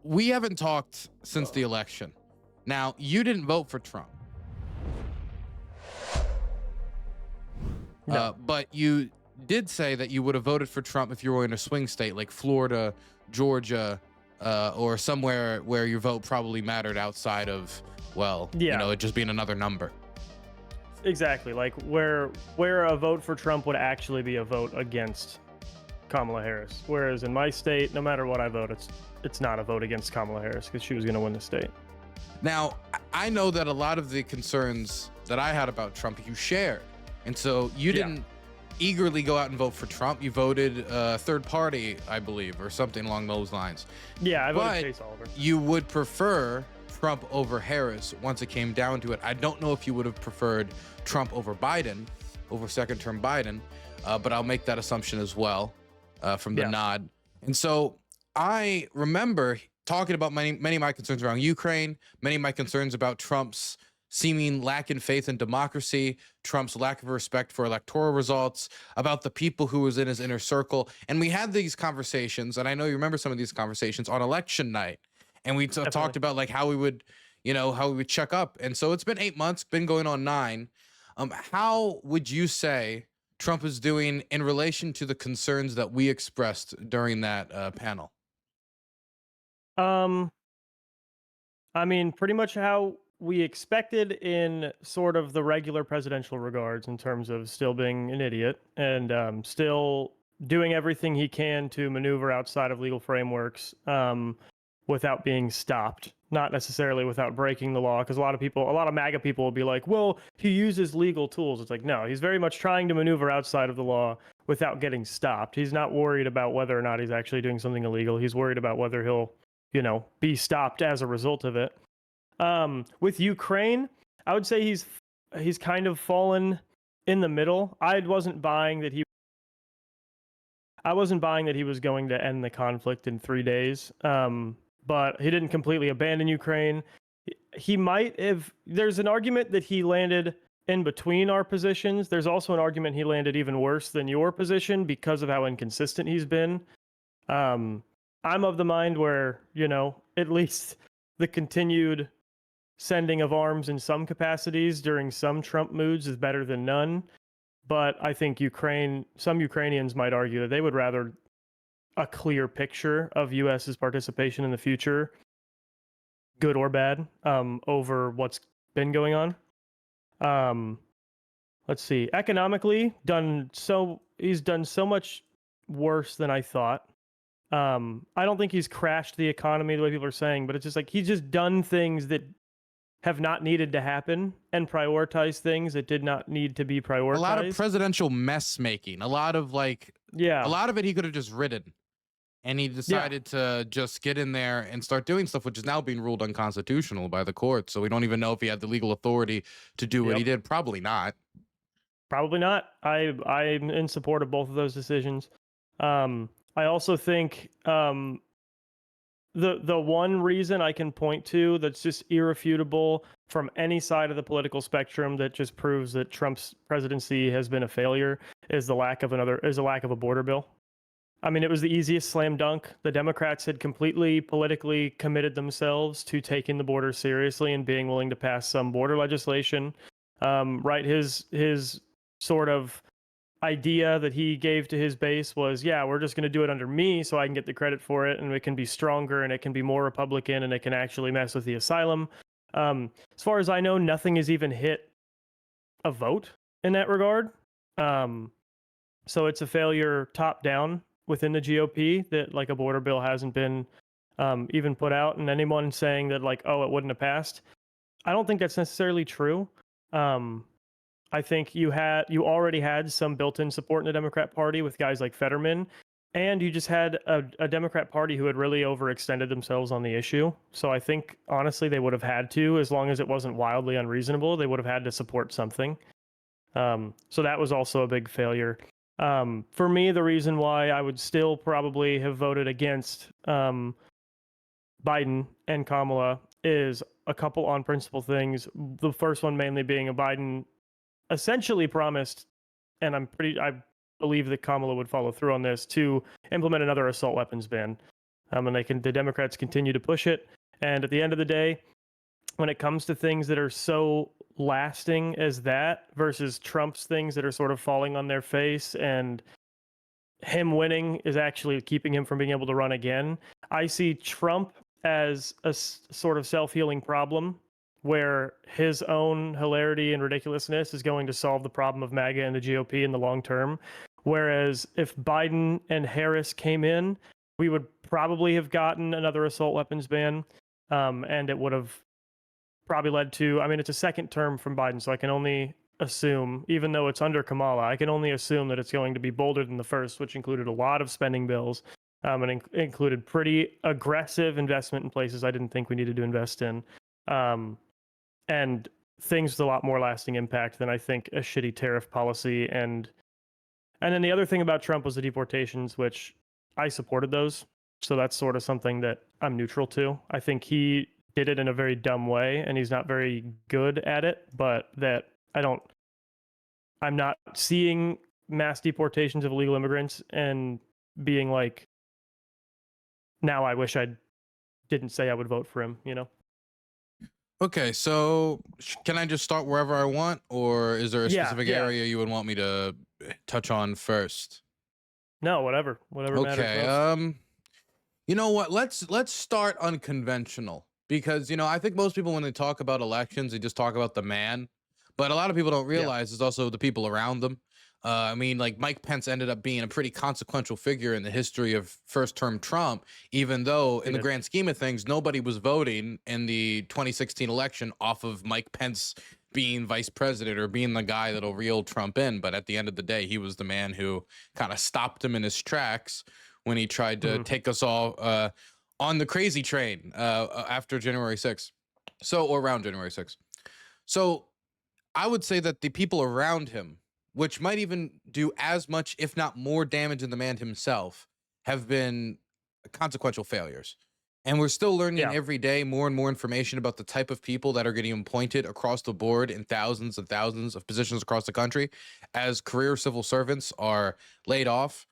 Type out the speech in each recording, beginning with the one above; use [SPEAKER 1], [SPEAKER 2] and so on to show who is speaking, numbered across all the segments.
[SPEAKER 1] we haven't talked since the election. Now, you didn't vote for Trump,
[SPEAKER 2] No.
[SPEAKER 1] but you did say that you would have voted for Trump if you were in a swing state like Florida, Georgia, or somewhere where your vote probably mattered outside of, well,
[SPEAKER 2] Yeah.
[SPEAKER 1] it just being another number.
[SPEAKER 2] Exactly. Like where a vote for Trump would actually be a vote against Kamala Harris. Whereas in my state, no matter what I vote, it's not a vote against Kamala Harris because she was going to win the state.
[SPEAKER 1] Now, I know that a lot of the concerns that I had about Trump, you shared. And so you didn't eagerly go out and vote for Trump. You voted third party, I believe, or something along those lines.
[SPEAKER 2] Yeah, I voted Chase Oliver.
[SPEAKER 1] You would prefer Trump over Harris once it came down to it. I don't know if you would have preferred Trump over Biden, over second term Biden, but I'll make that assumption as well from the nod. And so I remember talking about many of my concerns around Ukraine, many of my concerns about Trump's seeming lack in faith in democracy, Trump's lack of respect for electoral results, about the people who was in his inner circle. And we had these conversations, and I know you remember some of these conversations on election night. And we talked about like how we would, how we would check up. And so it's been 8 months, been going on 9. How would you say Trump is doing in relation to the concerns that we expressed during that panel?
[SPEAKER 2] I mean, pretty much how we expected in sort of the regular presidential regards in terms of still being an idiot and still doing everything he can to maneuver outside of legal frameworks without being stopped, not necessarily without breaking the law. Because a lot of MAGA people will be like, well, he uses legal tools. It's like, no, he's very much trying to maneuver outside of the law without getting stopped. He's not worried about whether or not he's actually doing something illegal. He's worried about whether he'll be stopped as a result of it. With Ukraine, I would say he's kind of fallen in the middle. I wasn't buying that he was going to end the conflict in 3 days. But he didn't completely abandon Ukraine. He might have. There's an argument that he landed in between our positions. There's also an argument he landed even worse than your position because of how inconsistent he's been. I'm of the mind where, at least the continued sending of arms in some capacities during some Trump moods is better than none. But I think some Ukrainians might argue that they would rather a clear picture of U.S.'s participation in the future, good or bad, over what's been going on. Let's see. Economically, he's done so much worse than I thought. I don't think he's crashed the economy the way people are saying, but it's just like he's just done things that have not needed to happen and prioritized things that did not need to be prioritized.
[SPEAKER 1] A lot of presidential mess making, a lot of it he could have just ridden. And he decided to just get in there and start doing stuff, which is now being ruled unconstitutional by the court. So we don't even know if he had the legal authority to do what he did. Probably not.
[SPEAKER 2] Probably not. I'm in support of both of those decisions. I also think the one reason I can point to that's just irrefutable from any side of the political spectrum that just proves that Trump's presidency has been a failure is a lack of a border bill. I mean, it was the easiest slam dunk. The Democrats had completely politically committed themselves to taking the border seriously and being willing to pass some border legislation. Right, his sort of idea that he gave to his base was, we're just going to do it under me so I can get the credit for it, and it can be stronger and it can be more Republican and it can actually mess with the asylum. As far as I know, nothing has even hit a vote in that regard. So it's a failure top down within the GOP that like a border bill hasn't been even put out, and anyone saying that like, oh, it wouldn't have passed, I don't think that's necessarily true. I think you already had some built-in support in the Democrat Party with guys like Fetterman, and you just had a Democrat Party who had really overextended themselves on the issue. So I think honestly they would have had to, as long as it wasn't wildly unreasonable, they would have had to support something. So that was also a big failure. For me, the reason why I would still probably have voted against Biden and Kamala is a couple on principle things. The first one mainly being a Biden essentially promised, and I believe that Kamala would follow through on this, to implement another assault weapons ban. and the Democrats continue to push it. And at the end of the day, when it comes to things that are so lasting as that versus Trump's things that are sort of falling on their face and him winning is actually keeping him from being able to run again, I see Trump as a sort of self-healing problem where his own hilarity and ridiculousness is going to solve the problem of MAGA and the GOP in the long term. Whereas if Biden and Harris came in, we would probably have gotten another assault weapons ban, and it would have probably led to, I mean, it's a second term from Biden, so I can only assume, even though it's under Kamala, I can only assume that it's going to be bolder than the first, which included a lot of spending bills, and included pretty aggressive investment in places I didn't think we needed to invest in, and things with a lot more lasting impact than I think a shitty tariff policy. And then the other thing about Trump was the deportations, which I supported those. So that's sort of something that I'm neutral to. I think he did it in a very dumb way and he's not very good at it, but that I'm not seeing mass deportations of illegal immigrants and being like, now I wish I didn't say I would vote for him, you know?
[SPEAKER 1] Okay, so can I just start wherever I want, or is there a
[SPEAKER 2] Yeah,
[SPEAKER 1] specific area you would want me to touch on first?
[SPEAKER 2] No, whatever matters
[SPEAKER 1] Okay,
[SPEAKER 2] most.
[SPEAKER 1] you know what? Let's start unconventional because I think most people when they talk about elections, they just talk about the man, but a lot of people don't realize there's also the people around them. I mean, like Mike Pence ended up being a pretty consequential figure in the history of first-term Trump, even though in the grand scheme of things, nobody was voting in the 2016 election off of Mike Pence being vice president or being the guy that'll reel Trump in. But at the end of the day, he was the man who kind of stopped him in his tracks when he tried to take us all on the crazy train after January 6th. Or around January 6th. So I would say that the people around him, which might even do as much, if not more damage than the man himself, have been consequential failures. And we're still learning every day more and more information about the type of people that are getting appointed across the board in thousands and thousands of positions across the country as career civil servants are laid off.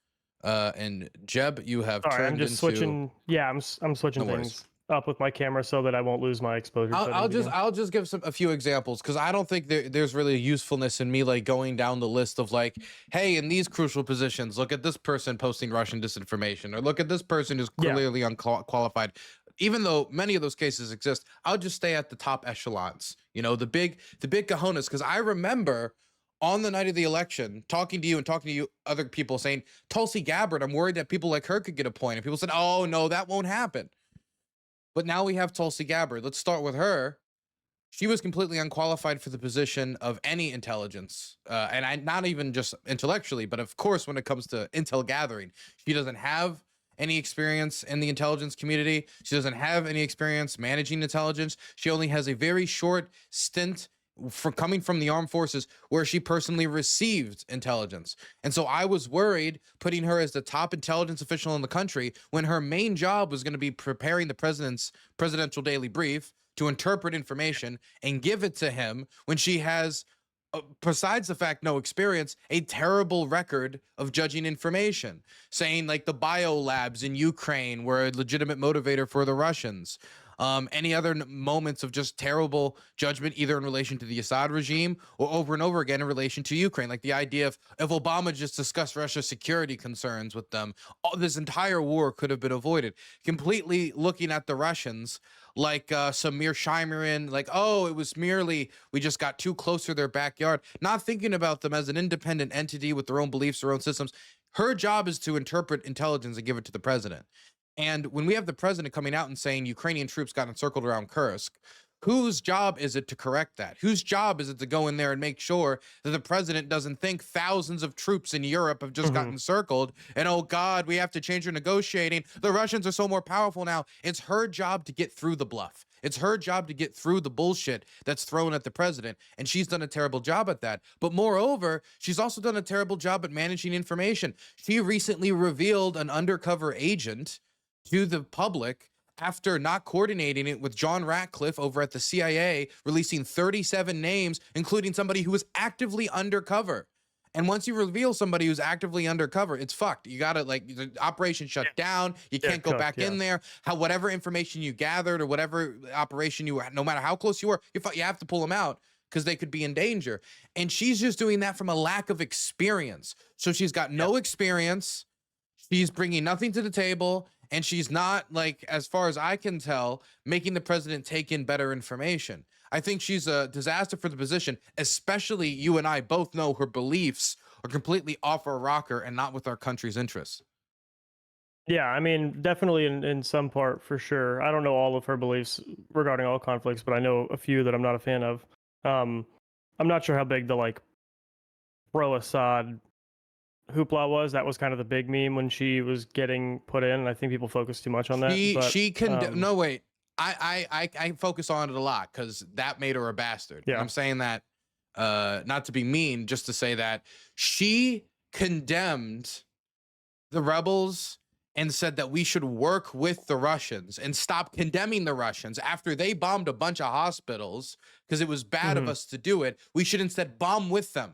[SPEAKER 1] And Jeb, you have
[SPEAKER 2] Sorry,
[SPEAKER 1] turned
[SPEAKER 2] I'm just
[SPEAKER 1] into...
[SPEAKER 2] switching. Yeah, I'm switching things up with my camera so that I won't lose my exposure.
[SPEAKER 1] I'll just give a few examples because I don't think there's really a usefulness in me like going down the list of like, hey, in these crucial positions, look at this person posting Russian disinformation, or look at this person who's clearly unqualified. Even though many of those cases exist, I'll just stay at the top echelons. The big cojones, because I remember on the night of the election talking to you other people saying Tulsi Gabbard, I'm worried that people like her could get appointed. People said, oh no, that won't happen. But now we have Tulsi Gabbard. Let's start with her. She was completely unqualified for the position of any intelligence. And not even just intellectually, but of course, when it comes to intel gathering, she doesn't have any experience in the intelligence community. She doesn't have any experience managing intelligence. She only has a very short stint coming from the armed forces where she personally received intelligence. And so I was worried putting her as the top intelligence official in the country when her main job was going to be preparing the president's presidential daily brief to interpret information and give it to him when she has, besides the fact no experience, a terrible record of judging information, saying like the bio labs in Ukraine were a legitimate motivator for the Russians. Any other moments of just terrible judgment, either in relation to the Assad regime or over and over again in relation to Ukraine, like the idea of if Obama just discussed Russia's security concerns with them, this entire war could have been avoided. Completely looking at the Russians like Samir Shaimarin, like, oh, it was merely we just got too close to their backyard, not thinking about them as an independent entity with their own beliefs, their own systems. Her job is to interpret intelligence and give it to the president. And when we have the president coming out and saying Ukrainian troops got encircled around Kursk, whose job is it to correct that? Whose job is it to go in there and make sure that the president doesn't think thousands of troops in Europe have just gotten circled and, oh God, we have to change our negotiating. The Russians are so more powerful now. It's her job to get through the bluff. It's her job to get through the bullshit that's thrown at the president. And she's done a terrible job at that. But moreover, she's also done a terrible job at managing information. She recently revealed an undercover agent to the public after not coordinating it with John Ratcliffe over at the CIA, releasing 37 names, including somebody who was actively undercover. And once you reveal somebody who's actively undercover, it's fucked. You gotta, like, the operation shut down. You can't go back in there. Whatever information you gathered or whatever operation you were, no matter how close you were, you have to pull them out because they could be in danger. And she's just doing that from a lack of experience. So she's got no experience. She's bringing nothing to the table, and she's not, like, as far as I can tell, making the president take in better information. I think she's a disaster for the position, especially you and I both know her beliefs are completely off her rocker and not with our country's interests.
[SPEAKER 2] Yeah, I mean, definitely in some part, for sure. I don't know all of her beliefs regarding all conflicts, but I know a few that I'm not a fan of. I'm not sure how big the, like, pro-Assad hoopla was. That was kind of the big meme when she was getting put in, and I think people focus too much on that.
[SPEAKER 1] She can no wait. I focus on it a lot because that made her a bastard.
[SPEAKER 2] Yeah.
[SPEAKER 1] And I'm saying that not to be mean, just to say that she condemned the rebels and said that we should work with the Russians and stop condemning the Russians after they bombed a bunch of hospitals because it was bad of us to do it. We should instead bomb with them.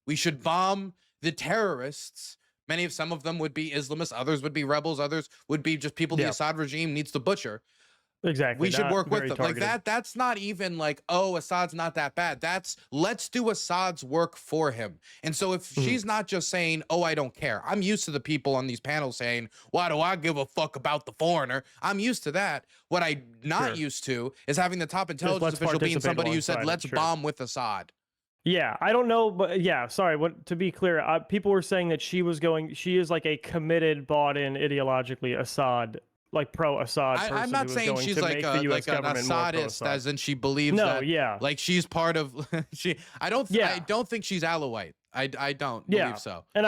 [SPEAKER 1] We should bomb the terrorists. Some of them would be Islamists, others would be rebels, others would be just people the Assad regime needs to butcher.
[SPEAKER 2] Exactly.
[SPEAKER 1] We should work with them. Targeted. Like that's not even like, oh, Assad's not that bad. That's, let's do Assad's work for him. And so if she's not just saying, oh, I don't care. I'm used to the people on these panels saying, why do I give a fuck about the foreigner? I'm used to that. What I'm not used to is having the top intelligence official being somebody who said, let's bomb with Assad.
[SPEAKER 2] Yeah, I don't know, but yeah, sorry. To be clear, people were saying that she is like a committed, bought-in ideologically Assad, like pro-Assad person.
[SPEAKER 1] I'm not saying she's like an Assadist, as in she believes that. Like she's part of. I don't think she's Alawite. I don't believe so.
[SPEAKER 2] And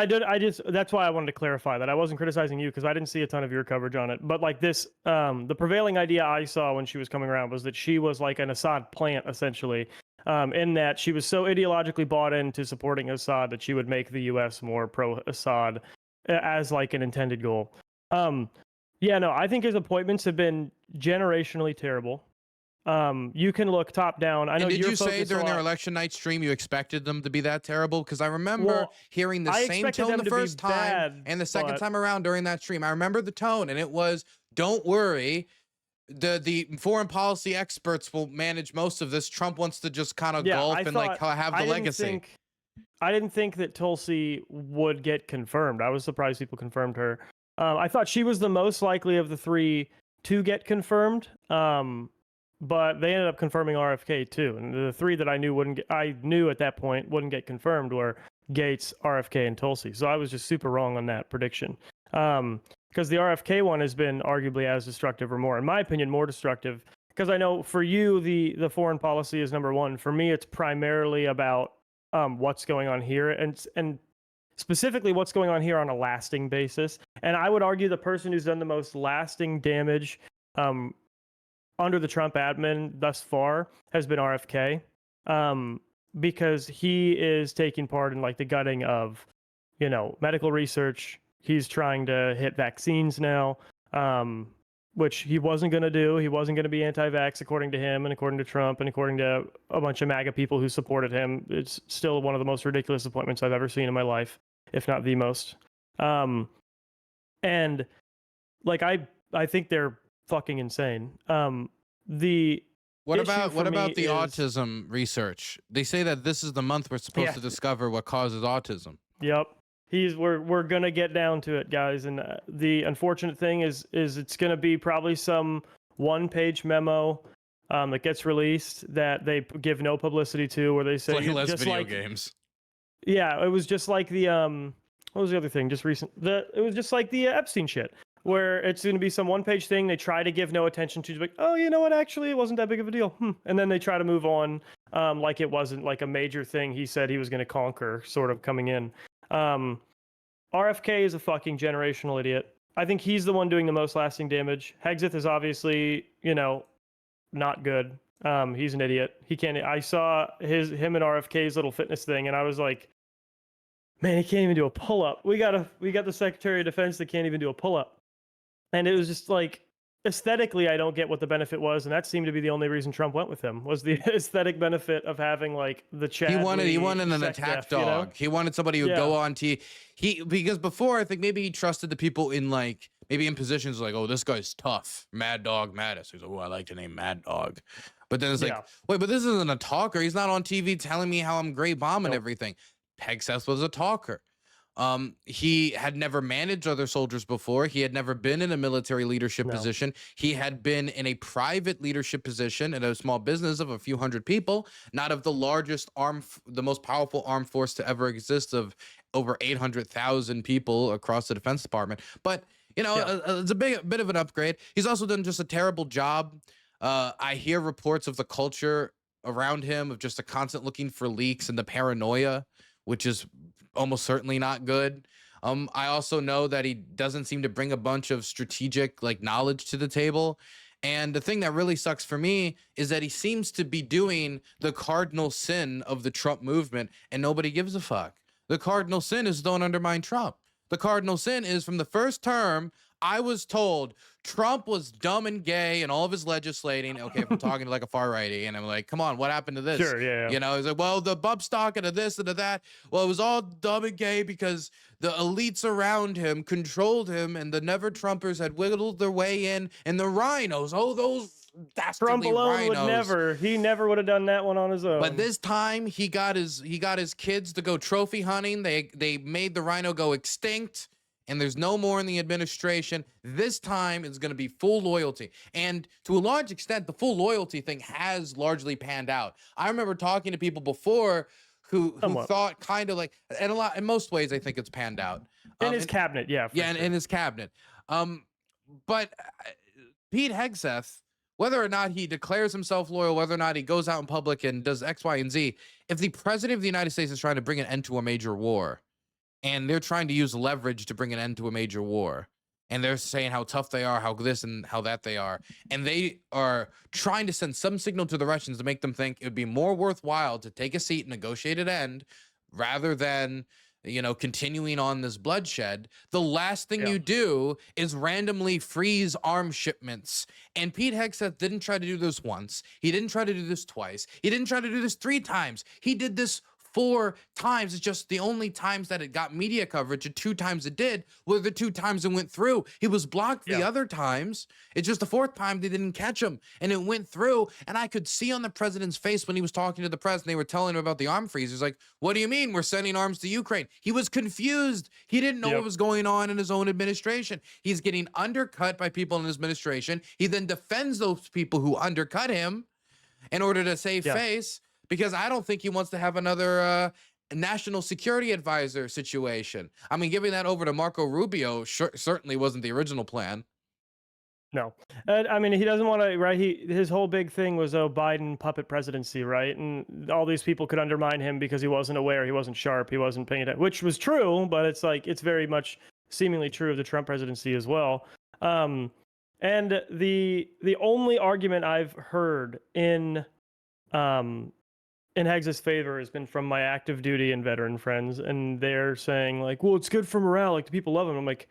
[SPEAKER 2] that's why I wanted to clarify that I wasn't criticizing you because I didn't see a ton of your coverage on it. But like this, the prevailing idea I saw when she was coming around was that she was like an Assad plant essentially. In that she was so ideologically bought into supporting Assad that she would make the U.S. more pro-Assad as like an intended goal. I think his appointments have been generationally terrible. You can look top down. I know. Did you say during their
[SPEAKER 1] election night stream you expected them to be that terrible? Because I remember hearing the same tone the first time and the second time around during that stream. I remember the tone, and it was, "Don't worry. The foreign policy experts will manage most of this. Trump wants to just kind of gulp and like have the legacy."
[SPEAKER 2] I didn't think that Tulsi would get confirmed. I was surprised people confirmed her. I thought she was the most likely of the three to get confirmed, but they ended up confirming RFK too. And the three that I knew at that point wouldn't get confirmed were Gates, RFK, and Tulsi. So I was just super wrong on that prediction. Because the RFK one has been arguably as destructive or more, in my opinion, more destructive. Because I know for you, the foreign policy is number one. For me, it's primarily about what's going on here and specifically what's going on here on a lasting basis. And I would argue the person who's done the most lasting damage under the Trump admin thus far has been RFK, because he is taking part in like the gutting of, medical research. He's trying to hit vaccines now, which he wasn't going to do. He wasn't going to be anti-vax, according to him and according to Trump and according to a bunch of MAGA people who supported him. It's still one of the most ridiculous appointments I've ever seen in my life, if not the most. And like, I think they're fucking insane.
[SPEAKER 1] What about the autism research? They say that this is the month we're supposed to discover what causes autism.
[SPEAKER 2] Yep. We're gonna get down to it, guys. And the unfortunate thing is it's gonna be probably some one-page memo that gets released that they give no publicity to, where they say
[SPEAKER 1] just video games.
[SPEAKER 2] Yeah, it was just like the what was the other thing? It was just like the Epstein shit, where it's gonna be some one-page thing they try to give no attention to, like, oh, you know what? Actually, it wasn't that big of a deal. And then they try to move on, like it wasn't like a major thing he said he was gonna conquer, sort of coming in. RFK is a fucking generational idiot. I think he's the one doing the most lasting damage. Hegseth is obviously, not good. He's an idiot. He can't. I saw him and RFK's little fitness thing, and I was like, man, he can't even do a pull-up. We got the Secretary of Defense that can't even do a pull-up. And it was just like, aesthetically, I don't get what the benefit was, and that seemed to be the only reason Trump went with him, was the aesthetic benefit of having like the
[SPEAKER 1] He
[SPEAKER 2] Chadley
[SPEAKER 1] wanted an
[SPEAKER 2] sec
[SPEAKER 1] attack
[SPEAKER 2] def, you know?
[SPEAKER 1] dog. He wanted somebody who would
[SPEAKER 2] Yeah,
[SPEAKER 1] go on because before I think maybe he trusted the people in like maybe in positions like, oh, this guy's tough, Mad Dog Mattis. He's like, oh, I like to name Mad Dog. But then it's like,
[SPEAKER 2] yeah,
[SPEAKER 1] wait, but this isn't a talker. He's not on TV telling me how I'm great bomb and
[SPEAKER 2] nope,
[SPEAKER 1] everything. Pegseth was a talker. He had never managed other soldiers before. He had never been in a military leadership
[SPEAKER 2] no,
[SPEAKER 1] position. He had been in a private leadership position in a small business of a few hundred people, not of the largest the most powerful armed force to ever exist of over 800,000 people across the Defense Department. But you know,
[SPEAKER 2] yeah,
[SPEAKER 1] it's a bit of an upgrade. He's also done just a terrible job. I hear reports of the culture around him of just a constant looking for leaks and the paranoia, which is almost certainly not good. I also know that he doesn't seem to bring a bunch of strategic like knowledge to the table. And the thing that really sucks for me is that he seems to be doing the cardinal sin of the Trump movement and nobody gives a fuck. The cardinal sin is don't undermine Trump. The cardinal sin is from the first term, I was told Trump was dumb and gay and all of his legislating. Okay, if I'm talking to like a far righty, and I'm like, come on, what happened to this?
[SPEAKER 2] sure, yeah, yeah.
[SPEAKER 1] You know, he's like, well, the bump stock and this and that. Well, it was all dumb and gay because the elites around him controlled him, and the never Trumpers had wiggled their way in, and the rhinos, oh, those
[SPEAKER 2] Trump
[SPEAKER 1] dastardly
[SPEAKER 2] alone
[SPEAKER 1] rhinos.
[SPEAKER 2] would never. He never would have done that one on his own.
[SPEAKER 1] But this time he got his kids to go trophy hunting. They made the rhino go extinct, and there's no more in the administration. This time it's going to be full loyalty. And to a large extent, the full loyalty thing has largely panned out. I remember talking to people before who
[SPEAKER 2] Somewhat.
[SPEAKER 1] thought kind of like, and in most ways, I think it's panned out.
[SPEAKER 2] In his cabinet, yeah.
[SPEAKER 1] Yeah,
[SPEAKER 2] sure.
[SPEAKER 1] in his cabinet. But Pete Hegseth, whether or not he declares himself loyal, whether or not he goes out in public and does X, Y, and Z, if the president of the United States is trying to bring an end to a major war, and they're trying to use leverage to bring an end to a major war, and they're saying how tough they are, how this and how that they are, and they are trying to send some signal to the Russians to make them think it would be more worthwhile to take a seat and negotiate an end rather than, you know, continuing on this bloodshed, the last thing you do is randomly freeze arms shipments. And Pete Hegseth didn't try to do this once. He didn't try to do this twice. He didn't try to do this 3 times. He did this 4 times. It's just the only times that it got media coverage, and 2 times it did were the 2 times it went through. He was blocked the other times. It's just the 4th time they didn't catch him, and it went through. And I could see on the president's face when he was talking to the press and they were telling him about the arm freeze. He's like, what do you mean we're sending arms to Ukraine? He was confused. He didn't know what was going on in his own administration. He's getting undercut by people in his administration. He then defends those people who undercut him in order to save face, because I don't think he wants to have another national security advisor situation. I mean, giving that over to Marco Rubio certainly wasn't the original plan.
[SPEAKER 2] No, and I mean, he doesn't want to, right? His whole big thing was, oh, Biden puppet presidency, right? And all these people could undermine him because he wasn't aware, he wasn't sharp, he wasn't paying attention, which was true, but it's like, it's very much seemingly true of the Trump presidency as well. And the only argument I've heard in Hegseth's favor has been from my active duty and veteran friends, and they're saying like, well, it's good for morale, like the people love him. I'm like,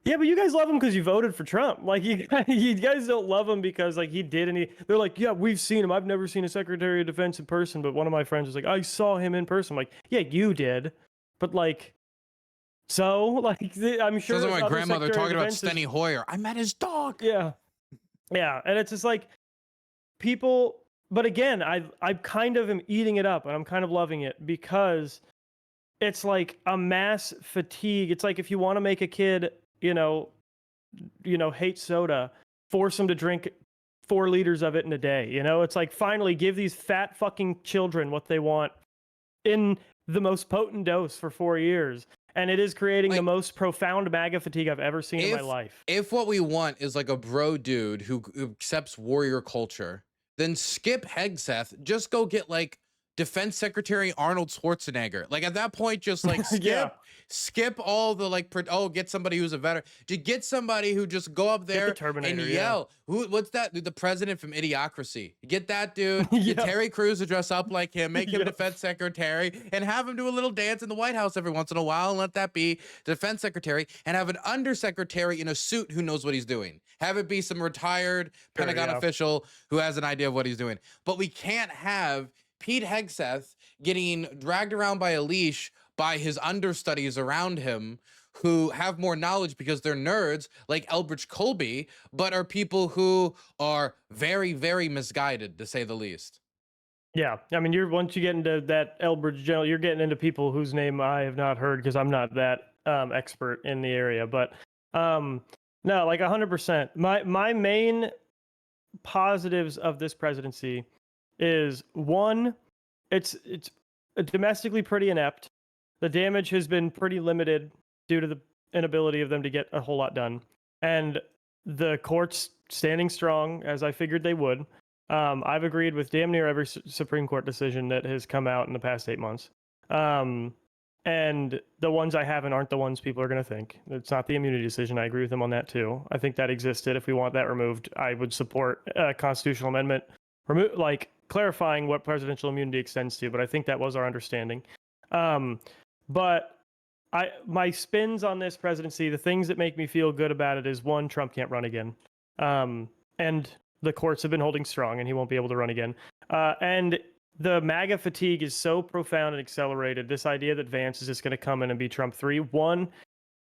[SPEAKER 2] yeah, but you guys love him because you voted for Trump. Like, you guys don't love him because like he did, and they're like, yeah, we've seen him. I've never seen a Secretary of Defense in person, but one of my friends was like, I saw him in person. I'm like, yeah, you did, but like, so like, I'm sure.
[SPEAKER 1] Sounds like my grandmother talking about Steny Hoyer. I met his dog.
[SPEAKER 2] Yeah, yeah, and it's just like people. But again, I kind of am eating it up, and I'm kind of loving it because it's like a mass fatigue. It's like if you want to make a kid, you know, hate soda, force them to drink 4 liters of it in a day. You know, it's like finally give these fat fucking children what they want in the most potent dose for 4 years. And it is creating the most profound MAGA fatigue I've ever seen in my life.
[SPEAKER 1] If what we want is like a bro dude who accepts warrior culture, then skip Hegseth. Just go get like Defense Secretary Arnold Schwarzenegger. Like at that point, just like skip all the like, get somebody who's a veteran. To get somebody who just go up there and yell. What's that? The president from Idiocracy. Get that dude. Get Terry Crews to dress up like him. Make him defense secretary and have him do a little dance in the White House every once in a while and let that be defense secretary, and have an undersecretary in a suit who knows what he's doing. Have it be some retired Pentagon official who has an idea of what he's doing. But we can't have Pete Hegseth getting dragged around by a leash by his understudies around him who have more knowledge because they're nerds like Elbridge Colby, but are people who are very, very misguided, to say the least.
[SPEAKER 2] Yeah, I mean, once you get into that Elbridge General, you're getting into people whose name I have not heard because I'm not that expert in the area. But no, like 100%. My main positives of this presidency is, one, it's domestically pretty inept. The damage has been pretty limited due to the inability of them to get a whole lot done, and the courts standing strong, as I figured they would. I've agreed with damn near every Supreme Court decision that has come out in the past 8 months. And the ones I haven't aren't the ones people are going to think. It's not the immunity decision. I agree with them on that too. I think that existed. If we want that removed, I would support a constitutional amendment, like clarifying what presidential immunity extends to. But I think that was our understanding. But my spins on this presidency, the things that make me feel good about it is, one, Trump can't run again. And the courts have been holding strong and he won't be able to run again. And the MAGA fatigue is so profound and accelerated. This idea that Vance is just going to come in and be Trump 3. One,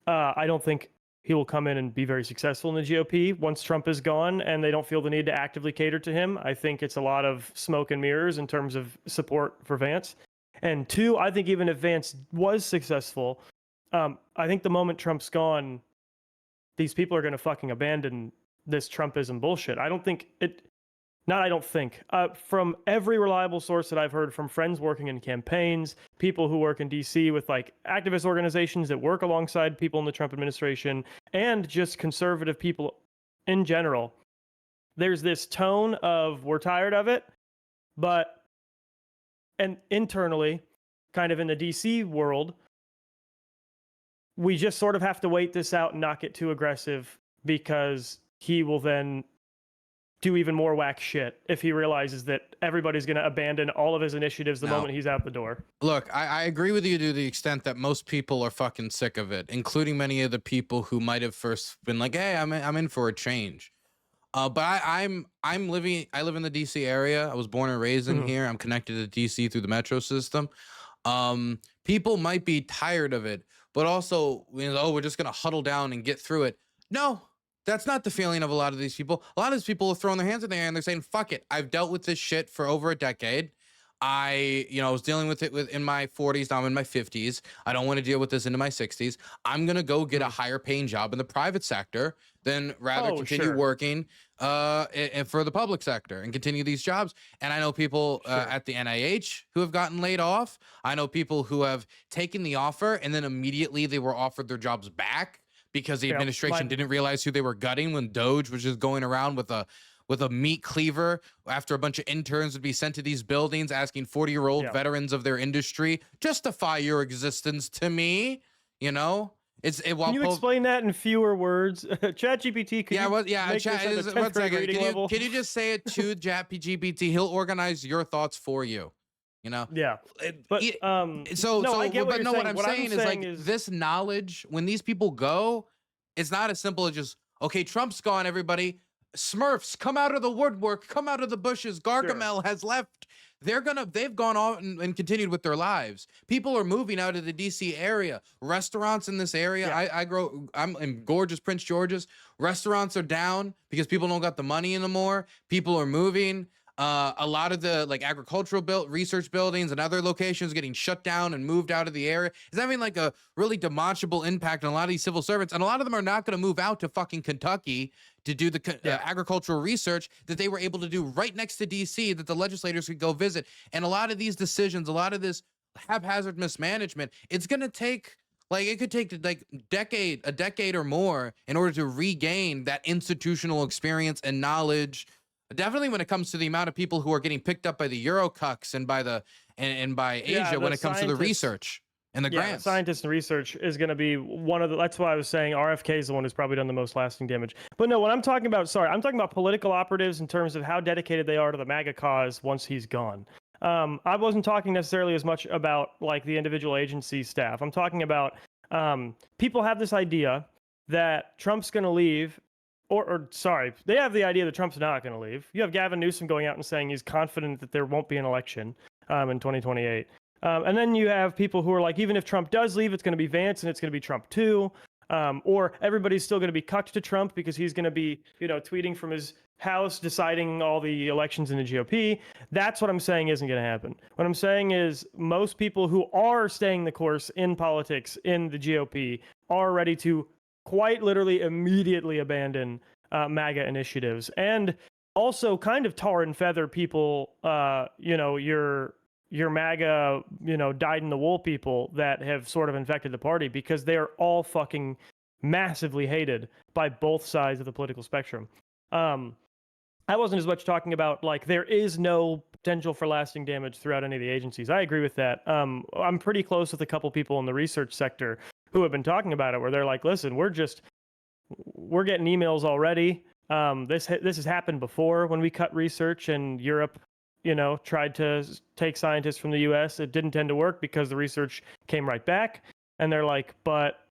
[SPEAKER 2] I don't think he will come in and be very successful in the GOP once Trump is gone and they don't feel the need to actively cater to him. I think it's a lot of smoke and mirrors in terms of support for Vance. And two, I think even if Vance was successful, I think the moment Trump's gone, these people are going to fucking abandon this Trumpism bullshit. From every reliable source that I've heard from friends working in campaigns, people who work in DC with like activist organizations that work alongside people in the Trump administration, and just conservative people in general, there's this tone of, we're tired of it, and internally, kind of in the DC world, we just sort of have to wait this out and not get too aggressive, because he will then do even more whack shit if he realizes that everybody's going to abandon all of his initiatives the moment he's out the door.
[SPEAKER 1] Look, I agree with you to the extent that most people are fucking sick of it, including many of the people who might have first been like, hey, I'm in for a change. But I live in the DC area. I was born and raised in here. I'm connected to DC through the metro system. People might be tired of it, but also, we're just going to huddle down and get through it. No. That's not the feeling of a lot of these people. A lot of these people are throwing their hands in the air and they're saying, fuck it. I've dealt with this shit for over a decade. I was dealing with it in my 40s. Now I'm in my 50s. I don't want to deal with this into my 60s. I'm going to go get a higher paying job in the private sector than rather continue working for the public sector and continue these jobs. And I know people at the NIH who have gotten laid off. I know people who have taken the offer and then immediately they were offered their jobs back, because the administration didn't realize who they were gutting when Doge was just going around with a meat cleaver after a bunch of interns would be sent to these buildings asking 40-year-old veterans of their industry, justify your existence to me. Can you
[SPEAKER 2] explain that in fewer words? ChatGPT,
[SPEAKER 1] can you just say it to ChatGPT? He'll organize your thoughts for you.
[SPEAKER 2] Yeah, but
[SPEAKER 1] I get what you're saying. What I'm saying is, like, this knowledge, when these people go, it's not as simple as just, okay, Trump's gone, everybody, Smurfs, come out of the woodwork, come out of the bushes, Gargamel has left. They've gone on and continued with their lives. People are moving out of the DC area. Restaurants in this area, I'm in gorgeous Prince George's. Restaurants are down because people don't got the money anymore. People are moving. A lot of the agricultural research buildings and other locations getting shut down and moved out of the area. It's having like a really demonstrable impact on a lot of these civil servants. And a lot of them are not going to move out to fucking Kentucky to do the agricultural research that they were able to do right next to DC that the legislators could go visit. And a lot of these decisions, a lot of this haphazard mismanagement, it's going to take it could take a decade or more in order to regain that institutional experience and knowledge Definitely when it comes to the amount of people who are getting picked up by the Eurocucks and by the and by Asia when
[SPEAKER 2] the
[SPEAKER 1] it comes to the
[SPEAKER 2] scientists.
[SPEAKER 1] research and the
[SPEAKER 2] Yeah, the
[SPEAKER 1] grants.
[SPEAKER 2] scientists and research is going to be one of the. That's why I was saying RFK is the one who's probably done the most lasting damage. But no, what I'm talking about, sorry, I'm talking about political operatives in terms of how dedicated they are to the MAGA cause once he's gone. I wasn't talking necessarily as much about like the individual agency staff. I'm talking about people have this idea that Trump's going to leave, or sorry, they have the idea that Trump's not going to leave. You have Gavin Newsom going out and saying he's confident that there won't be an election in 2028. And then you have people who are like, even if Trump does leave, it's going to be Vance and it's going to be Trump too. Or everybody's still going to be cucked to Trump because he's going to be, tweeting from his house, deciding all the elections in the GOP. That's what I'm saying isn't going to happen. What I'm saying is most people who are staying the course in politics in the GOP are ready to quite literally immediately abandon MAGA initiatives and also kind of tar and feather people, your MAGA, dyed in the wool people that have sort of infected the party because they are all fucking massively hated by both sides of the political spectrum. I wasn't as much talking about like there is no potential for lasting damage throughout any of the agencies. I agree with that. I'm pretty close with a couple people in the research sector who have been talking about it where they're like, listen, we're getting emails already. This has happened before when we cut research and Europe tried to take scientists from the US. It didn't tend to work because the research came right back. And they're like, but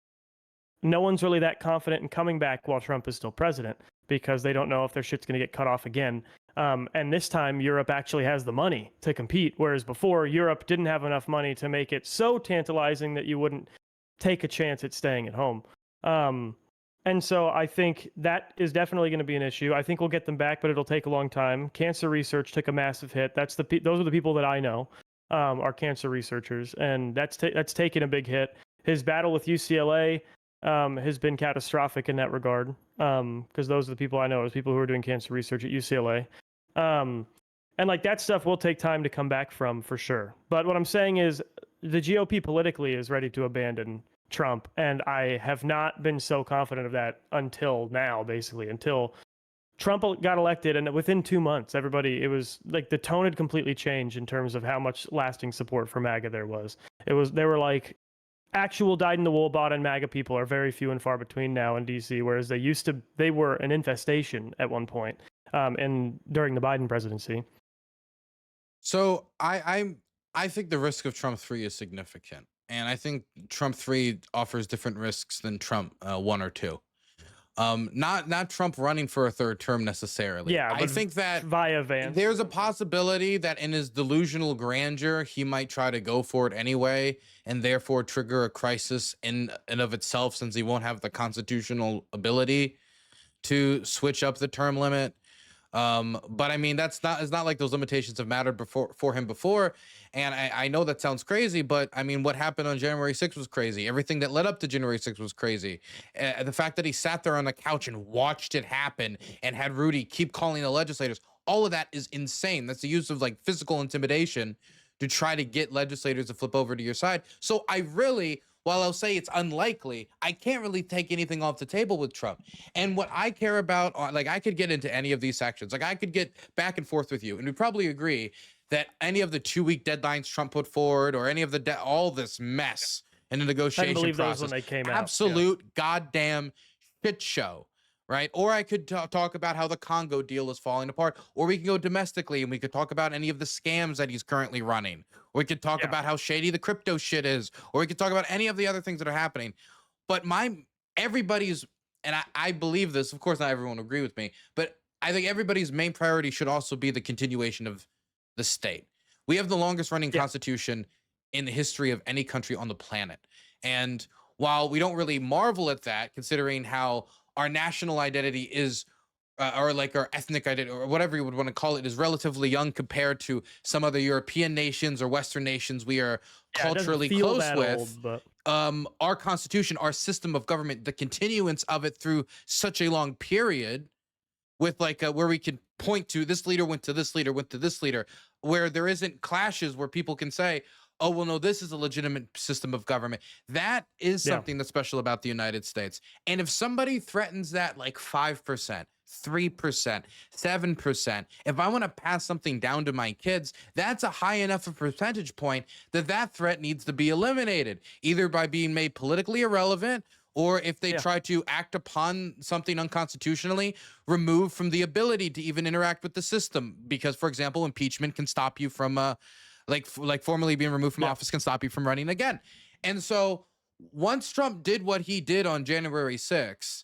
[SPEAKER 2] no one's really that confident in coming back while Trump is still president because they don't know if their shit's going to get cut off again. And this time, Europe actually has the money to compete, whereas before, Europe didn't have enough money to make it so tantalizing that you wouldn't take a chance at staying at home. And so I think that is definitely going to be an issue. I think we'll get them back, but it'll take a long time. Cancer research took a massive hit. Those are the people that I know are cancer researchers, and that's taken a big hit. His battle with UCLA has been catastrophic in that regard because those are the people I know, as people who are doing cancer research at UCLA. And like that stuff will take time to come back from for sure. But what I'm saying is the GOP politically is ready to abandon Trump, and I have not been so confident of that until now, basically, until Trump got elected, and within 2 months, it was like the tone had completely changed in terms of how much lasting support for MAGA there was. They were like actual dyed-in-the-wool bot and MAGA people are very few and far between now in DC, whereas they were an infestation at one point, and during the Biden presidency.
[SPEAKER 1] So I think the risk of Trump 3 is significant. And I think Trump 3 offers different risks than Trump 1 or 2. Not Trump running for a third term necessarily.
[SPEAKER 2] Yeah,
[SPEAKER 1] I think that
[SPEAKER 2] via Vance,
[SPEAKER 1] there's a possibility that in his delusional grandeur, he might try to go for it anyway, and therefore trigger a crisis in and of itself, since he won't have the constitutional ability to switch up the term limit. But I mean, it's not like those limitations have mattered for him before. And I know that sounds crazy, but I mean, what happened on January 6th was crazy. Everything that led up to January 6th was crazy. The fact that he sat there on the couch and watched it happen and had Rudy keep calling the legislators, all of that is insane. That's the use of like physical intimidation to try to get legislators to flip over to your side. So while I'll say it's unlikely, I can't really take anything off the table with Trump. And what I care about, like I could get into any of these sections. Like I could get back and forth with you, and we probably agree that any of the 2-week deadlines Trump put forward, or any of all this mess in the negotiation process,
[SPEAKER 2] those when they came
[SPEAKER 1] absolute goddamn shit show. Right? Or I could talk about how the Congo deal is falling apart, or we can go domestically and we could talk about any of the scams that he's currently running. Or we could talk about how shady the crypto shit is, or we could talk about any of the other things that are happening. But everybody's, and I believe this, of course not everyone will agree with me, but I think everybody's main priority should also be the continuation of the state. We have the longest running constitution in the history of any country on the planet. And while we don't really marvel at that, considering how our national identity is, or like our ethnic identity, or whatever you would want to call it, is relatively young compared to some other European nations or Western nations we are culturally close with. Our constitution, our system of government, the continuance of it through such a long period, with like where we can point to this leader went to this leader, went to this leader, where there isn't clashes where people can say, oh, well, no, this is a legitimate system of government. That is something that's special about the United States. And if somebody threatens that like 5%, 3%, 7%. If I want to pass something down to my kids, that's a high enough a percentage point that that threat needs to be eliminated, either by being made politically irrelevant, or if they try to act upon something unconstitutionally, removed from the ability to even interact with the system. Because, for example, impeachment can stop you from like formally being removed from office can stop you from running again. And so once Trump did what he did on January 6th,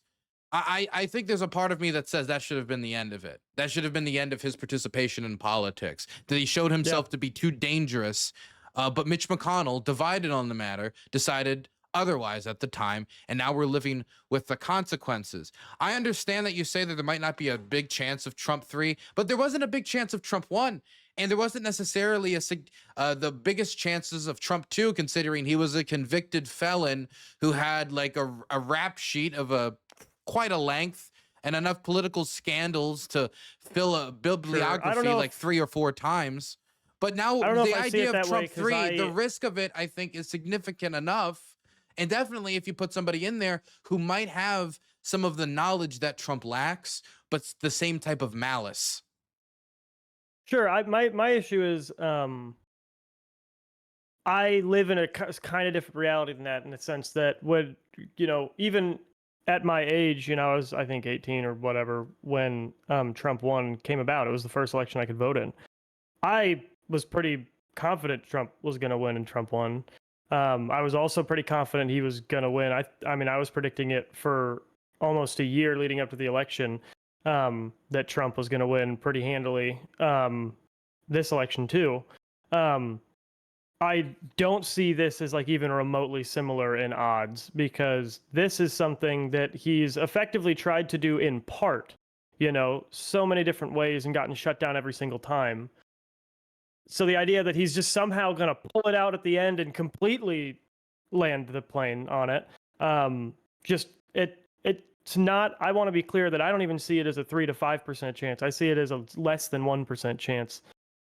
[SPEAKER 1] I think there's a part of me that says that should have been the end of it. That should have been the end of his participation in politics. That he showed himself to be too dangerous. But Mitch McConnell, divided on the matter, decided otherwise at the time, and now we're living with the consequences. I understand that you say that there might not be a big chance of Trump 3, but there wasn't a big chance of Trump 1. And there wasn't necessarily the biggest chances of Trump 2, considering he was a convicted felon who had like a rap sheet of quite a length and enough political scandals to fill a bibliography like 3 or 4 times. But now the idea of Trump 3, the risk of it, I think, is significant enough. And definitely if you put somebody in there who might have some of the knowledge that Trump lacks, but the same type of malice.
[SPEAKER 2] Sure. My issue is I live in a kind of different reality than that, in the sense that when, even at my age, I was, I think, 18 or whatever when Trump 1 came about. It was the first election I could vote in. I was pretty confident Trump was going to win and Trump won. I was also pretty confident he was going to win. I mean, I was predicting it for almost a year leading up to the election, that Trump was going to win pretty handily this election too. I don't see this as like even remotely similar in odds, because this is something that he's effectively tried to do in part, so many different ways, and gotten shut down every single time. So the idea that he's just somehow going to pull it out at the end and completely land the plane on it, it's not. I want to be clear that I don't even see it as a 3 to 5% chance. I see it as a less than 1% chance,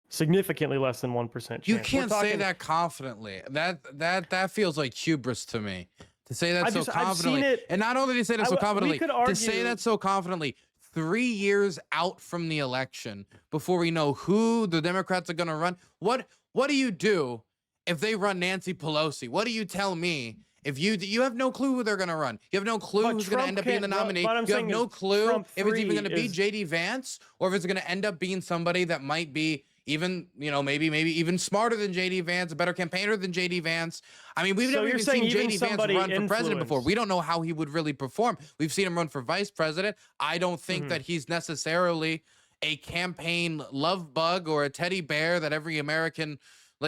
[SPEAKER 2] significantly less than 1% chance.
[SPEAKER 1] You can't say that confidently. That feels like hubris to me, to say that so confidently. And not only to say that so confidently, to say that so confidently 3 years out from the election, before we know who the Democrats are going to run. What do you do if they run Nancy Pelosi? What do you tell me if you have no clue who they're going to run? You have no clue who's going to end up being the nominee. You have no clue if it's even going to be JD Vance, or if it's going to end up being somebody that might be even, maybe even smarter than JD Vance, a better campaigner than JD Vance. I mean, we've never even seen JD Vance run for president before. We don't know how he would really perform. We've seen him run for vice president. I don't think that he's necessarily a campaign love bug or a teddy bear that every American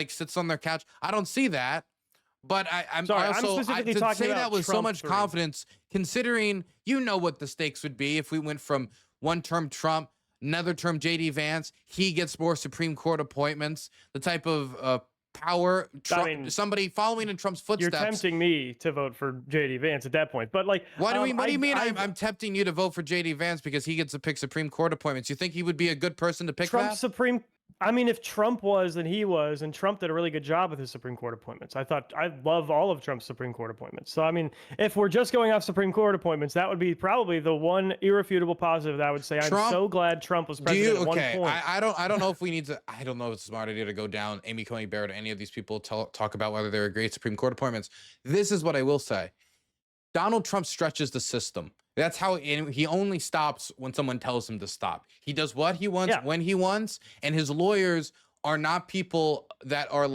[SPEAKER 1] sits on their couch. I don't see that. But I'm specifically talking say about that with Trump so much confidence, considering what the stakes would be if we went from one term Trump, another term JD Vance. He gets more Supreme Court appointments, the type of power somebody following in Trump's footsteps.
[SPEAKER 2] You're tempting me to vote for JD Vance at that point. But
[SPEAKER 1] what do you mean I'm tempting you to vote for JD Vance because he gets to pick Supreme Court appointments? You think he would be a good person to pick
[SPEAKER 2] if Trump was, then he was, and Trump did a really good job with his Supreme Court appointments. I love all of Trump's Supreme Court appointments. So, if we're just going off Supreme Court appointments, that would be probably the one irrefutable positive that I would say. I'm so glad Trump was president at one point.
[SPEAKER 1] I don't know if we need to, I don't know if it's a smart idea to go down Amy Coney Barrett or any of these people talk about whether they're great Supreme Court appointments. This is what I will say. Donald Trump stretches the system. That's how he only stops when someone tells him to stop. He does what he wants when he wants, and his lawyers are not people that are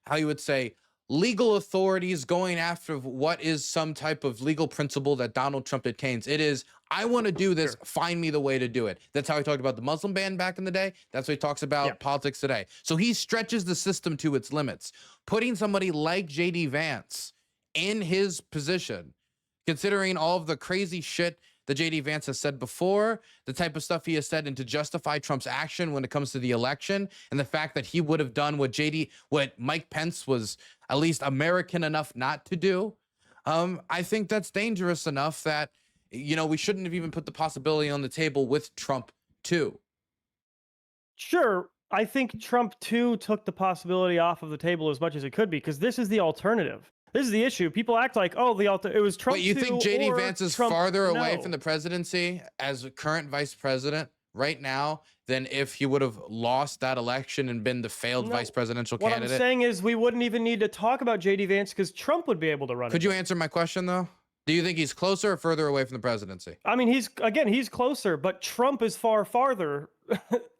[SPEAKER 1] how you would say, legal authorities going after what is some type of legal principle that Donald Trump attains. It is, I want to do this, find me the way to do it. That's how he talked about the Muslim ban back in the day. That's what he talks about politics today. So he stretches the system to its limits. Putting somebody like JD Vance in his position, considering all of the crazy shit that JD Vance has said before, the type of stuff he has said, and to justify Trump's action when it comes to the election, and the fact that he would have done what Mike Pence was at least American enough not to do, I think that's dangerous enough that, we shouldn't have even put the possibility on the table with Trump too.
[SPEAKER 2] Sure. I think Trump too took the possibility off of the table as much as it could be, because this is the alternative. This is the issue. People act like, oh, it was Trump.
[SPEAKER 1] Wait, you think JD Vance is
[SPEAKER 2] Trump,
[SPEAKER 1] farther away
[SPEAKER 2] no.
[SPEAKER 1] from the presidency as a current vice president right now than if he would have lost that election and been the failed vice presidential
[SPEAKER 2] What
[SPEAKER 1] candidate?
[SPEAKER 2] I'm saying is we wouldn't even need to talk about JD Vance because Trump would be able to run.
[SPEAKER 1] Could you answer my question though? Do you think he's closer or further away from the presidency?
[SPEAKER 2] I mean, he's closer, but Trump is farther.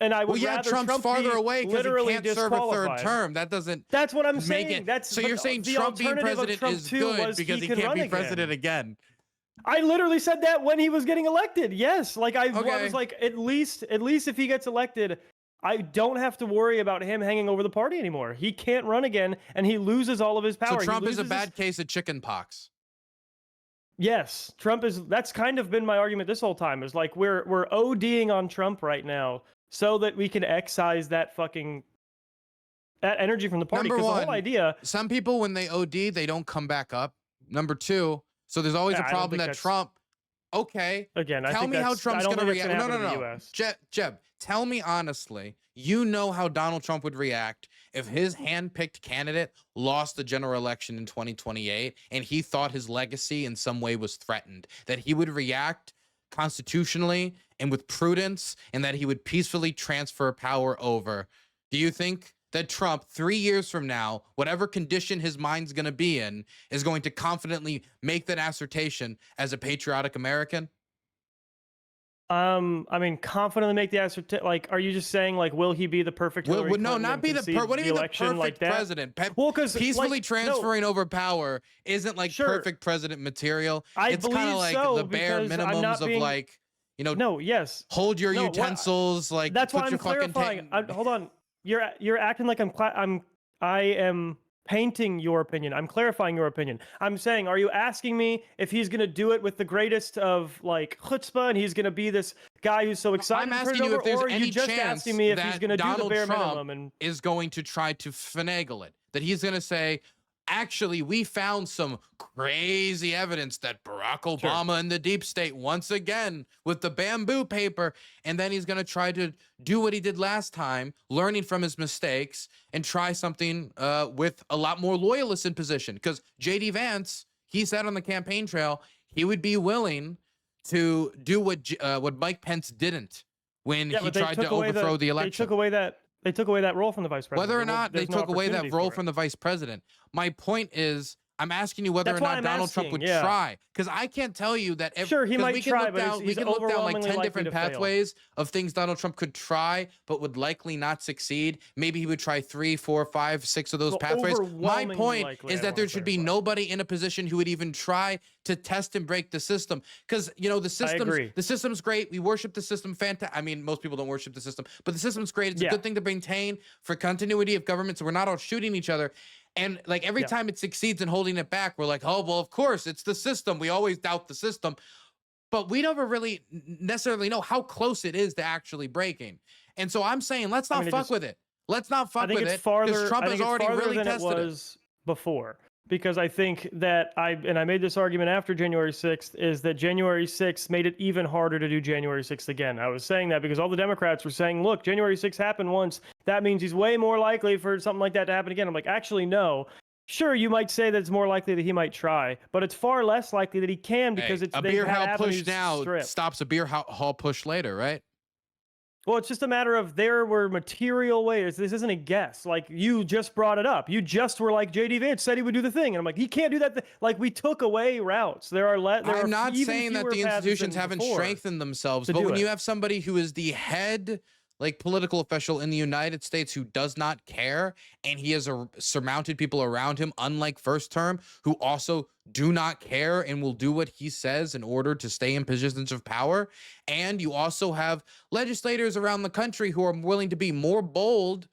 [SPEAKER 2] And I would rather
[SPEAKER 1] Trump's
[SPEAKER 2] Trump
[SPEAKER 1] farther
[SPEAKER 2] be
[SPEAKER 1] away because he
[SPEAKER 2] literally
[SPEAKER 1] can't serve a third
[SPEAKER 2] disqualified.
[SPEAKER 1] term. That doesn't.
[SPEAKER 2] That's what I'm
[SPEAKER 1] make
[SPEAKER 2] saying.
[SPEAKER 1] it.
[SPEAKER 2] That's
[SPEAKER 1] So you're saying
[SPEAKER 2] the
[SPEAKER 1] Trump being
[SPEAKER 2] alternative of
[SPEAKER 1] president
[SPEAKER 2] Trump
[SPEAKER 1] is
[SPEAKER 2] too
[SPEAKER 1] good
[SPEAKER 2] was
[SPEAKER 1] because he
[SPEAKER 2] could
[SPEAKER 1] can't
[SPEAKER 2] run
[SPEAKER 1] be president again.
[SPEAKER 2] I literally said that when he was getting elected. Yes, like I
[SPEAKER 1] Okay.
[SPEAKER 2] was like, at least if he gets elected, I don't have to worry about him hanging over the party anymore. He can't run again, and he loses all of his power.
[SPEAKER 1] So Trump is a bad case of chicken pox.
[SPEAKER 2] Yes, Trump is. That's kind of been my argument this whole time. Is like we're ODing on Trump right now so that we can excise that energy from the party.
[SPEAKER 1] Number
[SPEAKER 2] Because the
[SPEAKER 1] one,
[SPEAKER 2] whole idea.
[SPEAKER 1] some people when they OD, they don't come back up. Number two, so there's always a problem that Trump. Okay,
[SPEAKER 2] again,
[SPEAKER 1] tell me how Trump's going to react. No. Jeb, tell me honestly. You know how Donald Trump would react if his hand-picked candidate lost the general election in 2028 and he thought his legacy in some way was threatened, that he would react constitutionally and with prudence and that he would peacefully transfer power over. Do you think that Trump 3 years from now, whatever condition his mind's going to be in, is going to confidently make that assertion as a patriotic American?
[SPEAKER 2] I mean, confidently make the assertion. Like, are you just saying, like, will he be the perfect?
[SPEAKER 1] No, not be the what do you mean the perfect
[SPEAKER 2] like
[SPEAKER 1] president?
[SPEAKER 2] Well, because
[SPEAKER 1] peacefully transferring over power isn't like perfect president material. It's kind of like the bare minimums of like, hold your utensils. Like,
[SPEAKER 2] that's why I'm
[SPEAKER 1] clarifying.
[SPEAKER 2] Hold on, you're acting like I am painting your opinion. I'm clarifying your opinion. I'm saying, are you asking me if he's going to do it with the greatest of like chutzpah and he's going to be this guy who's so excited?
[SPEAKER 1] I'm asking you if there's any
[SPEAKER 2] just
[SPEAKER 1] chance
[SPEAKER 2] asking me if he's going to do the bare
[SPEAKER 1] Trump
[SPEAKER 2] minimum and
[SPEAKER 1] is going to try to finagle it. That he's going to say, actually, we found some crazy evidence that Barack Obama and the deep state once again with the bamboo paper, and then he's going to try to do what he did last time, learning from his mistakes, and try something with a lot more loyalists in position. Because JD Vance, he said on the campaign trail, he would be willing to do what Mike Pence didn't when he tried to overthrow the election.
[SPEAKER 2] They took away that role from the vice president.
[SPEAKER 1] Whether or not they took away that role from the vice president, my point is, I'm asking you whether or not Donald Trump would try. Because I can't tell you that.
[SPEAKER 2] He might try, but
[SPEAKER 1] we can look down like 10 different pathways of things Donald Trump could try, but would likely not succeed. Maybe he would try 3, 4, 5, 6 of those pathways. My point is that there should be nobody in a position who would even try to test and break the system. Because the system's great. We worship the system. Fantastic. I mean, most people don't worship the system, but the system's great. It's a good thing to maintain for continuity of government, so we're not all shooting each other. And like every time it succeeds in holding it back, we're like, oh, well, of course, it's the system. We always doubt the system. But we never really necessarily know how close it is to actually breaking. And so I'm saying, let's not fuck with it. Let's not fuck with it. Because Trump has already really tested it.
[SPEAKER 2] Before. Because I think that I made this argument after January 6th, is that January 6th made it even harder to do January 6th again. I was saying that because all the Democrats were saying, look, January 6th happened once. That means he's way more likely for something like that to happen again. I'm like, actually, no. Sure, you might say that it's more likely that he might try, but it's far less likely that he can because it's
[SPEAKER 1] a beer hall push now stops a beer hall push later, right?
[SPEAKER 2] Well, it's just a matter of there were material ways. This isn't a guess. Like, you just brought it up. You just were like, JD Vance said he would do the thing. And I'm like, he can't do that. Like, we took away routes.
[SPEAKER 1] I'm not saying that the institutions haven't strengthened themselves, but when you have somebody who is the head political official in the United States who does not care, and he has surmounted people around him, unlike first term, who also do not care and will do what he says in order to stay in positions of power. And you also have legislators around the country who are willing to be more bold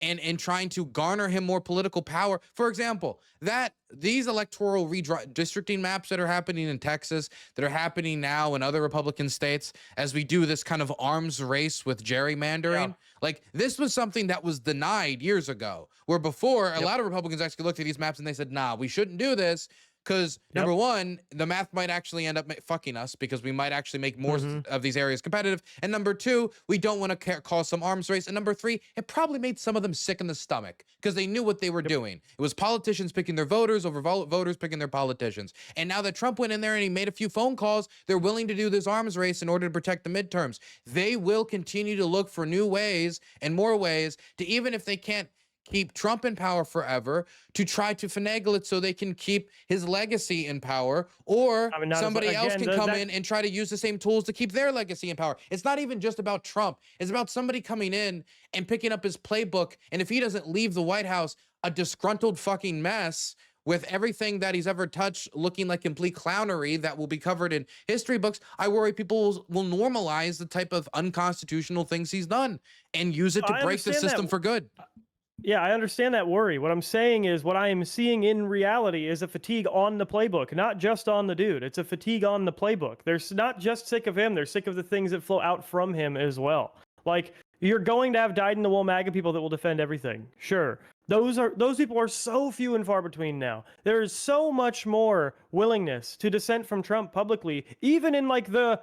[SPEAKER 1] and trying to garner him more political power. For example, that these electoral redistricting maps that are happening in Texas, that are happening now in other Republican states, as we do this kind of arms race with gerrymandering, like this was something that was denied years ago, where before a lot of Republicans actually looked at these maps and they said, nah, we shouldn't do this Because number one, the math might actually end up fucking us because we might actually make more of these areas competitive. And number two, we don't want to cause some arms race. And number three, it probably made some of them sick in the stomach because they knew what they were doing. It was politicians picking their voters over voters picking their politicians. And now that Trump went in there and he made a few phone calls, they're willing to do this arms race in order to protect the midterms. They will continue to look for new ways and more ways to, even if they can't keep Trump in power forever, to try to finagle it so they can keep his legacy in power, or somebody else can come in and try to use the same tools to keep their legacy in power. It's not even just about Trump. It's about somebody coming in and picking up his playbook, and if he doesn't leave the White House a disgruntled fucking mess with everything that he's ever touched looking like complete clownery that will be covered in history books, I worry people will normalize the type of unconstitutional things he's done and use it to break the system for good.
[SPEAKER 2] Yeah, I understand that worry. What I'm saying is what I am seeing in reality is a fatigue on the playbook, not just on the dude. It's a fatigue on the playbook. They're not just sick of him. They're sick of the things that flow out from him as well. Like, you're going to have dyed-in-the-wool MAGA people that will defend everything. Sure. Those people are so few and far between now. There is so much more willingness to dissent from Trump publicly, even in like the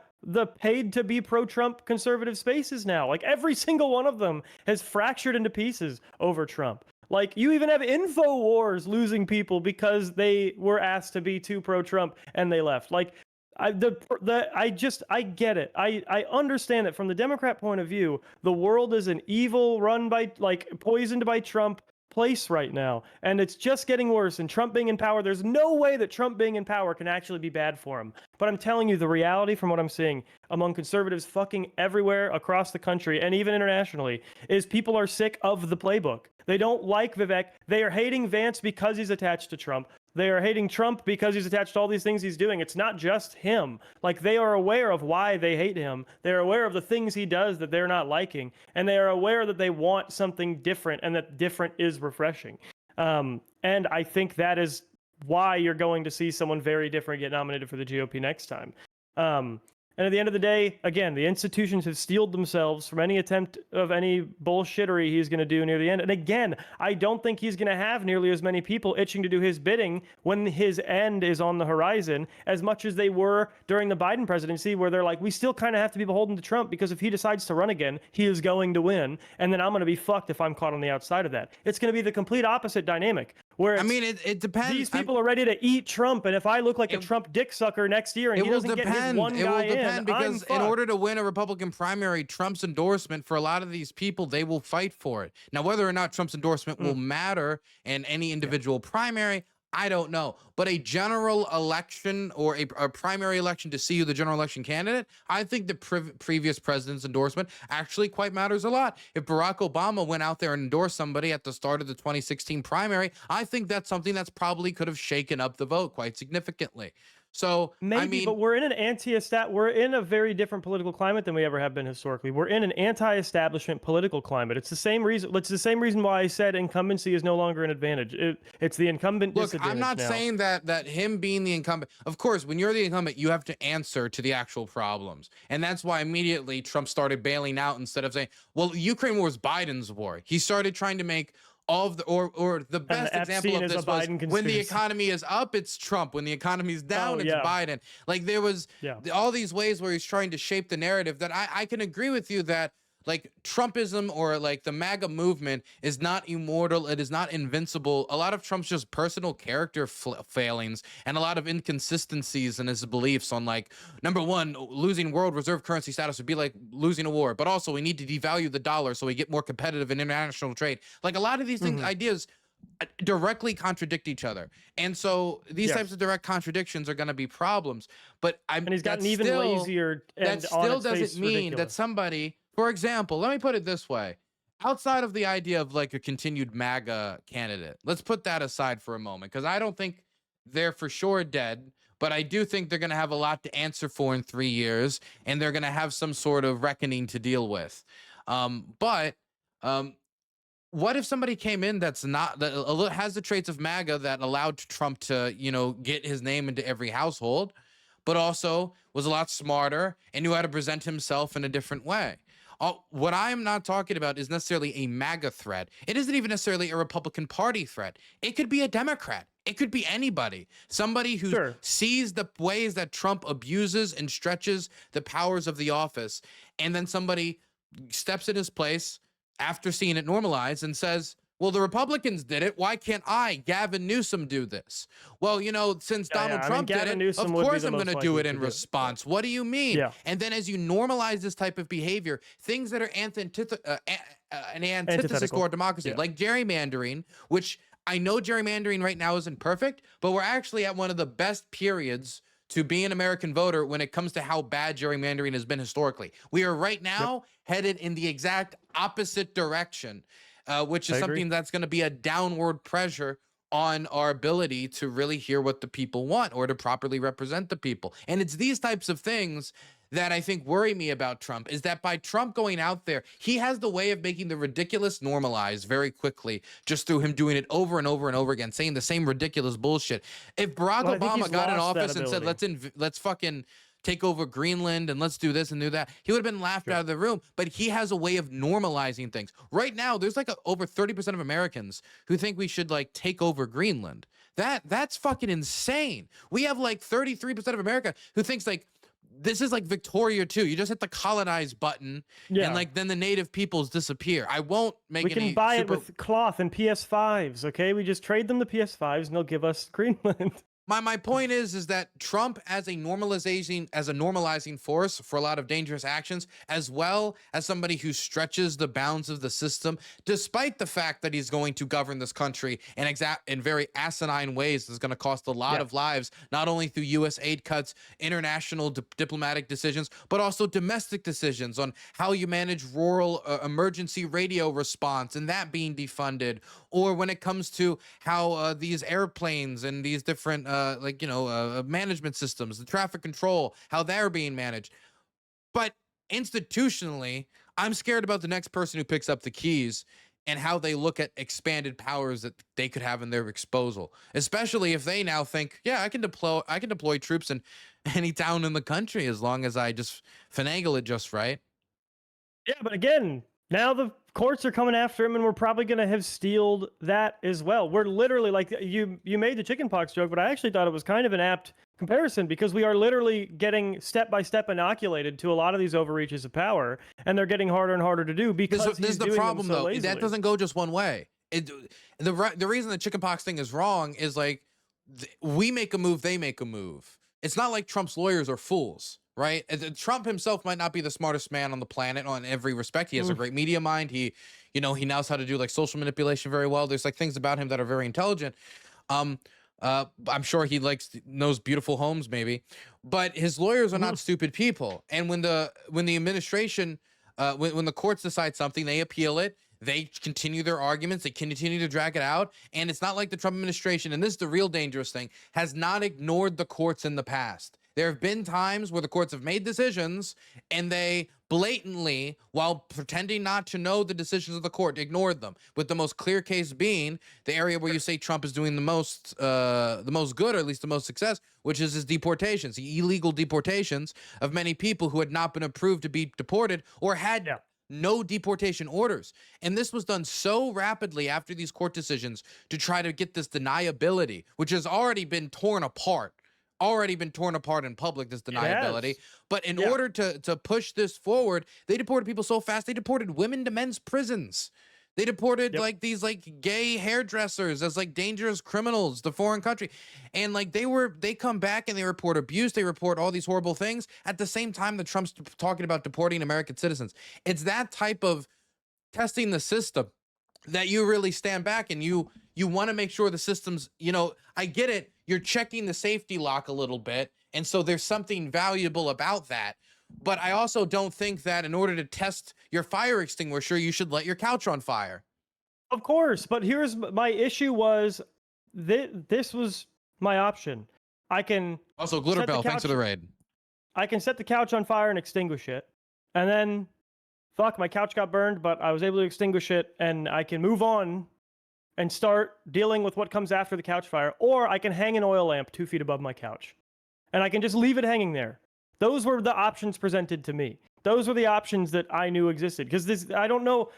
[SPEAKER 2] paid to be pro-Trump conservative spaces now. Like, every single one of them has fractured into pieces over Trump. Like, you even have InfoWars losing people because they were asked to be too pro-Trump and they left. Like, I get it. I understand that from the Democrat point of view, the world is an evil, run by, like, poisoned by Trump place right now, and it's just getting worse. And Trump being in power, there's no way that Trump being in power can actually be bad for him. But I'm telling you, the reality from what I'm seeing among conservatives fucking everywhere across the country and even internationally is people are sick of the playbook. They don't like Vivek. They are hating Vance because he's attached to Trump. They are hating Trump because he's attached to all these things he's doing. It's not just him. Like, they are aware of why they hate him. They're aware of the things he does that they're not liking. And they are aware that they want something different, and that different is refreshing. And I think that is why you're going to see someone very different get nominated for the GOP next time. And at the end of the day, again, the institutions have steeled themselves from any attempt of any bullshittery he's going to do near the end. And again, I don't think he's going to have nearly as many people itching to do his bidding when his end is on the horizon as much as they were during the Biden presidency, where they're like, we still kind of have to be beholden to Trump because if he decides to run again, he is going to win. And then I'm going to be fucked if I'm caught on the outside of that. It's going to be the complete opposite dynamic. Where, I
[SPEAKER 1] mean, it depends.
[SPEAKER 2] These people are ready to eat Trump, and if I look like a Trump dick sucker next year and he doesn't get his one guy in,
[SPEAKER 1] because in order to win a Republican primary, Trump's endorsement for a lot of these people, they will fight for it. Now, whether or not Trump's endorsement will matter in any individual primary, I don't know. But a general election or a primary election to see who the general election candidate, I think the previous president's endorsement actually quite matters a lot. If Barack Obama went out there and endorsed somebody at the start of the 2016 primary, I think that's something that's probably could have shaken up the vote quite significantly. So
[SPEAKER 2] maybe, I mean, but we're in an we're in a very different political climate than we ever have been historically. We're in an anti-establishment political climate. It's the same reason. It's the same reason why I said incumbency is no longer an advantage. It's the incumbent disadvantage.
[SPEAKER 1] I'm not saying that him being the incumbent. Of course, when you're the incumbent, you have to answer to the actual problems, and that's why immediately Trump started bailing out instead of saying, "Well, Ukraine war is Biden's war." He started trying to make all of the or the best example of this was when the economy is up, it's Trump. When the economy is down, it's Biden. Like, there was all these ways where he's trying to shape the narrative that I can agree with you that, like, Trumpism or like the MAGA movement is not immortal. It is not invincible. A lot of Trump's just personal character failings and a lot of inconsistencies in his beliefs on, like, number one, losing world reserve currency status would be like losing a war, but also we need to devalue the dollar so we get more competitive in international trade. Like, a lot of these things, ideas directly contradict each other, and so these types of direct contradictions are going to be problems. But and
[SPEAKER 2] he's gotten even lazier. And
[SPEAKER 1] that still doesn't mean that somebody, for example, let me put it this way. Outside of the idea of like a continued MAGA candidate, let's put that aside for a moment, because I don't think they're for sure dead, but I do think they're going to have a lot to answer for in 3 years, and they're going to have some sort of reckoning to deal with. What if somebody came in that has the traits of MAGA that allowed Trump to, get his name into every household, but also was a lot smarter and knew how to present himself in a different way? What I am not talking about is necessarily a MAGA threat. It isn't even necessarily a Republican Party threat. It could be a Democrat. It could be anybody. Somebody who
[SPEAKER 2] Sure.
[SPEAKER 1] sees the ways that Trump abuses and stretches the powers of the office, and then somebody steps in his place after seeing it normalize and says, well, the Republicans did it. Why can't I, Gavin Newsom, do this? Well, you know, since Donald Trump did it, of course I'm going to do it in response. What do you mean?
[SPEAKER 2] Yeah.
[SPEAKER 1] And then as you normalize this type of behavior, things that are an antithesis to our democracy, like gerrymandering, which I know gerrymandering right now isn't perfect, but we're actually at one of the best periods to be an American voter when it comes to how bad gerrymandering has been historically. We are right now headed in the exact opposite direction, which is something that's going to be a downward pressure on our ability to really hear what the people want or to properly represent the people. And it's these types of things that I think worry me about Trump, is that by Trump going out there, he has the way of making the ridiculous normalize very quickly, just through him doing it over and over and over again, saying the same ridiculous bullshit. If Barack Obama got in office and said, let's fucking take over Greenland and let's do this and do that, he would have been laughed out of the room. But he has a way of normalizing things. Right now, there's like over 30% of Americans who think we should like take over Greenland. That's fucking insane. We have like 33% of America who thinks like, this is like Victoria too. You just hit the colonize button, and like then the native peoples disappear. I won't make. We
[SPEAKER 2] can buy it with cloth and PS5s. Okay, we just trade them the PS5s, and they'll give us Greenland.
[SPEAKER 1] My point is that Trump as a normalizing force for a lot of dangerous actions, as well as somebody who stretches the bounds of the system, despite the fact that he's going to govern this country in very asinine ways that's going to cost a lot of lives, not only through U.S. aid cuts, international diplomatic decisions, but also domestic decisions on how you manage rural emergency radio response and that being defunded, or when it comes to how these airplanes and these different management systems, the traffic control, how they're being managed. But institutionally, I'm scared about the next person who picks up the keys and how they look at expanded powers that they could have in their disposal, especially if they now think, yeah, I can deploy troops in any town in the country as long as I just finagle it just right.
[SPEAKER 2] Yeah, but again, now the courts are coming after him, and we're probably going to have stealed that as well. We're literally like, you made the chickenpox joke, but I actually thought it was kind of an apt comparison, because we are literally getting step by step inoculated to a lot of these overreaches of power, and they're getting harder and harder to do because
[SPEAKER 1] this is the problem, though. That doesn't go just one way. The reason the chickenpox thing is wrong is like we make a move, they make a move. It's not like Trump's lawyers are fools. Right? Trump himself might not be the smartest man on the planet on every respect. He has a great media mind. He knows how to do like social manipulation very well. There's like things about him that are very intelligent. I'm sure he knows beautiful homes maybe, but his lawyers are not stupid people. And when the administration, when the courts decide something, they appeal it. They continue their arguments. They continue to drag it out. And it's not like the Trump administration, and this is the real dangerous thing, has not ignored the courts in the past. There have been times where the courts have made decisions and they blatantly, while pretending not to know the decisions of the court, ignored them. With the most clear case being the area where you say Trump is doing the most good, or at least the most success, which is his deportations, the illegal deportations of many people who had not been approved to be deported or had no deportation orders. And this was done so rapidly after these court decisions to try to get this deniability, which has already been torn apart in public, this deniability. But in order to push this forward, they deported people so fast. They deported women to men's prisons. They deported like these like gay hairdressers as like dangerous criminals to foreign country. And like they come back and they report abuse. They report all these horrible things at the same time that Trump's talking about deporting American citizens. It's that type of testing the system that you really stand back and you want to make sure the system's, I get it. You're checking the safety lock a little bit. And so there's something valuable about that. But I also don't think that in order to test your fire extinguisher, you should let your couch on fire.
[SPEAKER 2] Of course. But here's my issue was this was my option. I can
[SPEAKER 1] also Glitterbell, thanks for the raid.
[SPEAKER 2] I can set the couch on fire and extinguish it. And then my couch got burned, but I was able to extinguish it, and I can move on and start dealing with what comes after the couch fire. Or I can hang an oil lamp 2 feet above my couch, and I can just leave it hanging there. Those were the options presented to me. Those were the options that I knew existed. Because I don't know,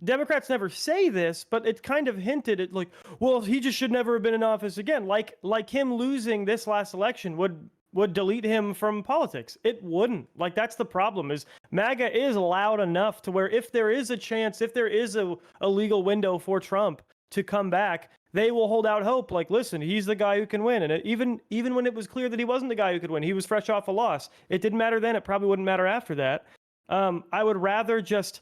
[SPEAKER 2] Democrats never say this, but it kind of hinted at like, well, he just should never have been in office again. Like him losing this last election would delete him from politics. It wouldn't. Like that's the problem is MAGA is loud enough to where if there is a chance, if there is a legal window for Trump to come back, they will hold out hope. Like, listen, he's the guy who can win. And even when it was clear that he wasn't the guy who could win, he was fresh off a loss. It didn't matter then. It probably wouldn't matter after that. I would rather just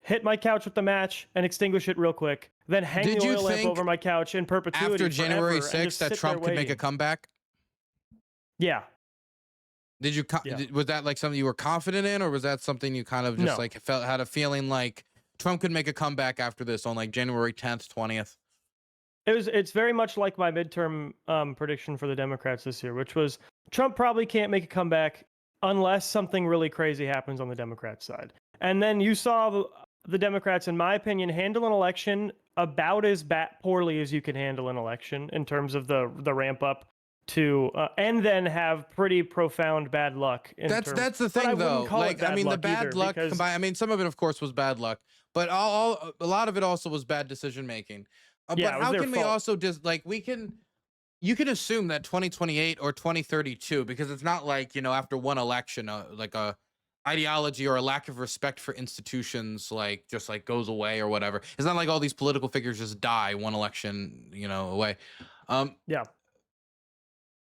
[SPEAKER 2] hit my couch with the match and extinguish it real quick, then hang the oil lamp over my couch in perpetuity
[SPEAKER 1] after January
[SPEAKER 2] forever
[SPEAKER 1] 6th that Trump could make a comeback?
[SPEAKER 2] Yeah.
[SPEAKER 1] Did you was that like something you were confident in, or was that something you kind of just like had a feeling like Trump could make a comeback after this on like January 10th, 20th?
[SPEAKER 2] It's very much like my midterm prediction for the Democrats this year, which was Trump probably can't make a comeback unless something really crazy happens on the Democrat side. And then you saw the Democrats, in my opinion, handle an election about as poorly as you can handle an election in terms of the ramp up to, and then have pretty profound bad luck.
[SPEAKER 1] That's the thing, though. Like, I mean, the bad luck combined. I mean, some of it, of course, was bad luck, but a lot of it also was bad decision making. But how can we also just like you can assume that 2028 or 2032, because it's not like, you know, after one election, like a ideology or a lack of respect for institutions like just like goes away or whatever. It's not like all these political figures just die one election, you know, away.
[SPEAKER 2] Yeah.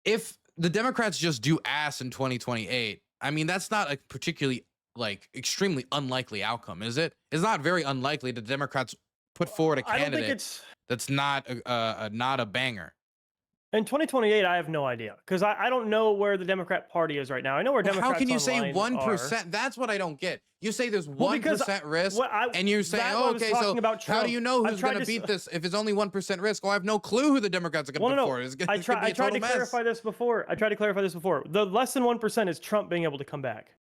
[SPEAKER 1] If the Democrats just do ass in 2028, I mean, that's not a particularly like extremely unlikely outcome, is it? It's not very unlikely the Democrats put forward a candidate that's not a banger.
[SPEAKER 2] In 2028, I have no idea because I don't know where the Democrat Party is right now. I know where Democrats.
[SPEAKER 1] How can you say 1%? That's what I don't get. You say there's 1% risk, and you say, "Oh, okay, so how do you know who's going to beat this if it's only 1% risk?" Well, I have no clue who the Democrats are going to put forward.
[SPEAKER 2] I tried to clarify this before. The less than 1% is Trump being able to come back,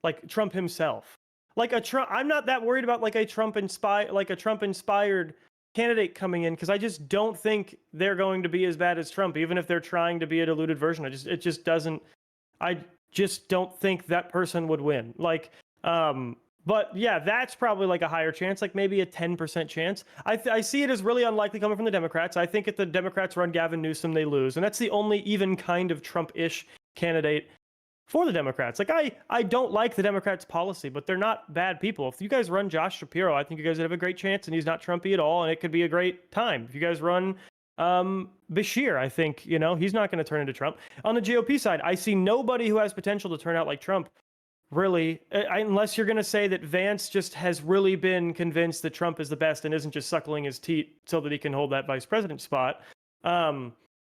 [SPEAKER 2] like Trump himself. Like a Trump, I'm not that worried about like a Trump inspired candidate coming in because I just don't think they're going to be as bad as Trump, even if they're trying to be a diluted version. I just don't think that person would win. Like, but yeah, that's probably like a higher chance, like maybe a 10% chance. I see it as really unlikely coming from the Democrats. I think if the Democrats run Gavin Newsom, they lose, and that's the only even kind of Trump-ish candidate for the Democrats. Like I don't like the Democrats' policy, but they're not bad people. If you guys run Josh Shapiro, I think you guys would have a great chance, and he's not Trumpy at all, and it could be a great time. If you guys run Bashir, I think, you know, he's not going to turn into Trump. On the GOP side, I see nobody who has potential to turn out like Trump, really, unless you're going to say that Vance just has really been convinced that Trump is the best and isn't just suckling his teat so that he can hold that vice president spot.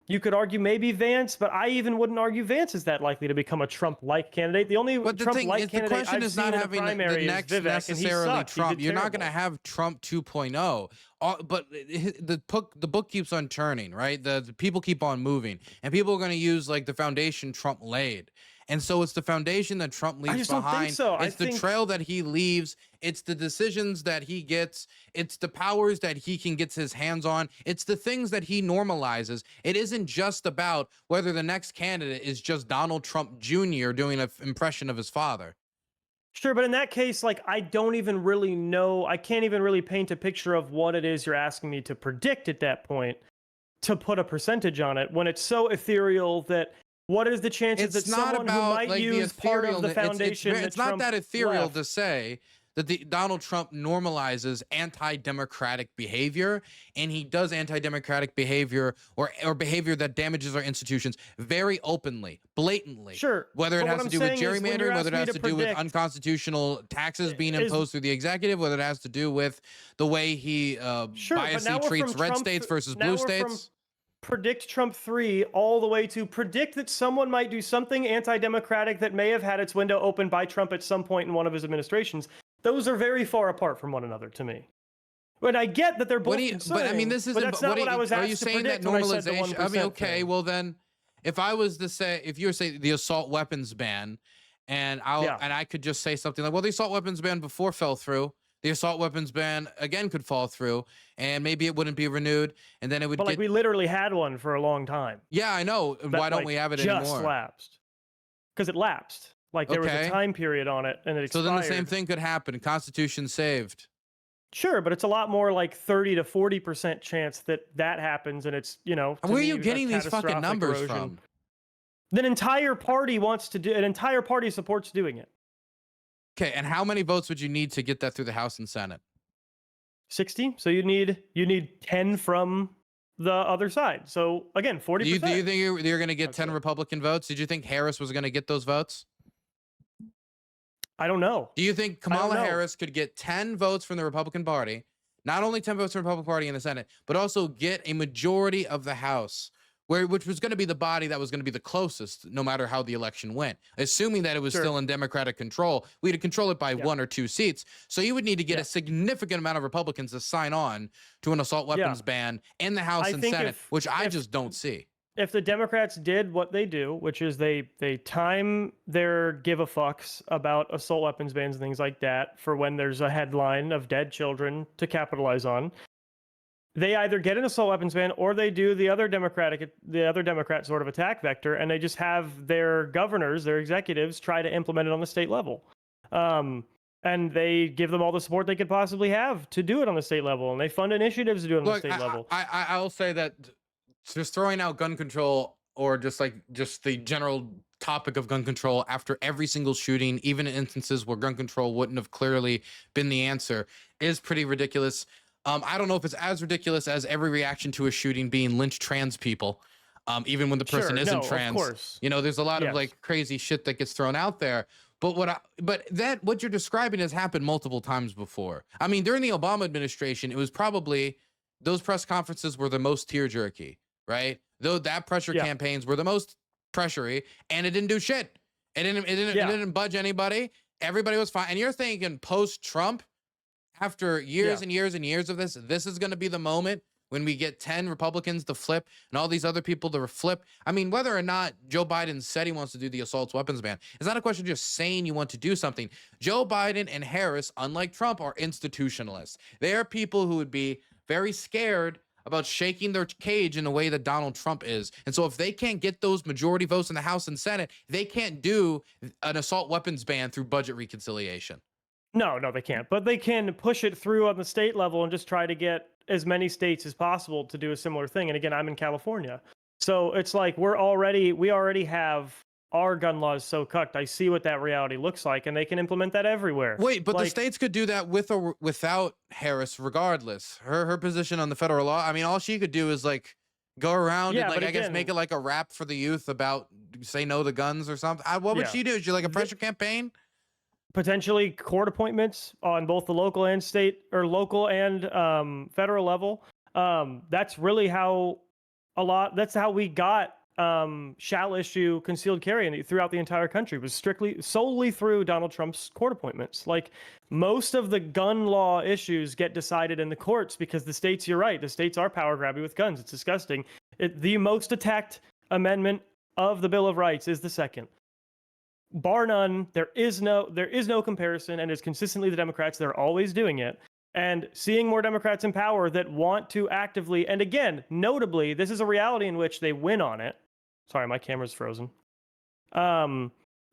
[SPEAKER 2] You could argue maybe Vance, but I even wouldn't argue Vance is that likely to become a Trump-like candidate. The only Trump-like candidate
[SPEAKER 1] the question
[SPEAKER 2] I've
[SPEAKER 1] is
[SPEAKER 2] seen
[SPEAKER 1] not
[SPEAKER 2] in
[SPEAKER 1] having
[SPEAKER 2] the primary
[SPEAKER 1] the next
[SPEAKER 2] is Vivek,
[SPEAKER 1] necessarily Trump. You're not going to
[SPEAKER 2] terrible.
[SPEAKER 1] have Trump 2.0. But the book keeps on turning, right? The people keep on moving, and people are going to use like the foundation Trump laid. And so it's the foundation that Trump leaves behind. It's the trail that he leaves. It's the decisions that he gets. It's the powers that he can get his hands on. It's the things that he normalizes. It isn't just about whether the next candidate is just Donald Trump Jr. doing an impression of his father.
[SPEAKER 2] Sure, but in that case, like, I don't even really know. I can't even really paint a picture of what it is you're asking me to predict at that point to put a percentage on it when it's so ethereal that what is the chances that someone who might use part of the foundation
[SPEAKER 1] it's not that ethereal to say that the Donald Trump normalizes anti-democratic behavior, and he does anti-democratic behavior or behavior that damages our institutions very openly, blatantly.
[SPEAKER 2] Sure.
[SPEAKER 1] Whether it has to do with gerrymandering, whether it has to do with unconstitutional taxes being imposed through the executive, whether it has to do with the way he biasly treats red states versus blue states.
[SPEAKER 2] Predict Trump 3 all the way to predict that someone might do something anti-democratic that may have had its window opened by Trump at some point in one of his administrations. Those are very far apart from one another to me. But I get that they're both concerning,
[SPEAKER 1] but I mean, this isn't.
[SPEAKER 2] That's not what I was asked to predict. Are you saying that normalization?
[SPEAKER 1] I mean, okay, well then, if I was to say, if you were saying the assault weapons ban, and I could just say something like, well, the assault weapons ban before fell through. The assault weapons ban again could fall through, and maybe it wouldn't be renewed, and then it would.
[SPEAKER 2] But like we literally had one for a long time.
[SPEAKER 1] Yeah, I know. Why don't we have it anymore?
[SPEAKER 2] Just lapsed. Because it lapsed. Like there was a time period on it, and it expired.
[SPEAKER 1] So then the same thing could happen. Constitution saved.
[SPEAKER 2] Sure, but it's a lot more like 30 to 40% chance that that happens, and it's, you know, to
[SPEAKER 1] Where are
[SPEAKER 2] me,
[SPEAKER 1] you
[SPEAKER 2] a
[SPEAKER 1] getting these fucking
[SPEAKER 2] catastrophic
[SPEAKER 1] numbers
[SPEAKER 2] erosion.
[SPEAKER 1] from?
[SPEAKER 2] An entire party wants to do. An entire party supports doing it.
[SPEAKER 1] Okay, and how many votes would you need to get that through the House and Senate?
[SPEAKER 2] 60. So you need 10 from the other side. So again, 40%.
[SPEAKER 1] Do you think you're going to get 10
[SPEAKER 2] say.
[SPEAKER 1] Republican votes? Did you think Harris was going to get those votes?
[SPEAKER 2] I don't know.
[SPEAKER 1] Do you think Kamala Harris could get 10 votes from the Republican Party, not only 10 votes from the Republican Party in the Senate, but also get a majority of the House, which was going to be the body that was going to be the closest, no matter how the election went, assuming that it was still in Democratic control? We had to control it by 1 or 2 seats. So you would need to get a significant amount of Republicans to sign on to an assault weapons ban in the House and Senate, which I just don't see.
[SPEAKER 2] If the Democrats did what they do, which is they time their give a fucks about assault weapons bans and things like that for when there's a headline of dead children to capitalize on, they either get an assault weapons ban or they do the other Democrat sort of attack vector, and they just have their governors, their executives, try to implement it on the state level. And they give them all the support they could possibly have to do it on the state level, and they fund initiatives to do it on the state level.
[SPEAKER 1] I'll say that just throwing out gun control, or just the general topic of gun control after every single shooting, even in instances where gun control wouldn't have clearly been the answer, is pretty ridiculous. I don't know if it's as ridiculous as every reaction to a shooting being lynch trans people, even when the person isn't trans. Of course. You know, there's a lot of like crazy shit that gets thrown out there. But what you're describing has happened multiple times before. I mean, during the Obama administration, it was probably those press conferences were the most tear jerky, right? Though that pressure campaigns were the most pressury, and it didn't do shit. It didn't budge anybody. Everybody was fine. And you're thinking post-Trump, after years and years and years of this is going to be the moment when we get 10 Republicans to flip and all these other people to flip. I mean, whether or not Joe Biden said he wants to do the assault weapons ban, it's not a question of just saying you want to do something. Joe Biden and Harris, unlike Trump, are institutionalists. They are people who would be very scared about shaking their cage in the way that Donald Trump is. And so if they can't get those majority votes in the House and Senate, they can't do an assault weapons ban through budget reconciliation.
[SPEAKER 2] No, they can't. But they can push it through on the state level and just try to get as many states as possible to do a similar thing. And again, I'm in California. So it's like we already have our gun laws so cucked. I see what that reality looks like, and they can implement that everywhere.
[SPEAKER 1] Wait, but the states could do that with or without Harris regardless. Her position on the federal law, I mean, all she could do is like go around and like, I guess, make it like a rap for the youth about say no to guns or something. What would she do? Is she like a pressure campaign?
[SPEAKER 2] Potentially court appointments on both the local and state or local and federal level. That's really how that's how we got shall issue concealed carry throughout the entire country, was solely through Donald Trump's court appointments. Like most of the gun law issues get decided in the courts because the states, you're right, the states are power grabby with guns. It's disgusting. The most attacked amendment of the Bill of Rights is the second. Bar none, there is no comparison, and it's consistently the Democrats. They're always doing it. And seeing more Democrats in power that want to actively, and again, notably, this is a reality in which they win on it. Sorry, my camera's frozen.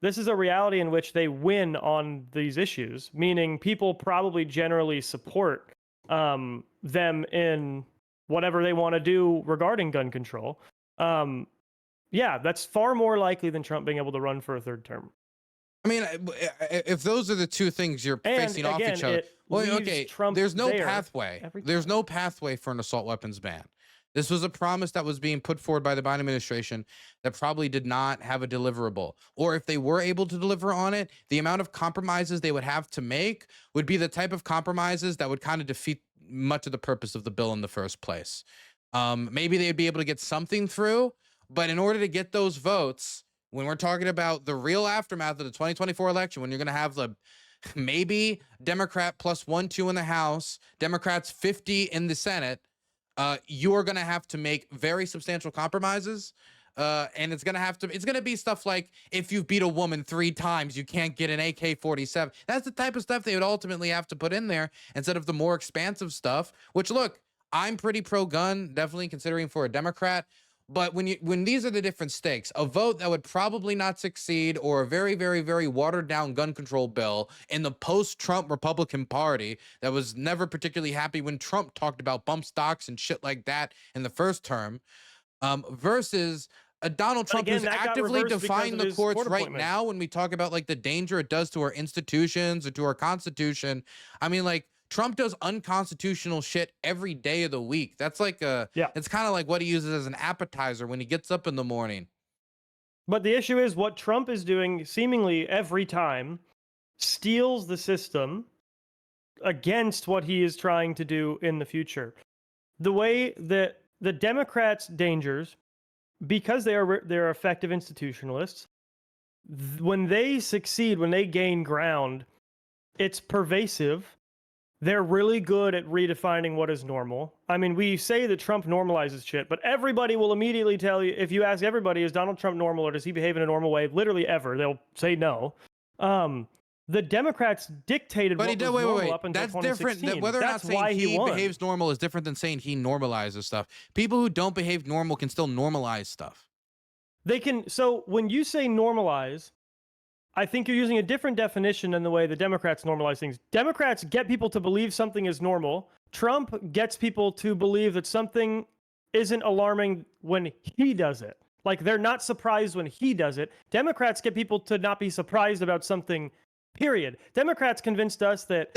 [SPEAKER 2] This is a reality in which they win on these issues, meaning people probably generally support them in whatever they want to do regarding gun control. Yeah, that's far more likely than Trump being able to run for a third term.
[SPEAKER 1] I mean, if those are the two things you're facing off each other, well, okay, there's no pathway. There's no pathway for an assault weapons ban. This was a promise that was being put forward by the Biden administration that probably did not have a deliverable. Or if they were able to deliver on it, the amount of compromises they would have to make would be the type of compromises that would kind of defeat much of the purpose of the bill in the first place. Maybe they'd be able to get something through, but in order to get those votes, when we're talking about the real aftermath of the 2024 election, when you're going to have the maybe Democrat plus 1-2 in the House, Democrats 50 in the Senate, you're going to have to make very substantial compromises. And it's going to be stuff like, if you beat a woman 3 times, you can't get an AK-47. That's the type of stuff they would ultimately have to put in there instead of the more expansive stuff, which, look, I'm pretty pro-gun, definitely considering for a Democrat. But when these are the different stakes, a vote that would probably not succeed, or a very, very, very watered down gun control bill in the post-Trump Republican Party that was never particularly happy when Trump talked about bump stocks and shit like that in the first term, versus a Donald
[SPEAKER 2] But
[SPEAKER 1] Trump
[SPEAKER 2] again,
[SPEAKER 1] who's
[SPEAKER 2] that got
[SPEAKER 1] actively
[SPEAKER 2] reversed because
[SPEAKER 1] defying
[SPEAKER 2] of
[SPEAKER 1] the
[SPEAKER 2] his
[SPEAKER 1] courts
[SPEAKER 2] court
[SPEAKER 1] right
[SPEAKER 2] appointments.
[SPEAKER 1] now when we talk about like the danger it does to our institutions or to our Constitution. I mean, like, Trump does unconstitutional shit every day of the week. That's like
[SPEAKER 2] Yeah.
[SPEAKER 1] it's kind of like what he uses as an appetizer when he gets up in the morning.
[SPEAKER 2] But the issue is what Trump is doing seemingly every time steals the system against what he is trying to do in the future. The way that the Democrats' dangers, because they're effective institutionalists, when they succeed, when they gain ground, it's pervasive. They're really good at redefining what is normal. I mean, we say that Trump normalizes shit, but everybody will immediately tell you, if you ask everybody, is Donald Trump normal or does he behave in a normal way? Literally ever, they'll say no. The Democrats dictated what was normal up until
[SPEAKER 1] That's
[SPEAKER 2] 2016.
[SPEAKER 1] different. Whether or not
[SPEAKER 2] That's
[SPEAKER 1] saying
[SPEAKER 2] why
[SPEAKER 1] he
[SPEAKER 2] won.
[SPEAKER 1] behaves normal is different than saying he normalizes stuff. People who don't behave normal can still normalize stuff.
[SPEAKER 2] They can. So when you say normalize, I think you're using a different definition than the way the Democrats normalize things. Democrats get people to believe something is normal. Trump gets people to believe that something isn't alarming when he does it. Like, they're not surprised when he does it. Democrats get people to not be surprised about something, period. Democrats convinced us that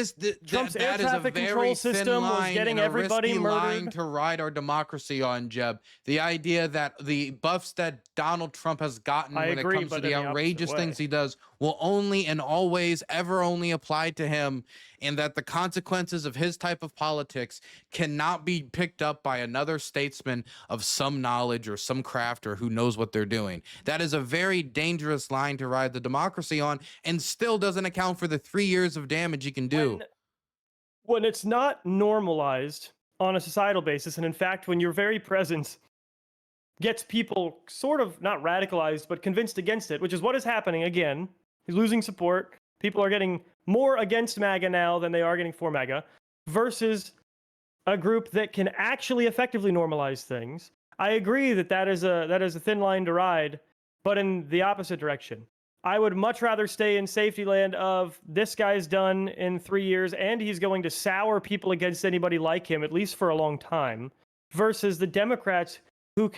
[SPEAKER 2] Trump's air traffic control system was getting everybody murdered.
[SPEAKER 1] Line to ride our democracy on, Jeb. The idea that the buffs that Donald Trump has gotten when it comes to the outrageous things he does will only and always ever only apply to him, and that the consequences of his type of politics cannot be picked up by another statesman of some knowledge or some craft or who knows what they're doing. That is a very dangerous line to ride the democracy on, and still doesn't account for the 3 years of damage he can do.
[SPEAKER 2] When it's not normalized on a societal basis, and in fact, when your very presence gets people sort of not radicalized, but convinced against it, which is what is happening again. He's losing support. People are getting more against MAGA now than they are getting for MAGA, versus a group that can actually effectively normalize things. I agree that that is a thin line to ride, but in the opposite direction. I would much rather stay in safety land of this guy's done in 3 years and he's going to sour people against anybody like him, at least for a long time, versus the Democrats who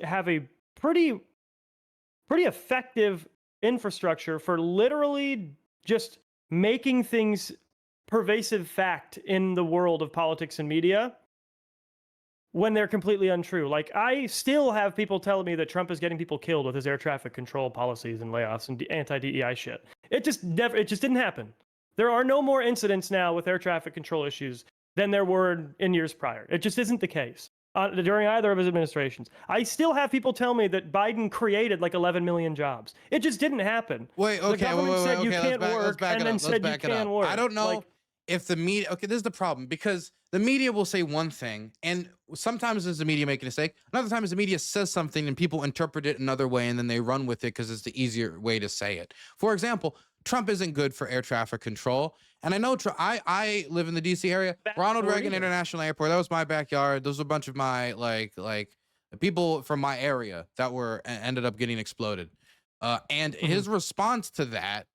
[SPEAKER 2] have a pretty effective infrastructure for literally just making things pervasive fact in the world of politics and media when they're completely untrue. Like, I still have people telling me that Trump is getting people killed with his air traffic control policies and layoffs and anti-DEI shit. It just didn't happen. There are no more incidents now with air traffic control issues than there were in years prior. It just isn't the case during either of his administrations. I still have people tell me that Biden created like 11 million jobs. It just didn't happen.
[SPEAKER 1] Wait, okay,
[SPEAKER 2] the government said you can't work, and then said you can work.
[SPEAKER 1] I don't know if the media, okay, this is the problem, because the media will say one thing, and sometimes is the media making a mistake. Another time is the media says something and people interpret it another way, and then they run with it because it's the easier way to say it. For example, Trump isn't good for air traffic control. And I know I live in the DC area. Ronald Reagan International Airport, that was my backyard. Those were a bunch of my like people from my area that were ended up getting exploded. And his response to that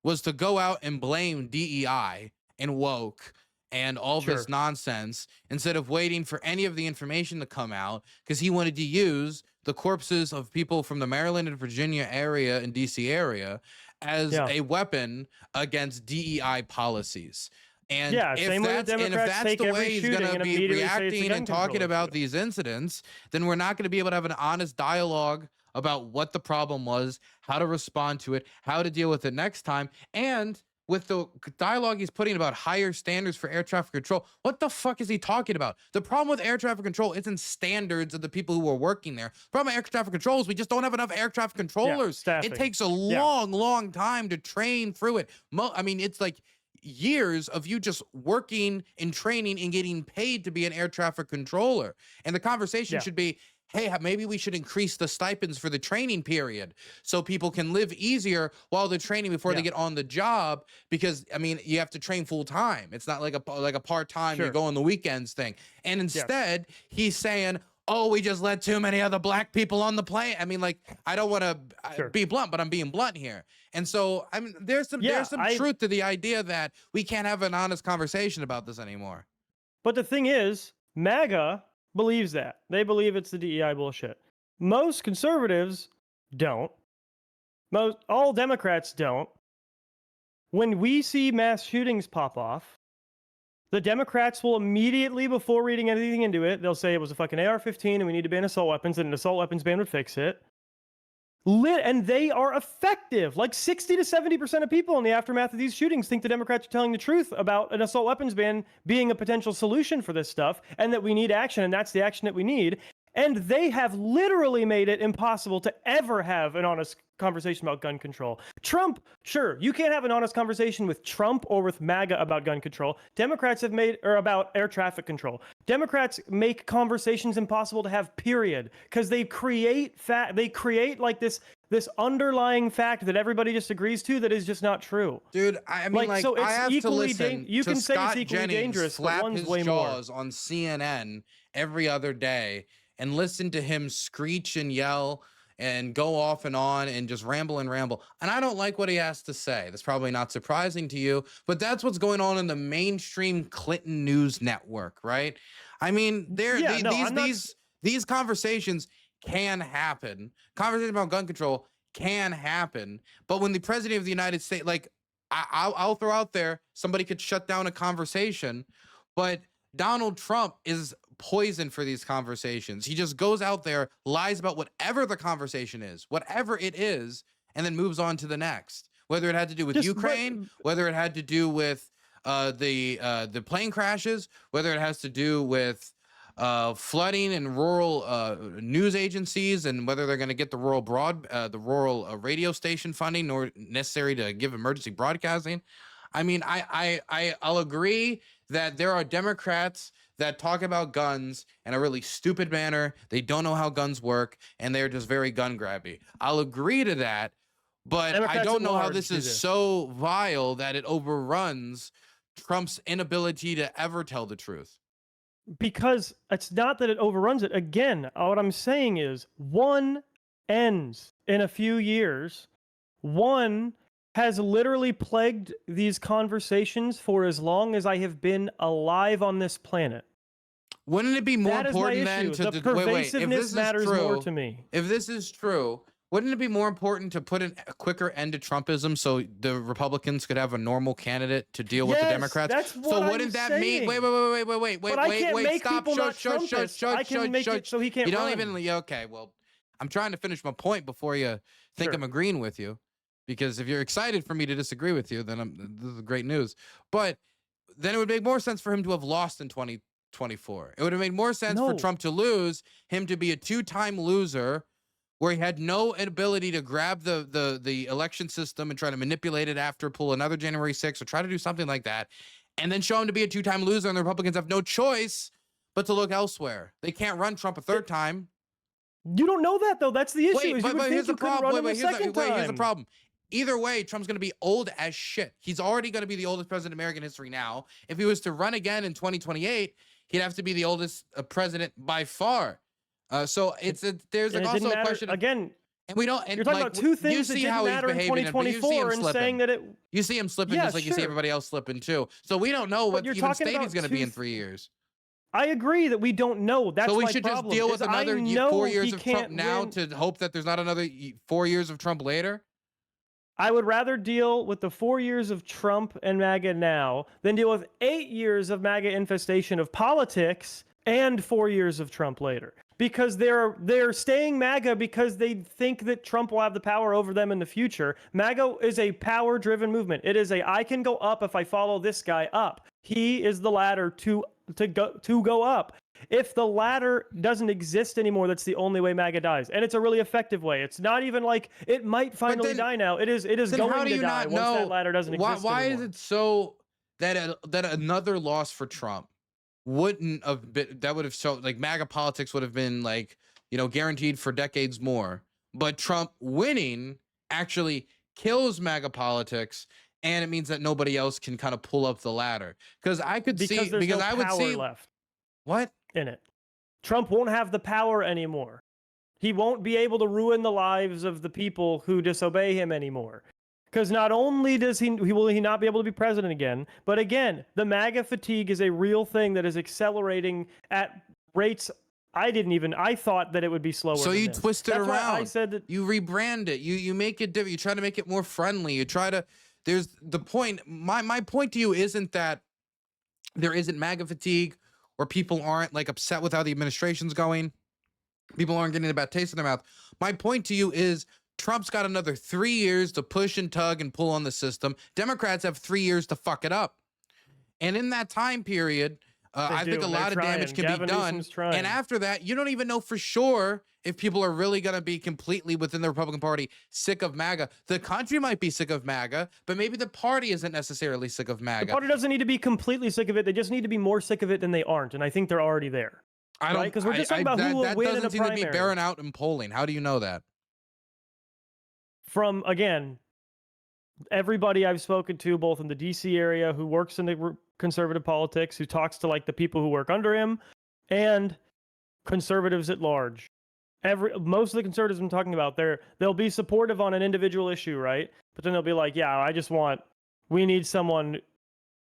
[SPEAKER 1] was to go out and blame DEI and woke and all this nonsense instead of waiting for any of the information to come out, because he wanted to use the corpses of people from the Maryland and Virginia area and DC area as a weapon against DEI policies. And if that's the way he's going to be reacting and talking about these incidents, then we're not going to be able to have an honest dialogue about what the problem was, how to respond to it, how to deal with it next time. And with the dialogue he's putting about higher standards for air traffic control, what the fuck is he talking about? The problem with air traffic control isn't standards of the people who are working there. The problem with air traffic control is we just don't have enough air traffic controllers. It takes a long time to train through it. I mean, it's like years of you just working and training and getting paid to be an air traffic controller. And the conversation should be, hey, maybe we should increase the stipends for the training period so people can live easier while they're training before they get on the job. Because, I mean, you have to train full time. It's not like a part-time, you go on the weekends thing. And instead, he's saying, oh, we just let too many other black people on the plane. I mean, like, I don't want to
[SPEAKER 2] Sure.
[SPEAKER 1] be blunt, but I'm being blunt here. And so, I mean, there's some truth to the idea that we can't have an honest conversation about this anymore.
[SPEAKER 2] But the thing is, MAGA believes that. They believe it's the DEI bullshit. Most conservatives don't. All Democrats don't. When we see mass shootings pop off, the Democrats will immediately, before reading anything into it, they'll say it was a fucking AR-15 and we need to ban assault weapons, and an assault weapons ban would fix it. And they are effective. Like 60 to 70% of people in the aftermath of these shootings think the Democrats are telling the truth about an assault weapons ban being a potential solution for this stuff, and that we need action, and that's the action that we need. And they have literally made it impossible to ever have an honest conversation about gun control. Trump, sure, you can't have an honest conversation with Trump or with MAGA about gun control. Democrats have made, or about air traffic control. Democrats make conversations impossible to have, period, because they create like this underlying fact that everybody just agrees to that is just not true.
[SPEAKER 1] Dude, I mean, like,
[SPEAKER 2] so it's
[SPEAKER 1] I have to listen
[SPEAKER 2] you
[SPEAKER 1] to
[SPEAKER 2] can say
[SPEAKER 1] Scott
[SPEAKER 2] it's equally
[SPEAKER 1] Jennings
[SPEAKER 2] dangerous, but
[SPEAKER 1] slap
[SPEAKER 2] one's
[SPEAKER 1] his
[SPEAKER 2] way more.
[SPEAKER 1] jaws on CNN every other day and listen to him screech and yell and go off and on and just ramble and ramble. And I don't like what he has to say. That's probably not surprising to you, but that's what's going on in the mainstream Clinton news network, right? I mean, these conversations can happen. Conversations about gun control can happen. But when the president of the United States, like, I'll throw out there, somebody could shut down a conversation, but Donald Trump is poison for these conversations. He just goes out there, lies about whatever the conversation is, whatever it is, and then moves on to the next. Whether it had to do with Ukraine, whether it had to do with the plane crashes, whether it has to do with flooding in rural news agencies, and whether they're going to get the rural radio station funding nor necessary to give emergency broadcasting. I mean, I'll agree that there are Democrats that talk about guns in a really stupid manner. They don't know how guns work, and they're just very gun grabby. I'll agree to that, but
[SPEAKER 2] Democrats
[SPEAKER 1] I don't know how
[SPEAKER 2] at
[SPEAKER 1] this
[SPEAKER 2] large
[SPEAKER 1] is so vile that it overruns Trump's inability to ever tell the truth.
[SPEAKER 2] Because it's not that it overruns it. Again, what I'm saying is one ends in a few years. One has literally plagued these conversations for as long as I have been alive on this planet.
[SPEAKER 1] Wouldn't it be more important then to
[SPEAKER 2] the pervasiveness matters more to me.
[SPEAKER 1] If this is true, wouldn't it be more important to put a quicker end to Trumpisim so the Republicans could have a normal candidate to deal with the Democrats?
[SPEAKER 2] That's what
[SPEAKER 1] so wouldn't that mean? Wait, stop! Shush!
[SPEAKER 2] I can make it so he can't.
[SPEAKER 1] You don't even. Okay, well, I'm trying to finish my point before you think I'm agreeing with you, because if you're excited for me to disagree with you, then this is great news. But then it would make more sense for him to have lost in 2024. It would have made more sense for Trump to lose, him to be a two-time loser, where he had no ability to grab the election system and try to manipulate it after, pull another January 6th, or try to do something like that, and then show him to be a two-time loser, and the Republicans have no choice but to look elsewhere. They can't run Trump a third time.
[SPEAKER 2] You don't know that, though. That's the issue.
[SPEAKER 1] But here's the problem. Here's the problem. Either way, Trump's going to be old as shit. He's already going to be the oldest president in American history now. If he was to run again in 2028, he'd have to be the oldest president by far. So there's also a question
[SPEAKER 2] again.
[SPEAKER 1] And we don't. And
[SPEAKER 2] you're talking about two things that didn't matter in 2024, and saying that it.
[SPEAKER 1] You see him slipping, just like you see everybody else slipping too. So we don't know what even state he's going to be in 3 years.
[SPEAKER 2] I agree that we don't know. That's
[SPEAKER 1] so we
[SPEAKER 2] my
[SPEAKER 1] should
[SPEAKER 2] problem,
[SPEAKER 1] just deal with another 4 years of Trump now
[SPEAKER 2] win.
[SPEAKER 1] to hope that there's not another 4 years of Trump later.
[SPEAKER 2] I would rather deal with the 4 years of Trump and MAGA now than deal with 8 years of MAGA infestation of politics and 4 years of Trump later. Because they're staying MAGA because they think that Trump will have the power over them in the future. MAGA is a power-driven movement. It is I can go up if I follow this guy up. He is the ladder to go up. If the ladder doesn't exist anymore, that's the only way MAGA dies, and it's a really effective way. It's not even like it might finally die now. It is going to die once that ladder doesn't exist
[SPEAKER 1] Why
[SPEAKER 2] anymore.
[SPEAKER 1] is it so that another loss for Trump wouldn't have been, that would have shown, like, MAGA politics would have been, like, guaranteed for decades more, but Trump winning actually kills MAGA politics, and it means that nobody else can kind of pull up the ladder? Because I could see, because I would see
[SPEAKER 2] left
[SPEAKER 1] what
[SPEAKER 2] in it. Trump won't have the power anymore. He won't be able to ruin the lives of the people who disobey him anymore. Because not only does will he not be able to be president again, but again, the MAGA fatigue is a real thing that is accelerating at rates I thought that it would be slower.
[SPEAKER 1] So
[SPEAKER 2] than
[SPEAKER 1] you
[SPEAKER 2] this.
[SPEAKER 1] twist it
[SPEAKER 2] That's
[SPEAKER 1] around.
[SPEAKER 2] why I said that
[SPEAKER 1] you rebrand it. You make it different. You try to make it more friendly. You try to. There's the point. My point to you isn't that there isn't MAGA fatigue or people aren't like upset with how the administration's going. People aren't getting a bad taste in their mouth. My point to you is Trump's got another 3 years to push and tug and pull on the system. Democrats have 3 years to fuck it up. And in that time period, I think a lot of damage can be done. And after that, you don't even know for sure if people are really going to be completely within the Republican Party sick of MAGA. The country might be sick of MAGA, but maybe the party isn't necessarily sick of MAGA.
[SPEAKER 2] The party doesn't need to be completely sick of it. They just need to be more sick of it than they aren't. And I think they're already there.
[SPEAKER 1] I don't,
[SPEAKER 2] because we're just talking about who will win in a primary. That doesn't seem to be bearing out in polling. How do you know that? From, again, everybody I've spoken to, both in the DC area, who works in the conservative politics, who talks to like the people who work under him, and conservatives at large. Most of the conservatives I'm talking about, they'll be supportive on an individual issue, right? But then they'll be like, yeah, we need someone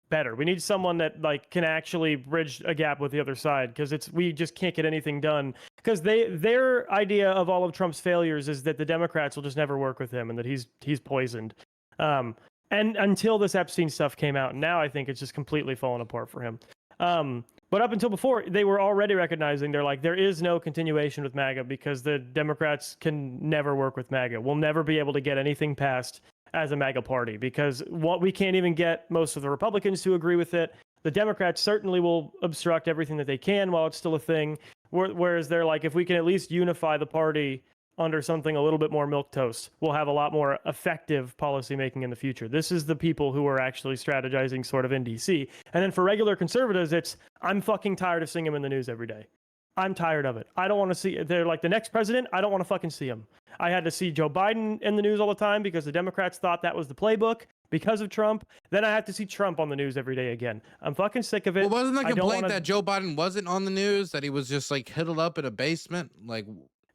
[SPEAKER 2] better. We need someone that like can actually bridge a gap with the other side, because we just can't get anything done. Because their idea of all of Trump's failures is that the Democrats will just never work with him and that he's poisoned. And until this Epstein stuff came out, now I think it's just completely fallen apart for him. But up until before, they were already recognizing there is no continuation with MAGA because the Democrats can never work with MAGA. We'll never be able to get anything passed as a MAGA party because we can't even get most of the Republicans to agree with it. The Democrats certainly will obstruct everything that they can while it's still a thing. Whereas they're like, if we can at least unify the party under something a little bit more milquetoast, we'll have a lot more effective policy making in the future. This is the people who are actually strategizing sort of in DC. And then for regular conservatives, I'm fucking tired of seeing him in the news every day. I'm tired of it. I don't want to see, they're like the next president, I don't want to fucking see him. I had to see Joe Biden in the news all the time because the Democrats thought that was the playbook because of Trump. Then I have to see Trump on the news every day again. I'm fucking sick of it.
[SPEAKER 1] Well, wasn't the complaint that Joe Biden wasn't on the news, that he was just like huddled up in a basement? Like,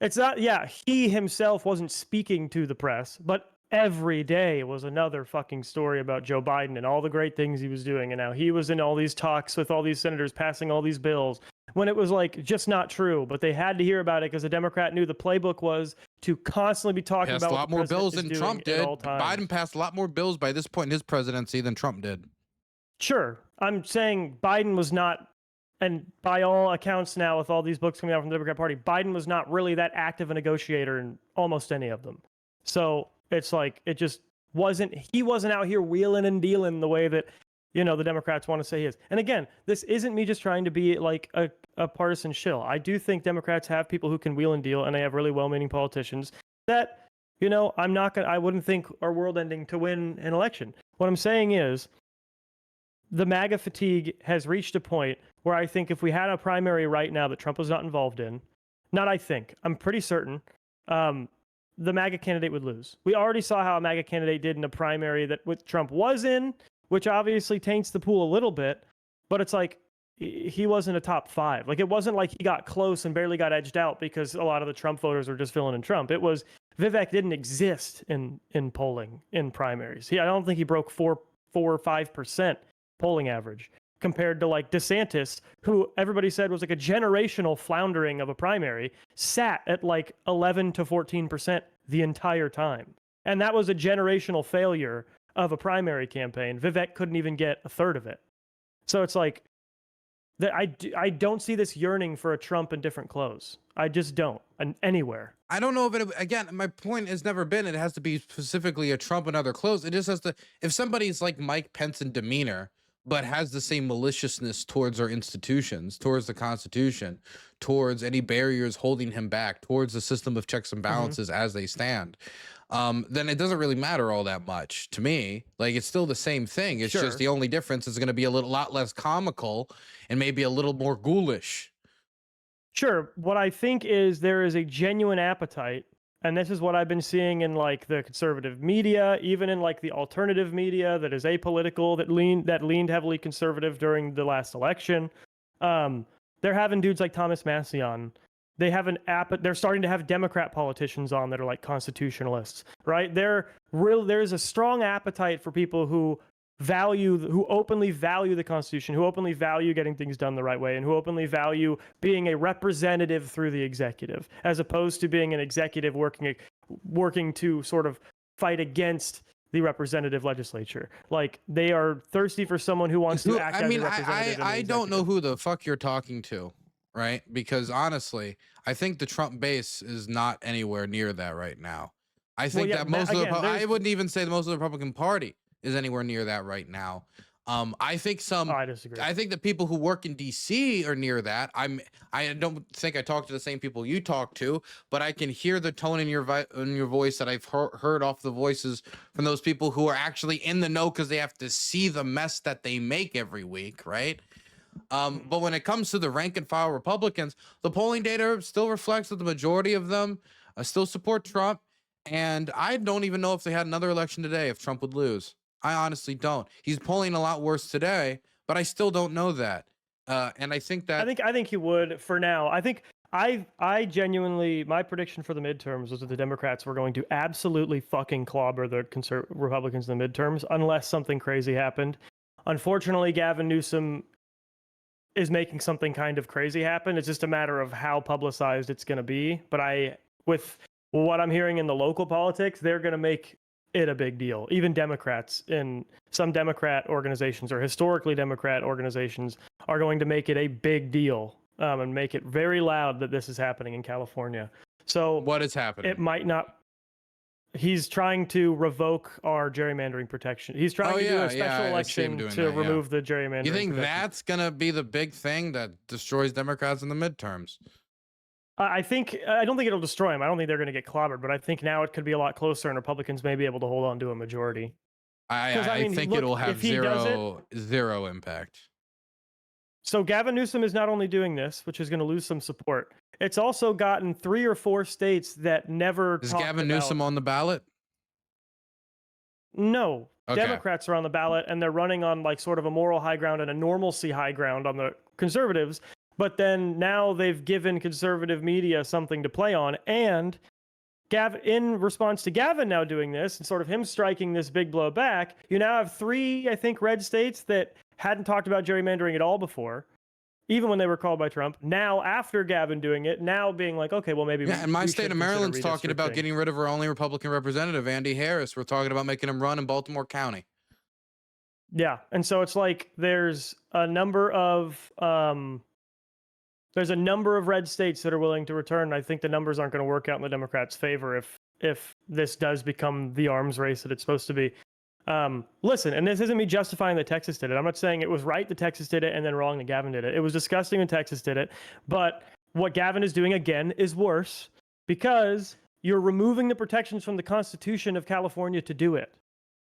[SPEAKER 2] it's not, yeah, he himself wasn't speaking to the press, but every day was another fucking story about Joe Biden and all the great things he was doing. And now he was in all these talks with all these senators passing all these bills when it was like just not true. But they had to hear about it because the Democrat knew the playbook was to constantly be talking about
[SPEAKER 1] a lot more bills than Trump did. Biden passed a lot more bills by this point in his presidency than Trump did.
[SPEAKER 2] Sure. I'm saying Biden was not, and by all accounts now with all these books coming out from the Democrat Party, Biden was not really that active a negotiator in almost any of them. So it's like, it just wasn't, he wasn't out here wheeling and dealing the way that, the Democrats want to say he is. And again, this isn't me just trying to be like a partisan shill. I do think Democrats have people who can wheel and deal, and they have really well-meaning politicians that, I wouldn't think are world-ending to win an election. What I'm saying is, the MAGA fatigue has reached a point where I think if we had a primary right now that Trump was not involved in, I'm pretty certain, the MAGA candidate would lose. We already saw how a MAGA candidate did in a primary that Trump was in, which obviously taints the pool a little bit, but it's like he wasn't a top 5. Like, it wasn't like he got close and barely got edged out because a lot of the Trump voters were just filling in Trump. It was Vivek didn't exist in polling in primaries. I don't think he broke 4 or 5% polling average compared to like DeSantis, who everybody said was like a generational floundering of a primary, sat at like 11 to 14% the entire time. And that was a generational failure of a primary campaign. Vivek couldn't even get a third of it. So it's like, I don't see this yearning for a Trump in different clothes. I just don't, anywhere.
[SPEAKER 1] I don't know if it, again, my point has never been it has to be specifically a Trump in other clothes. It just has to, if somebody's like Mike Pence in demeanor, but has the same maliciousness towards our institutions, towards the Constitution, towards any barriers holding him back, towards the system of checks and balances as they stand, then it doesn't really matter all that much to me. Like, it's still the same thing. It's just the only difference is going to be a lot less comical and maybe a little more ghoulish.
[SPEAKER 2] Sure. What I think is there is a genuine appetite, and this is what I've been seeing in like the conservative media, even in like the alternative media that is apolitical, that leaned heavily conservative during the last election. But They're having dudes like Thomas Massie on. They have an app. They're starting to have Democrat politicians on that are like constitutionalists, right? There's a strong appetite for people who openly value the Constitution, who openly value getting things done the right way, and who openly value being a representative through the executive, as opposed to being an executive working to sort of fight against the representative legislature. Like, they are thirsty for someone who wants to act as a representative.
[SPEAKER 1] I don't know who the fuck you're talking to, right? Because honestly, I think the Trump base is not anywhere near that right now. I think that most of the I wouldn't even say most of the Republican Party is anywhere near that right now. I think
[SPEAKER 2] I disagree.
[SPEAKER 1] I think the people who work in DC are near that. I don't think I talk to the same people you talk to, but I can hear the tone in your voice that I've heard off the voices from those people who are actually in the know because they have to see the mess that they make every week, right? But when it comes to the rank and file Republicans, the polling data still reflects that the majority of them still support Trump. And I don't even know if they had another election today, if Trump would lose. I honestly don't. He's polling a lot worse today, but I still don't know that. And I think that
[SPEAKER 2] I think he would for now. I genuinely, my prediction for the midterms was that the Democrats were going to absolutely fucking clobber the Republicans in the midterms unless something crazy happened. Unfortunately, Gavin Newsom is making something kind of crazy happen. It's just a matter of how publicized it's going to be. But with what I'm hearing in the local politics, they're going to make it a big deal. Even Democrats in some Democrat organizations or historically Democrat organizations are going to make it a big deal and make it very loud that this is happening in California. So
[SPEAKER 1] what is happening?
[SPEAKER 2] It might not. He's trying to revoke our gerrymandering protection. He's trying to do a special election to remove the gerrymandering.
[SPEAKER 1] You think that's going to be the big thing that destroys Democrats in the midterms?
[SPEAKER 2] I don't think it'll destroy him. I don't think they're going to get clobbered, but I think now it could be a lot closer and Republicans may be able to hold on to a majority.
[SPEAKER 1] I think it'll have zero impact.
[SPEAKER 2] So Gavin Newsom is not only doing this, which is going to lose some support, it's also gotten 3 or 4 states that never
[SPEAKER 1] Is Gavin Newsom on the ballot?
[SPEAKER 2] No.
[SPEAKER 1] Okay.
[SPEAKER 2] Democrats are on the ballot, and they're running on like sort of a moral high ground and a normalcy high ground on the conservatives. But then now they've given conservative media something to play on. And in response to Gavin now doing this and sort of him striking this big blow back, you now have 3, I think, red states that hadn't talked about gerrymandering at all before, even when they were called by Trump. Now, after Gavin doing it, now being like, okay, well, maybe.
[SPEAKER 1] Yeah, and my state of Maryland's talking about getting rid of our only Republican representative, Andy Harris. We're talking about making him run in Baltimore County.
[SPEAKER 2] Yeah. And so it's like there's a number of red states that are willing to return. I think the numbers aren't going to work out in the Democrats' favor if this does become the arms race that it's supposed to be. Listen, and this isn't me justifying that Texas did it. I'm not saying it was right that Texas did it and then wrong that Gavin did it. It was disgusting when Texas did it. But what Gavin is doing, again, is worse because you're removing the protections from the Constitution of California to do it.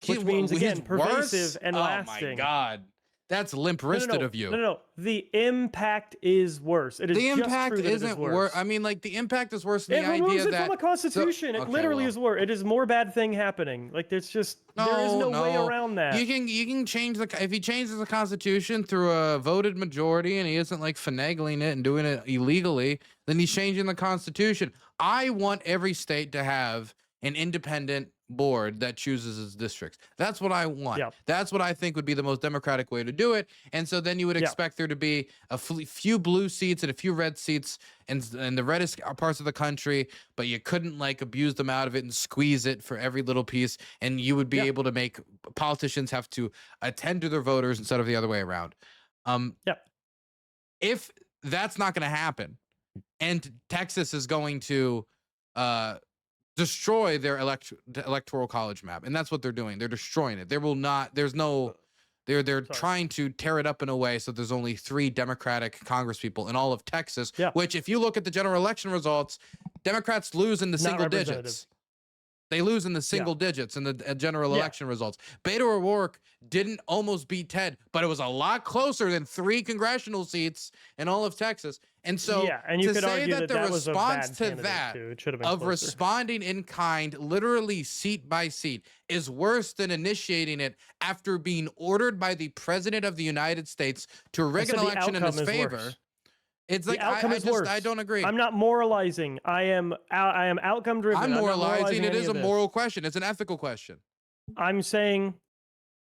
[SPEAKER 2] Which means, again, pervasive and lasting.
[SPEAKER 1] Oh, my God. That's limp-wristed of you.
[SPEAKER 2] No. The impact is worse. It is
[SPEAKER 1] the impact
[SPEAKER 2] just
[SPEAKER 1] isn't worse. I mean, like, the impact is worse than the idea that...
[SPEAKER 2] It removes it from the Constitution. It literally is worse. It is more bad thing happening. Like, it's just... there is no way around that.
[SPEAKER 1] You can change the... If he changes the Constitution through a voted majority and he isn't, like, finagling it and doing it illegally, then he's changing the Constitution. I want every state to have an independent board that chooses its districts. That's what I want.
[SPEAKER 2] Yep.
[SPEAKER 1] That's what I think would be the most democratic way to do it. And so then you would expect there to be a few blue seats and a few red seats in the reddest parts of the country, but you couldn't like abuse them out of it and squeeze it for every little piece. And you would be able to make politicians have to attend to their voters instead of the other way around. If that's not going to happen and Texas is going to destroy their electoral college map, and that's what they're doing. They're destroying it. There will not. There's no. They're trying to tear it up in a way so there's only 3 Democratic congresspeople in all of Texas. Which, if you look at the general election results, Democrats lose in the single digits. They lose in the single digits in the general election results. Beto O'Rourke didn't almost beat Ted, but it was a lot closer than 3 congressional seats in all of Texas. And so
[SPEAKER 2] and you
[SPEAKER 1] to
[SPEAKER 2] could
[SPEAKER 1] say
[SPEAKER 2] argue
[SPEAKER 1] that the
[SPEAKER 2] that
[SPEAKER 1] response to that of responding in kind, literally seat by seat, is worse than initiating it after being ordered by the President of the United States to rig an election in his favor. It's
[SPEAKER 2] The
[SPEAKER 1] like
[SPEAKER 2] outcome is worse.
[SPEAKER 1] I don't agree.
[SPEAKER 2] I'm not moralizing. I am outcome driven.
[SPEAKER 1] I'm moralizing. It is a
[SPEAKER 2] this.
[SPEAKER 1] moral question. It's an ethical question.
[SPEAKER 2] I'm saying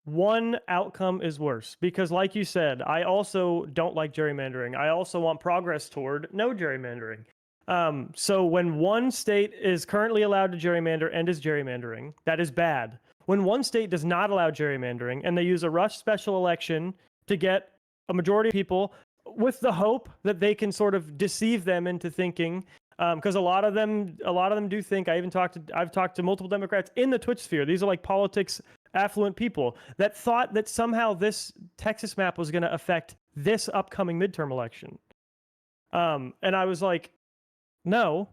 [SPEAKER 2] one outcome is worse because, like you said, I also don't like gerrymandering. I also want progress toward no gerrymandering. So when one state is currently allowed to gerrymander and is gerrymandering, that is bad. When one state does not allow gerrymandering and they use a rush special election to get a majority of people with the hope that they can sort of deceive them into thinking, because a lot of them do think. I've talked to multiple Democrats in the Twitch sphere. These are like politics affluent people that thought that somehow this Texas map was going to affect this upcoming midterm election. And I was like, no,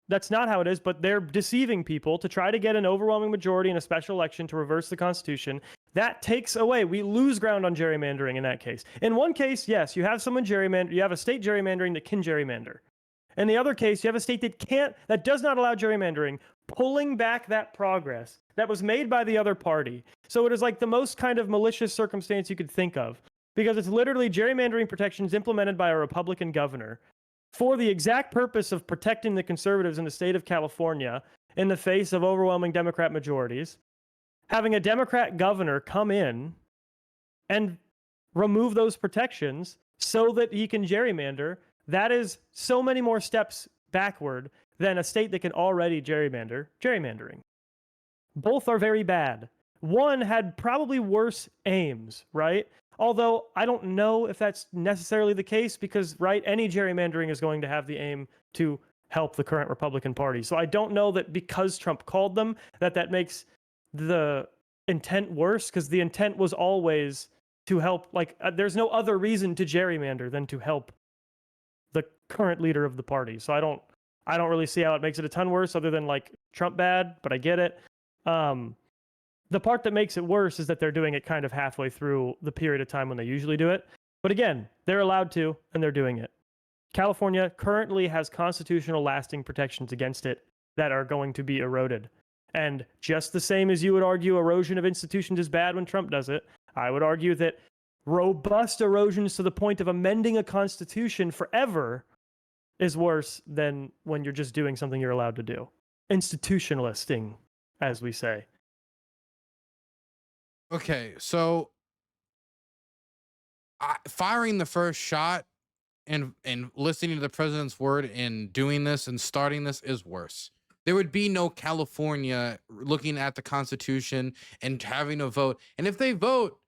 [SPEAKER 2] that's not how it is. But they're deceiving people to try to get an overwhelming majority in a special election to reverse the Constitution. That takes away. We lose ground on gerrymandering in that case. In one case, yes, you have someone gerrymander. You have a state gerrymandering that can gerrymander. In the other case, you have a state that does not allow gerrymandering, pulling back that progress that was made by the other party. So it is like the most kind of malicious circumstance you could think of, because it's literally gerrymandering protections implemented by a Republican governor for the exact purpose of protecting the conservatives in the state of California in the face of overwhelming Democrat majorities. Having a Democrat governor come in and remove those protections so that he can gerrymander, that is so many more steps backward than a state that can already gerrymandering. Both are very bad. One had probably worse aims, right? Although I don't know if that's necessarily the case because, right, any gerrymandering is going to have the aim to help the current Republican Party. So I don't know that because Trump called them, that makes the intent worse, because the intent was always to help, like, there's no other reason to gerrymander than to help the current leader of the party. So I don't really see how it makes it a ton worse other than like Trump bad, but I get it. The part that makes it worse is that they're doing it kind of halfway through the period of time when they usually do it. But again, they're allowed to, and they're doing it. California currently has constitutional lasting protections against it that are going to be eroded. And just the same as you would argue erosion of institutions is bad when Trump does it, I would argue that robust erosions to the point of amending a constitution forever is worse than when you're just doing something you're allowed to do. Institutionalisting, as we say.
[SPEAKER 1] Okay, so firing the first shot and listening to the president's word and doing this and starting this is worse. There would be no California looking at the Constitution and having a vote. And if they vote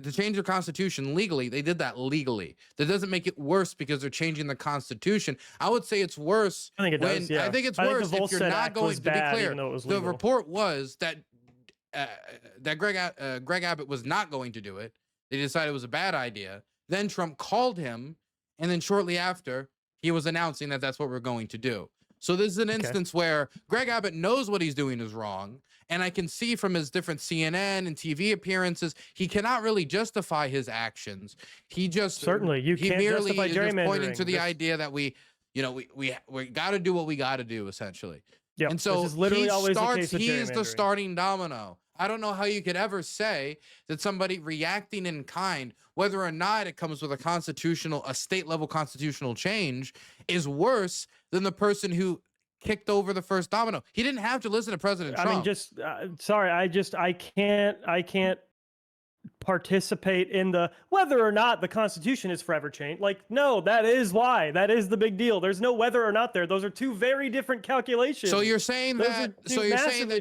[SPEAKER 1] to change the Constitution legally, they did that legally. That doesn't make it worse because they're changing the Constitution. I would say it's worse.
[SPEAKER 2] I think it does, yeah.
[SPEAKER 1] I think it's worse if you're not going to be clear. The report was that Greg Abbott was not going to do it. They decided it was a bad idea. Then Trump called him, and then shortly after, he was announcing that that's what we're going to do. So this is an instance where Greg Abbott knows what he's doing is wrong, and I can see from his different CNN and TV appearances, he cannot really justify his actions. He just
[SPEAKER 2] certainly you can't justify gerrymandering.
[SPEAKER 1] Just pointing to the idea that we got to do what we got to do essentially.
[SPEAKER 2] Yep.
[SPEAKER 1] And so
[SPEAKER 2] this is literally always the case with
[SPEAKER 1] he's the starting domino. I don't know how you could ever say that somebody reacting in kind, whether or not it comes with a state level constitutional change, is worse than the person who kicked over the first domino. He didn't have to listen to President Trump.
[SPEAKER 2] I mean, just sorry, I can't participate in the whether or not the Constitution is forever changed. Like, no, that is why. That is the big deal. There's no whether or not there. Those are two very different calculations.
[SPEAKER 1] So you're saying that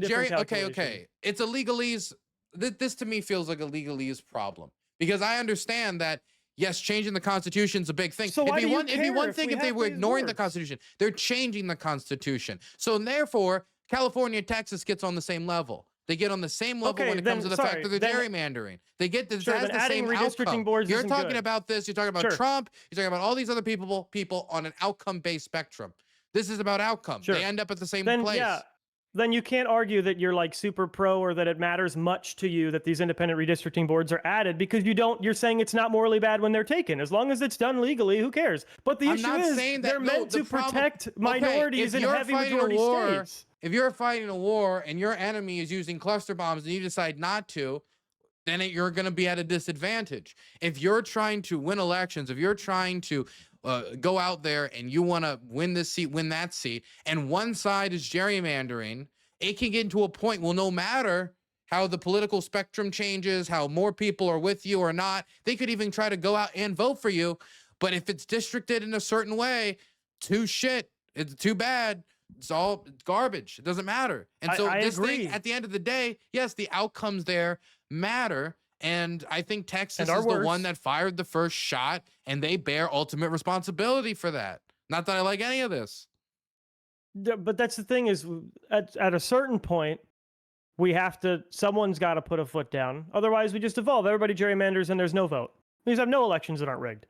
[SPEAKER 1] Jerry, okay. It's a legalese. This to me feels like a legalese problem, because I understand that, yes, changing the Constitution is a big thing.
[SPEAKER 2] So it'd be one
[SPEAKER 1] thing if they were ignoring the Constitution. They're changing the Constitution. So therefore, California and Texas gets on the same level. They get on the same level when it comes to the fact that they're gerrymandering. They get the same outcome. You're talking about this. You're talking about Trump. You're talking about all these other people on an outcome-based spectrum. This is about outcome. They end up at the same place. Yeah.
[SPEAKER 2] Then you can't argue that you're like super pro or that it matters much to you that these independent redistricting boards are added, because you're saying it's not morally bad when they're taken. As long as it's done legally, who cares? But the issue is they're meant to protect minorities in heavy majority states.
[SPEAKER 1] If you're fighting a war and your enemy is using cluster bombs and you decide not to, then you're going to be at a disadvantage. If you're trying to win elections, if you're trying to go out there and you want to win this seat, win that seat, and one side is gerrymandering, it can get to a point, well, no matter how the political spectrum changes, how more people are with you or not, they could even try to go out and vote for you. But if it's districted in a certain way, it's too bad. It's all garbage. It doesn't matter. And so this thing, at the end of the day, yes, the outcomes there matter. And I think Texas is the one that fired the first shot, and they bear ultimate responsibility for that. Not that I like any of this.
[SPEAKER 2] But that's the thing is, at a certain point, someone's got to put a foot down. Otherwise, we just evolve. Everybody gerrymanders and there's no vote. We just have no elections that aren't rigged.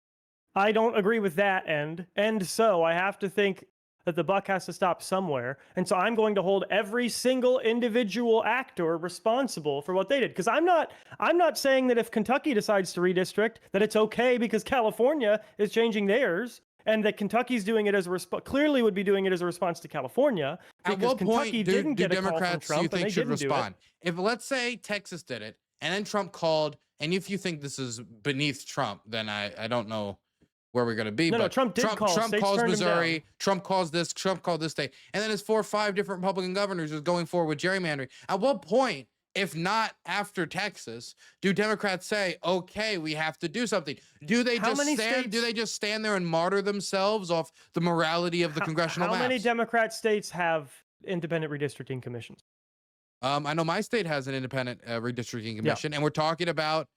[SPEAKER 2] I don't agree with that end. And so I have to think that the buck has to stop somewhere. And so I'm going to hold every single individual actor responsible for what they did. Because I'm not saying that if Kentucky decides to redistrict, that it's okay because California is changing theirs, and that Kentucky's doing it as a clearly would be doing it as a response to California.
[SPEAKER 1] At what point do Democrats you think should respond? If, let's say, Texas did it, and then Trump called, and if you think this is beneath Trump, then I don't know where we're going to be.
[SPEAKER 2] No, Trump did call.
[SPEAKER 1] Trump calls Missouri. Trump calls this. Trump called this state. And then it's 4 or 5 different Republican governors just going forward with gerrymandering. At what point, if not after Texas, do Democrats say, okay, we have to do something? Do they just stand there and martyr themselves off the morality of the congressional maps?
[SPEAKER 2] How many Democrat states have independent redistricting commissions?
[SPEAKER 1] I know my state has an independent redistricting commission, and we're talking about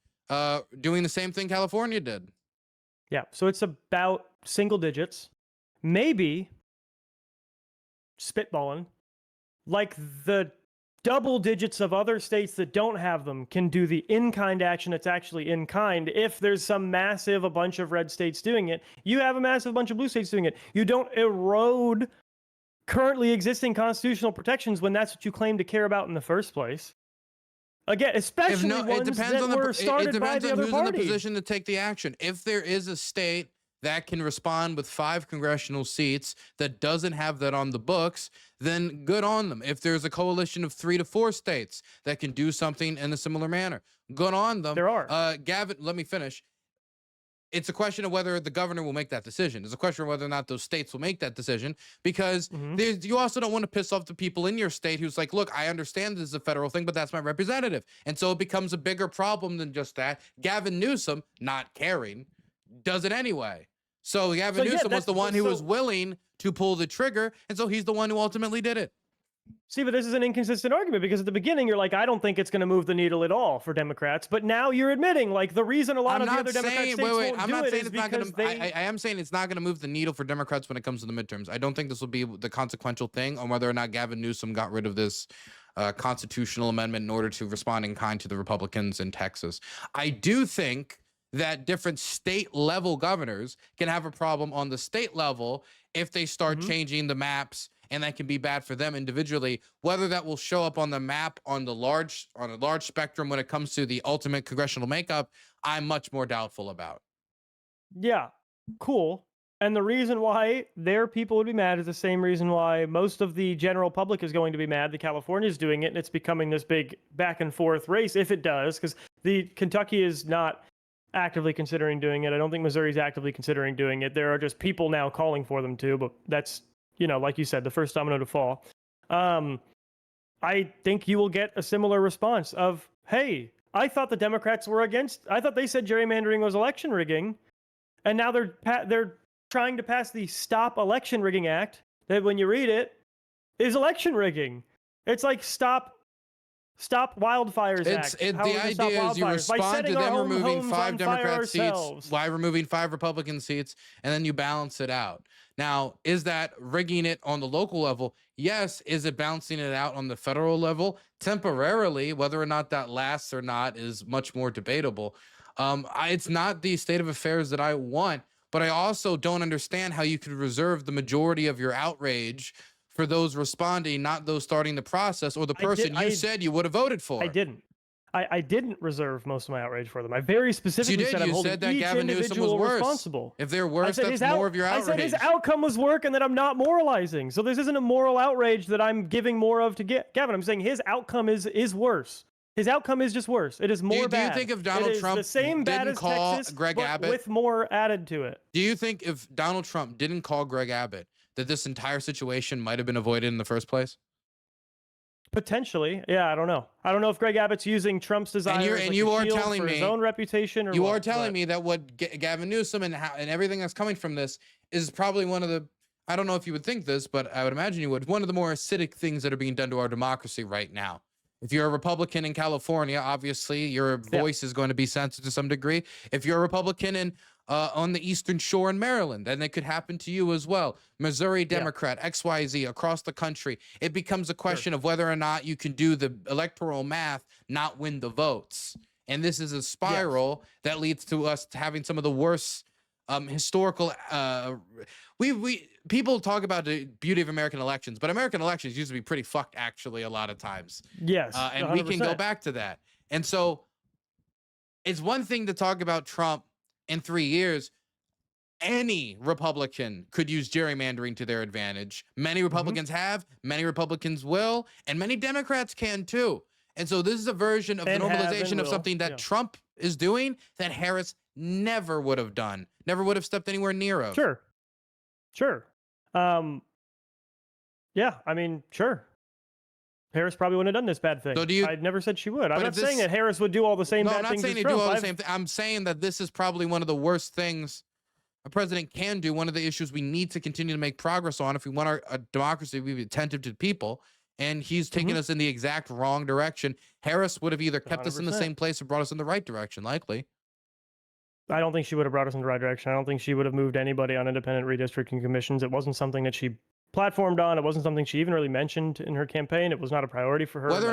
[SPEAKER 1] doing the same thing California did.
[SPEAKER 2] Yeah, so it's about single digits, maybe spitballing, like the double digits of other states that don't have them can do the in-kind action that's actually in-kind. If there's a bunch of red states doing it, you have a massive bunch of blue states doing it. You don't erode currently existing constitutional protections when that's what you claim to care about in the first place. Again, especially ones that were started by the other party. It depends on who's in the position to take the action.
[SPEAKER 1] If there is a state that can respond with 5 congressional seats that doesn't have that on the books, then good on them. If there's a coalition of 3 to 4 states that can do something in a similar manner, good on them.
[SPEAKER 2] There are.
[SPEAKER 1] Gavin, let me finish. It's a question of whether the governor will make that decision. It's a question of whether or not those states will make that decision, because you also don't want to piss off the people in your state who's like, look, I understand this is a federal thing, but that's my representative. And so it becomes a bigger problem than just that. Gavin Newsom, not caring, does it anyway. So Gavin Newsom was the one who was willing to pull the trigger, and so he's the one who ultimately did it.
[SPEAKER 2] See, but this is an inconsistent argument, because at the beginning you're like, I don't think it's going to move the needle at all for Democrats, but now you're admitting like the reason a lot of the other Democrat states won't do it is because
[SPEAKER 1] I am saying it's not going to move the needle for Democrats when it comes to the midterms. I don't think this will be the consequential thing on whether or not Gavin Newsom got rid of this constitutional amendment in order to respond in kind to the Republicans in Texas. I do think that different state level governors can have a problem on the state level if they start changing the maps, and that can be bad for them individually. Whether that will show up on the map on a large spectrum when it comes to the ultimate congressional makeup, I'm much more doubtful about.
[SPEAKER 2] Yeah, cool. And the reason why their people would be mad is the same reason why most of the general public is going to be mad that California is doing it, and it's becoming this big back and forth race, if it does, because the Kentucky is not actively considering doing it. I don't think Missouri's actively considering doing it. There are just people now calling for them to, but that's, like you said, the first domino to fall. I think you will get a similar response of, hey, I thought the Democrats were against, I thought they said gerrymandering was election rigging, and now they're trying to pass the Stop Election Rigging Act that, when you read it, is election rigging. It's like Stop Wildfires Act.
[SPEAKER 1] The idea is you respond to them removing 5 Democrat seats by removing 5 Republican seats, and then you balance it out. Now, is that rigging it on the local level? Yes. Is it balancing it out on the federal level? Temporarily, whether or not that lasts or not is much more debatable. It's not the state of affairs that I want, but I also don't understand how you could reserve the majority of your outrage for those responding, not those starting the process, or the person you said you would have voted for.
[SPEAKER 2] I didn't. I didn't reserve most of my outrage for them. I very specifically said I'm holding each individual responsible.
[SPEAKER 1] If they're worse, that's more of your outrage.
[SPEAKER 2] I said his outcome was work, and that I'm not moralizing. So this isn't a moral outrage that I'm giving more of to Gavin. I'm saying his outcome is worse. His outcome is just worse. It is more
[SPEAKER 1] do you
[SPEAKER 2] bad.
[SPEAKER 1] think if Donald
[SPEAKER 2] it is
[SPEAKER 1] Trump
[SPEAKER 2] the same bad
[SPEAKER 1] didn't
[SPEAKER 2] as
[SPEAKER 1] call
[SPEAKER 2] Texas,
[SPEAKER 1] Greg
[SPEAKER 2] but
[SPEAKER 1] Abbott,
[SPEAKER 2] with more added to it?
[SPEAKER 1] do you think if Donald Trump didn't call Greg Abbott, that this entire situation might have been avoided in the first place?
[SPEAKER 2] Potentially, yeah. I don't know. I don't know if Greg Abbott's using Trump's desire as like
[SPEAKER 1] you
[SPEAKER 2] a
[SPEAKER 1] are
[SPEAKER 2] shield
[SPEAKER 1] telling
[SPEAKER 2] for his
[SPEAKER 1] me
[SPEAKER 2] own reputation, or
[SPEAKER 1] you
[SPEAKER 2] what,
[SPEAKER 1] are telling
[SPEAKER 2] but
[SPEAKER 1] me that what Gavin Newsom and everything that's coming from this is probably one of the, I don't know if you would think this, but I would imagine you would, one of the more acidic things that are being done to our democracy right now. If you're a Republican in California, obviously your voice is going to be censored to some degree. If you're a Republican in on the Eastern Shore in Maryland, then it could happen to you as well. Missouri Democrat, XYZ, across the country. It becomes a question of whether or not you can do the electoral math, not win the votes. And this is a spiral that leads to us having some of the worst historical people talk about the beauty of American elections, but American elections used to be pretty fucked actually a lot of times.
[SPEAKER 2] yes,
[SPEAKER 1] And
[SPEAKER 2] 100%.
[SPEAKER 1] we can go back to that. And so it's one thing to talk about Trump in 3 years. Any Republican could use gerrymandering to their advantage. Many Republicans have, many Republicans will, and many Democrats can too. And so this is a version of the normalization of something that Trump is doing that Harris never would have done, never would have stepped anywhere near of.
[SPEAKER 2] Sure. Yeah, I mean, sure. Harris probably wouldn't have done this bad thing. So I never said she would. I'm not saying that Harris would do all the same bad things as Trump. No, I'm not saying to do all the same thing.
[SPEAKER 1] I'm saying that this is probably one of the worst things a president can do. One of the issues we need to continue to make progress on if we want our democracy to be attentive to people. And he's taking us in the exact wrong direction. Harris would have either kept 100%. Us in the same place or brought us in the right direction, likely.
[SPEAKER 2] I don't think she would have brought us in the right direction. I don't think she would have moved anybody on independent redistricting commissions. It wasn't something that she platformed on. It wasn't something she even really mentioned in her campaign. It was not a priority for her.
[SPEAKER 1] But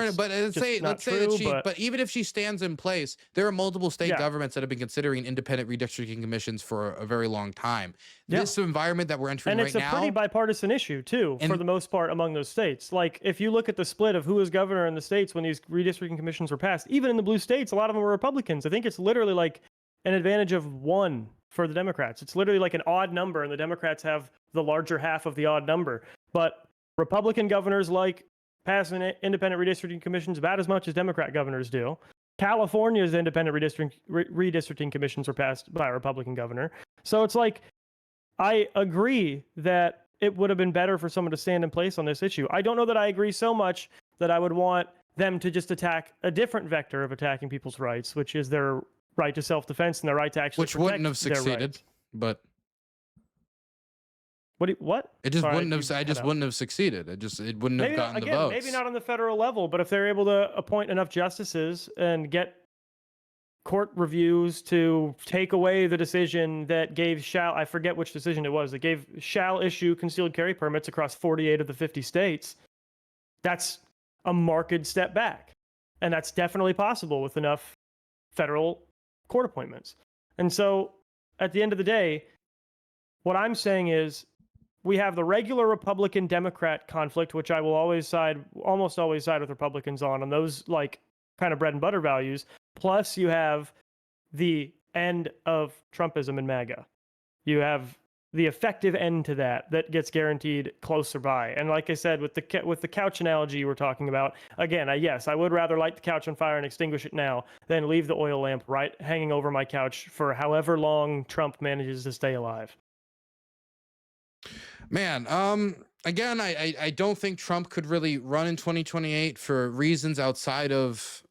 [SPEAKER 1] even if she stands in place, there are multiple state governments that have been considering independent redistricting commissions for a very long time. This environment that we're entering right now,
[SPEAKER 2] and it's a pretty bipartisan issue too, for the most part among those states. Like if you look at the split of who was governor in the states when these redistricting commissions were passed, even in the blue states, a lot of them were Republicans. I think it's literally like an advantage of 1 for the Democrats. It's literally like an odd number, and the Democrats have the larger half of the odd number. But Republican governors like passing independent redistricting commissions about as much as Democrat governors do. California's independent redistricting commissions were passed by a Republican governor. So it's like, I agree that it would have been better for someone to stand in place on this issue. I don't know that I agree so much that I would want them to just attack a different vector of attacking people's rights, which is their right to self-defense and their right to actually
[SPEAKER 1] which wouldn't have succeeded, but
[SPEAKER 2] what?
[SPEAKER 1] It just wouldn't have. I just wouldn't have succeeded. It wouldn't have gotten the votes.
[SPEAKER 2] Maybe not on the federal level, but if they're able to appoint enough justices and get court reviews to take away the decision that gave I forget which decision it was, that gave shall issue concealed carry permits across 48 of the 50 states, that's a marked step back. And that's definitely possible with enough federal court appointments. And so at the end of the day, what I'm saying is we have the regular Republican Democrat conflict, which I will almost always side with Republicans on those like kind of bread and butter values. Plus you have the end of Trumpism and MAGA. You have the effective end to that gets guaranteed closer by. And like I said, with the couch analogy you were talking about, again, yes, I would rather light the couch on fire and extinguish it now than leave the oil lamp right hanging over my couch for however long Trump manages to stay alive.
[SPEAKER 1] Man, again, I don't think Trump could really run in 2028 for reasons outside of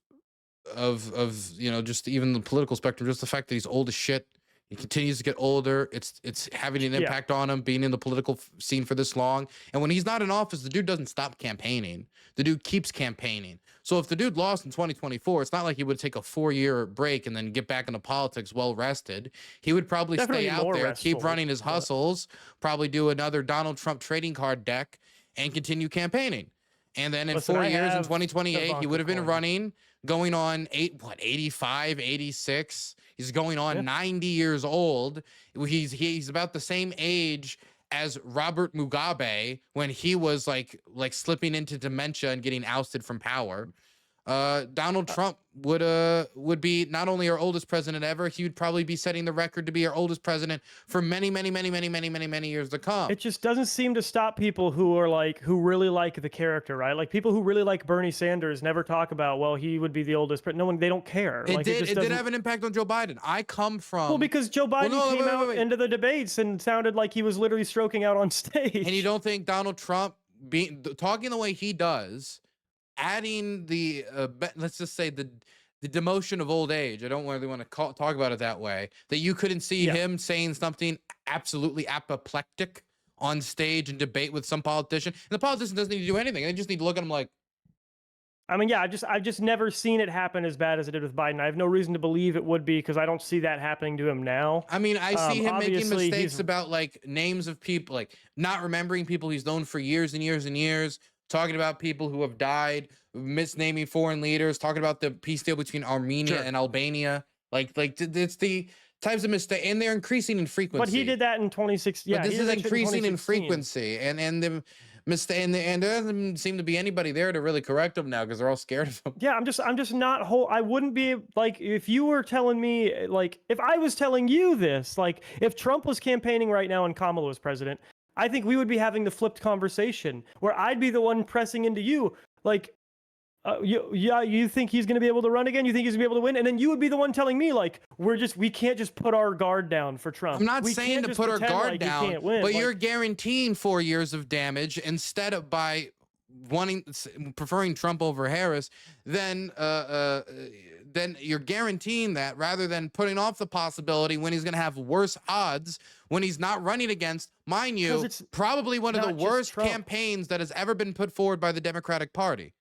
[SPEAKER 1] just even the political spectrum, just the fact that he's old as shit. He continues to get older. It's having an impact on him being in the political scene for this long. And when he's not in office, the dude doesn't stop campaigning. The dude keeps campaigning. So if the dude lost in 2024, it's not like he would take a 4-year break and then get back into politics well rested. He would probably stay out there, keep running his hustles, probably do another Donald Trump trading card deck and continue campaigning. And then in 4 years in 2028, he would have been running, going on 85, 86. He's going on 90 years old. He's about the same age as Robert Mugabe when he was like slipping into dementia and getting ousted from power. Donald Trump would be not only our oldest president ever, he would probably be setting the record to be our oldest president for many years to come.
[SPEAKER 2] It just doesn't seem to stop people who really like the character, right? Like people who really like Bernie Sanders never talk about, well, he would be the oldest, but no one, they don't care.
[SPEAKER 1] It did have an impact on Joe Biden. I come from,
[SPEAKER 2] well, because Joe Biden came out into the debates and sounded like he was literally stroking out on stage.
[SPEAKER 1] And you don't think Donald Trump talking the way he does, adding the let's just say the demotion of old age, I don't really want to talk about it that way, that you couldn't see him saying something absolutely apoplectic on stage and debate with some politician, and the politician doesn't need to do anything. They just need to look at him like,
[SPEAKER 2] I mean, yeah, I've just never seen it happen as bad as it did with Biden. I have no reason to believe it would be, because I don't see that happening to him now.
[SPEAKER 1] I mean, I see him making mistakes about like names of people, like not remembering people he's known for years and years and years, talking about people who have died, misnaming foreign leaders, talking about the peace deal between Armenia and Albania. Like it's the types of mistake, and they're increasing in frequency.
[SPEAKER 2] But he did that in 2016. Yeah,
[SPEAKER 1] but this is increasing in frequency, and the mistake, and there doesn't seem to be anybody there to really correct him now, because they're all scared of him.
[SPEAKER 2] Yeah, I'm just not whole. I wouldn't be like, if you were telling me, like if I was telling you this, like if Trump was campaigning right now and Kamala was president, I think we would be having the flipped conversation where I'd be the one pressing into you, like, you think he's going to be able to run again? You think he's going to be able to win? And then you would be the one telling me, like, we can't just put our guard down for Trump.
[SPEAKER 1] I'm not saying to put our guard down, but you're guaranteeing 4 years of damage instead of by preferring Trump over Harris. Then you're guaranteeing that, rather than putting off the possibility when he's going to have worse odds when he's not running against, mind you, probably one of the worst campaigns that has ever been put forward by the Democratic Party.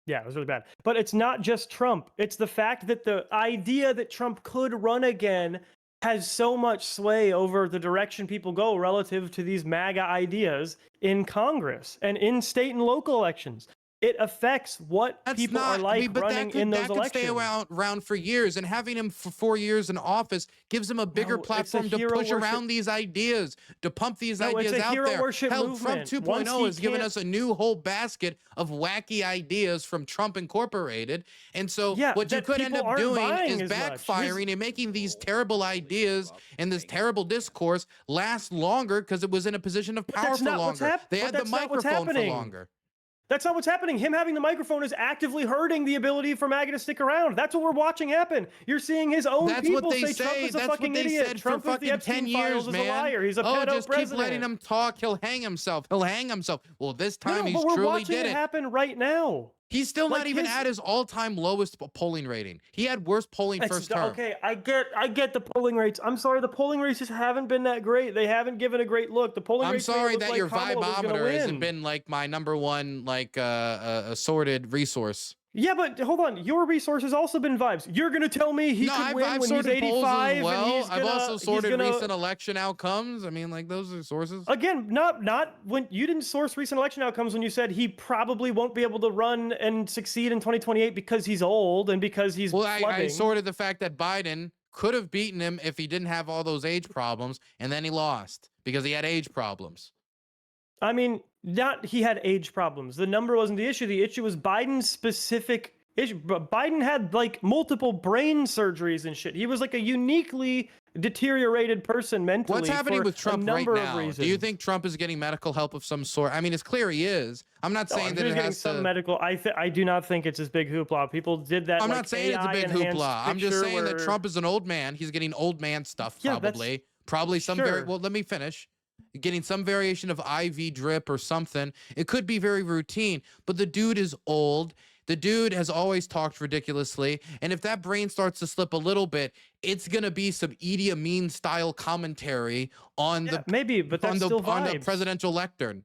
[SPEAKER 2] Yeah, it was really bad. But it's not just Trump. It's the fact that the idea that Trump could run again has so much sway over the direction people go relative to these MAGA ideas in Congress and in state and local elections. It affects what people are like running in those elections.
[SPEAKER 1] That could stay around for years, and having him for 4 years in office gives him a bigger platform to push around these ideas, to pump these ideas out there. Hell, Trump 2.0 has given us a new whole basket of wacky ideas from Trump Incorporated. And so what you could end up doing is backfiring and making these terrible ideas and this terrible discourse last longer, because it was in a position of power for longer. They had the microphone for longer.
[SPEAKER 2] That's not what's happening. Him having the microphone is actively hurting the ability for MAGA to stick around. That's what we're watching happen. You're seeing his own people say Trump is a fucking idiot. Trump is the Epstein files is a liar. He's a pedo
[SPEAKER 1] just
[SPEAKER 2] president.
[SPEAKER 1] Keep letting him talk. He'll hang himself. He'll hang himself. Well, this time he's
[SPEAKER 2] truly
[SPEAKER 1] did it.
[SPEAKER 2] We're watching it happen right now.
[SPEAKER 1] He's still not even at his all-time lowest polling rating. He had worse polling first term.
[SPEAKER 2] Okay, I get the polling rates. I'm sorry, the polling rates just haven't been that great. They haven't given a great look. The polling rates.
[SPEAKER 1] I'm sorry that your vibometer hasn't been like my number one assorted resource.
[SPEAKER 2] Yeah, but hold on. Your resource has also been vibes. You're gonna tell me he could win when he's 85
[SPEAKER 1] well.
[SPEAKER 2] and he's gonna,
[SPEAKER 1] I've also sorted recent election outcomes. I mean, like, those are sources.
[SPEAKER 2] Again, not when you didn't source recent election outcomes when you said he probably won't be able to run and succeed in 2028 because he's old and because he's
[SPEAKER 1] I sorted the fact that Biden could have beaten him if he didn't have all those age problems, and then he lost because he had age problems.
[SPEAKER 2] I mean, he had age problems. The number wasn't the issue. The issue was Biden's specific issue. But Biden had like multiple brain surgeries and shit. He was like a uniquely deteriorated person mentally.
[SPEAKER 1] What's happening with Trump right now?
[SPEAKER 2] Do
[SPEAKER 1] you think Trump is getting medical help of some sort? I mean, it's clear he is. I'm not saying that it has
[SPEAKER 2] some medical. I do not think it's this big hoopla. People did that.
[SPEAKER 1] I'm not saying it's a big hoopla. I'm just saying that Trump is an old man. He's getting old man stuff probably. Probably some well, let me finish. Getting some variation of IV drip or something. It could be very routine, but the dude is old. The dude has always talked ridiculously, and if that brain starts to slip a little bit, it's gonna be some Idi Amin style commentary on the presidential lectern.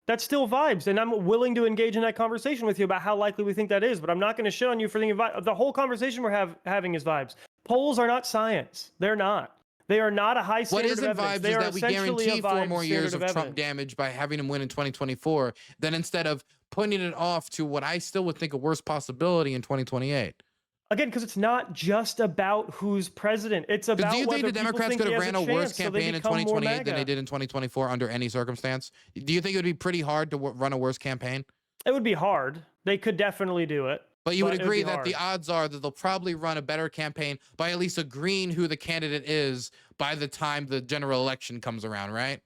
[SPEAKER 2] That's still vibes, and I'm willing to engage in that conversation with you about how likely we think that is, but I'm not going to shit on you for thinking the whole conversation we're having is vibes. Polls are not science. They're not. They are not a high standard of evidence.
[SPEAKER 1] What isn't vibes is that we guarantee 4 more years of Trump damage by having him win in 2024, then instead of putting it off to what I still would think a worse possibility in 2028.
[SPEAKER 2] Again, because it's not just about who's president. It's about
[SPEAKER 1] do you think the Democrats could have ran a worse
[SPEAKER 2] so
[SPEAKER 1] campaign in 2028 than they did in 2024 under any circumstance? Do you think it would be pretty hard to run a worse campaign?
[SPEAKER 2] It would be hard. They could definitely do it.
[SPEAKER 1] But you would
[SPEAKER 2] But it would
[SPEAKER 1] agree
[SPEAKER 2] be
[SPEAKER 1] that the
[SPEAKER 2] hard.
[SPEAKER 1] odds are that they'll probably run a better campaign by at least agreeing who the candidate is by the time the general election comes around, right?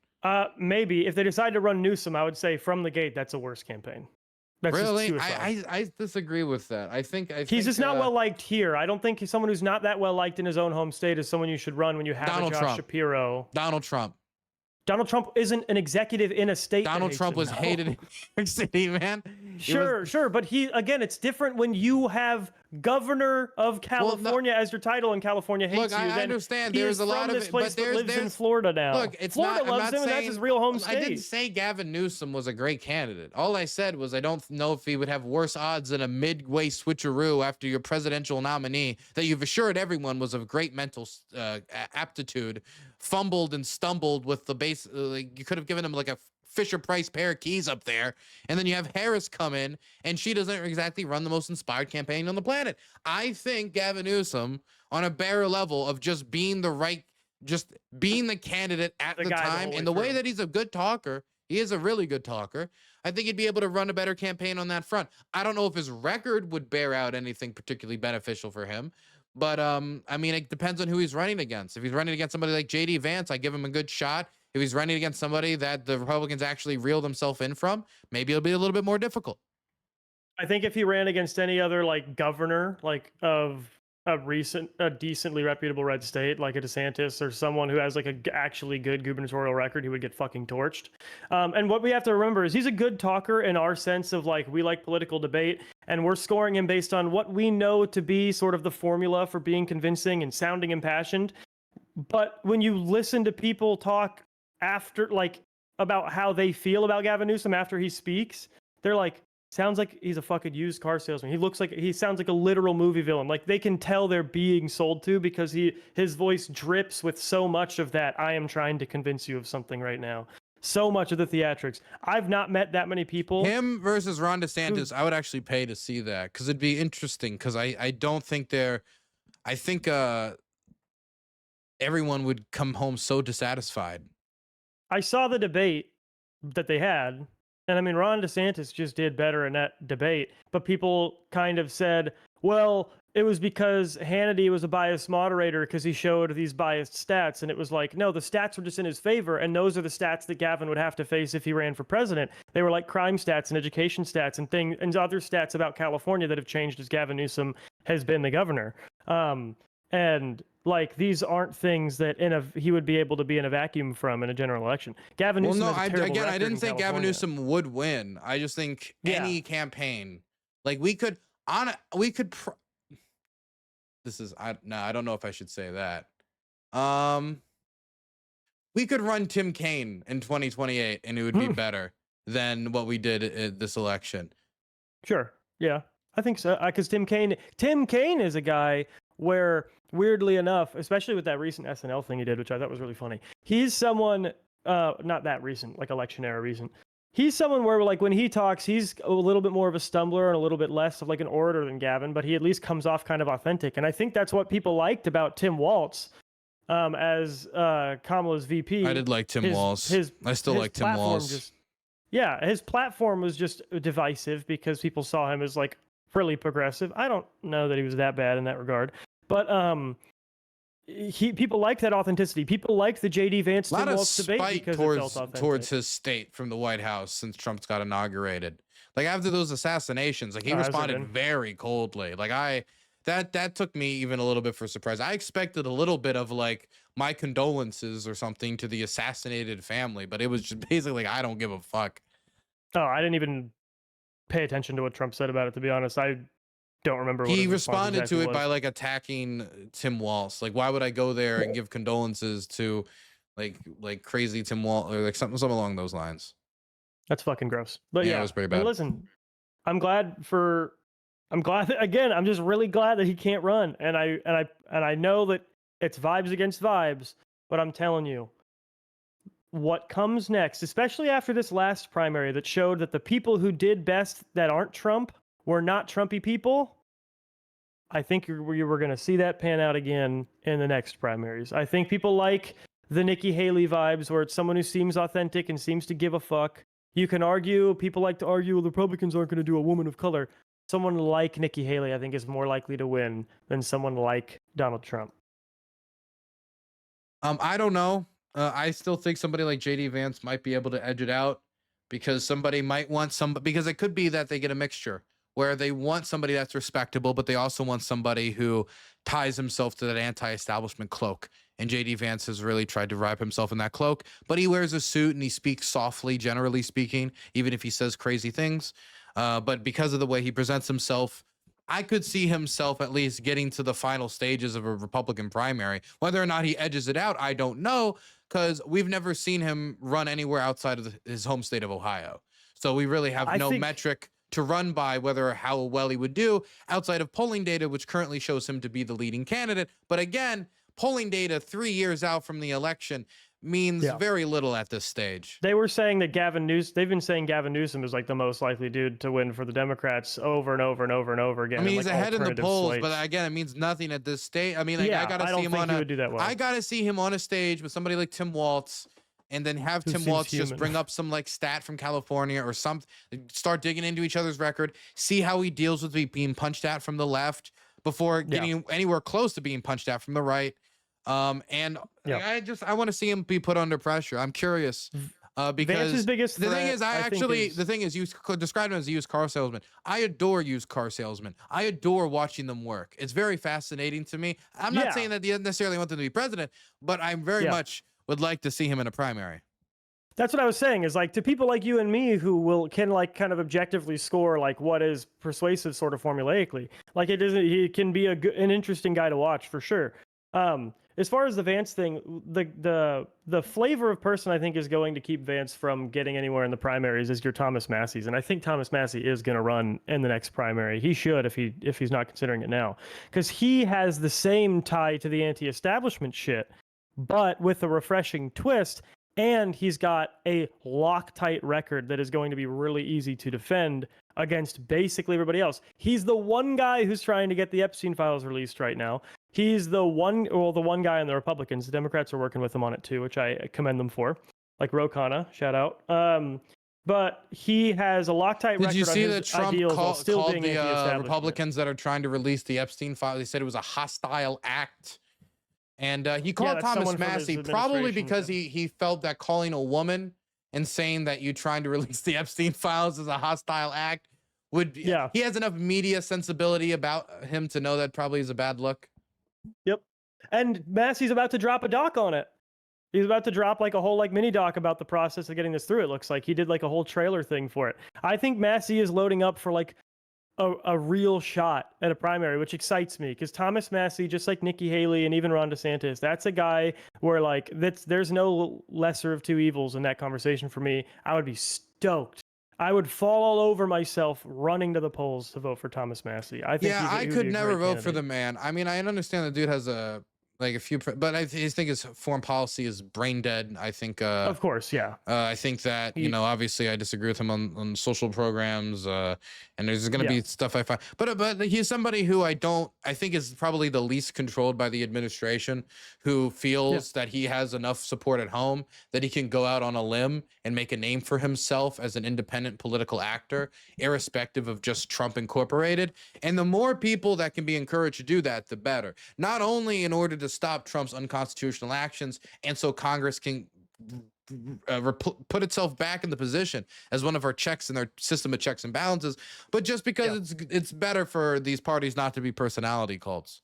[SPEAKER 2] Maybe if they decide to run Newsom, I would say from the gate that's a worse campaign. That's just
[SPEAKER 1] Really?
[SPEAKER 2] suicide.
[SPEAKER 1] I disagree with that. I think
[SPEAKER 2] He's just not well liked here. I don't think he's someone who's not that well liked in his own home state is someone you should run when you have
[SPEAKER 1] Donald
[SPEAKER 2] a Josh
[SPEAKER 1] Trump.
[SPEAKER 2] Shapiro.
[SPEAKER 1] Donald Trump.
[SPEAKER 2] Donald Trump isn't an executive in a state.
[SPEAKER 1] Donald Trump was hated in New York City, man.
[SPEAKER 2] Sure, but again, it's different when you have Governor of California as your title, and California hates you.
[SPEAKER 1] I understand there's a lot of
[SPEAKER 2] this
[SPEAKER 1] it,
[SPEAKER 2] place
[SPEAKER 1] but
[SPEAKER 2] that lives in Florida now.
[SPEAKER 1] Look, it's
[SPEAKER 2] Florida
[SPEAKER 1] not,
[SPEAKER 2] loves
[SPEAKER 1] I'm not
[SPEAKER 2] him, and that's
[SPEAKER 1] saying,
[SPEAKER 2] his real home state.
[SPEAKER 1] I didn't say Gavin Newsom was a great candidate. All I said was I don't know if he would have worse odds than a midway switcheroo after your presidential nominee that you've assured everyone was of great mental aptitude, fumbled and stumbled with the base. Like you could have given him like a Fisher Price pair of keys up there, and then you have Harris come in, and she doesn't exactly run the most inspired campaign on the planet. I think Gavin Newsom, on a bare level of just being the candidate at the time, and the way that he's a good talker, he is a really good talker. I think he'd be able to run a better campaign on that front. I don't know if his record would bear out anything particularly beneficial for him. But I mean, it depends on who he's running against. If he's running against somebody like J.D. Vance, I give him a good shot. If he's running against somebody that the Republicans actually reel themselves in from, maybe it'll be a little bit more difficult.
[SPEAKER 2] I think if he ran against any other like governor, like of a decently reputable red state, like a DeSantis or someone who has like a actually good gubernatorial record, he would get fucking torched. And what we have to remember is he's a good talker in our sense of like, we like political debate, and we're scoring him based on what we know to be sort of the formula for being convincing and sounding impassioned. But when you listen to people talk after, like, about how they feel about Gavin Newsom after he speaks, they're like, sounds like he's a fucking used car salesman. He sounds like a literal movie villain. Like they can tell they're being sold to because his voice drips with so much of that. I am trying to convince you of something right now. So much of the theatrics. I've not met that many people.
[SPEAKER 1] Him versus Ron DeSantis, I would actually pay to see that because it'd be interesting. Because I don't think I think everyone would come home so dissatisfied.
[SPEAKER 2] I saw the debate that they had, and I mean, Ron DeSantis just did better in that debate, but people kind of said, well, it was because Hannity was a biased moderator because he showed these biased stats, and it was like, no, the stats were just in his favor, and those are the stats that Gavin would have to face if he ran for president. They were like crime stats and education stats and other stats about California that have changed as Gavin Newsom has been the governor. And like these aren't things that he would be able to be in a vacuum from in a general election. Gavin Newsom has a terrible record
[SPEAKER 1] I didn't
[SPEAKER 2] in
[SPEAKER 1] think
[SPEAKER 2] California.
[SPEAKER 1] Gavin Newsom would win. I just think any campaign, like I don't know if I should say that. We could run Tim Kaine in 2028 and it would be better than what we did in this election.
[SPEAKER 2] Sure. Yeah, I think so. Because Tim Kaine is a guy where, weirdly enough, especially with that recent SNL thing he did, which I thought was really funny, he's someone, not that recent, like election era recent, he's someone where like when he talks, he's a little bit more of a stumbler and a little bit less of like an orator than Gavin, but he at least comes off kind of authentic. And I think that's what people liked about Tim Walz as Kamala's VP.
[SPEAKER 1] I did like Tim Walz. I still like Tim Walz.
[SPEAKER 2] His platform was just divisive because people saw him as like fairly progressive. I don't know that he was that bad in that regard, but people liked that authenticity. People liked the J.D. Vance Tim Walz debate because it felt authentic.
[SPEAKER 1] Towards his state from the White House since Trump's got inaugurated. Like after those assassinations, like he responded very coldly. Like that took me even a little bit for surprise. I expected a little bit of like my condolences or something to the assassinated family, but it was just basically like, I don't give a fuck.
[SPEAKER 2] Oh, I didn't even pay attention to what Trump said about it, to be honest. I don't remember what
[SPEAKER 1] he responded to it by like attacking Tim Walz. Like, why would I go there and give condolences to like crazy Tim Walz or like something along those lines?
[SPEAKER 2] That's fucking gross. But yeah,
[SPEAKER 1] it was pretty bad.
[SPEAKER 2] And listen, I'm glad again, I'm just really glad that he can't run. And I know that it's vibes against vibes, but I'm telling you, what comes next, especially after this last primary that showed that the people who did best that aren't Trump were not Trumpy people, I think we were going to see that pan out again in the next primaries. I think people like the Nikki Haley vibes where it's someone who seems authentic and seems to give a fuck. You can argue, people like to argue, well, the Republicans aren't going to do a woman of color. someone like Nikki Haley, I think, is more likely to win than someone like Donald Trump.
[SPEAKER 1] I don't know. I still think somebody like JD Vance might be able to edge it out because somebody might want because it could be that they get a mixture where they want somebody that's respectable, but they also want somebody who ties himself to that anti-establishment cloak. And JD Vance has really tried to wrap himself in that cloak, but he wears a suit and he speaks softly, generally speaking, even if he says crazy things. But because of the way he presents himself, I could see himself at least getting to the final stages of a Republican primary. Whether or not he edges it out, I don't know, because we've never seen him run anywhere outside of his home state of Ohio. So we really have no metric to run by whether how well he would do outside of polling data, which currently shows him to be the leading candidate. But again, polling data 3 years out from the election means very little at this stage.
[SPEAKER 2] They were saying that they've been saying Gavin Newsom is like the most likely dude to win for the Democrats over and over and over and over again.
[SPEAKER 1] I mean, he's
[SPEAKER 2] like
[SPEAKER 1] ahead in the polls,
[SPEAKER 2] slates.
[SPEAKER 1] but again, it means nothing at this stage. I mean, like, I gotta see him on I gotta see him on a stage with somebody like Tim Walz, and then have Tim Walz just bring up some like stat from California or something, start digging into each other's record, see how he deals with being punched at from the left before getting anywhere close to being punched at from the right. I want to see him be put under pressure. I'm curious. Because the thing is, you described him as a used car salesman. I adore used car salesmen. I adore watching them work. It's very fascinating to me. I'm not saying that you necessarily want them to be president, but I very much would like to see him in a primary.
[SPEAKER 2] That's what I was saying, is like, to people like you and me who can like kind of objectively score like what is persuasive sort of formulaically, like he can be an interesting guy to watch for sure. As far as the Vance thing, the flavor of person I think is going to keep Vance from getting anywhere in the primaries is your Thomas Massey's, and I think Thomas Massey is going to run in the next primary. He should if he's not considering it now, because he has the same tie to the anti-establishment shit, but with a refreshing twist, and he's got a Loctite record that is going to be really easy to defend against basically everybody else. He's the one guy who's trying to get the Epstein files released right now. He's the one guy on the Republicans. The Democrats are working with him on it too, which I commend them for. Like Ro Khanna, shout out. But he has a Loctite record.
[SPEAKER 1] Did you see
[SPEAKER 2] on
[SPEAKER 1] that
[SPEAKER 2] his
[SPEAKER 1] Trump
[SPEAKER 2] called
[SPEAKER 1] the Republicans that are trying to release the Epstein file? He said it was a hostile act. And he called Thomas Massey probably because he felt that calling a woman and saying that you trying to release the Epstein files is a hostile act would he has enough media sensibility about him to know that probably is a bad look.
[SPEAKER 2] Yep. And Massey's about to drop a doc on it. He's about to drop like a whole like mini doc about the process of getting this through. It looks like he did like a whole trailer thing for it. I think Massey is loading up for like a real shot at a primary, which excites me, because Thomas Massey, just like Nikki Haley and even Ron DeSantis, that's a guy where like there's no lesser of two evils in that conversation for me. I would be stoked. I would fall all over myself running to the polls to vote for Thomas Massey. I think
[SPEAKER 1] I could never vote for the man. I mean, I understand the dude has like a few, but I think his foreign policy is brain dead. I think,
[SPEAKER 2] of course,
[SPEAKER 1] I think that, you know, obviously I disagree with him on social programs, and there's going to be stuff I find, but he's somebody who I think is probably the least controlled by the administration, who feels that he has enough support at home that he can go out on a limb and make a name for himself as an independent political actor, irrespective of just Trump Incorporated. And the more people that can be encouraged to do that, the better. Not only in order to stop Trump's unconstitutional actions, and so Congress can put itself back in the position as one of our checks in their system of checks and balances, but just because it's better for these parties not to be personality cults.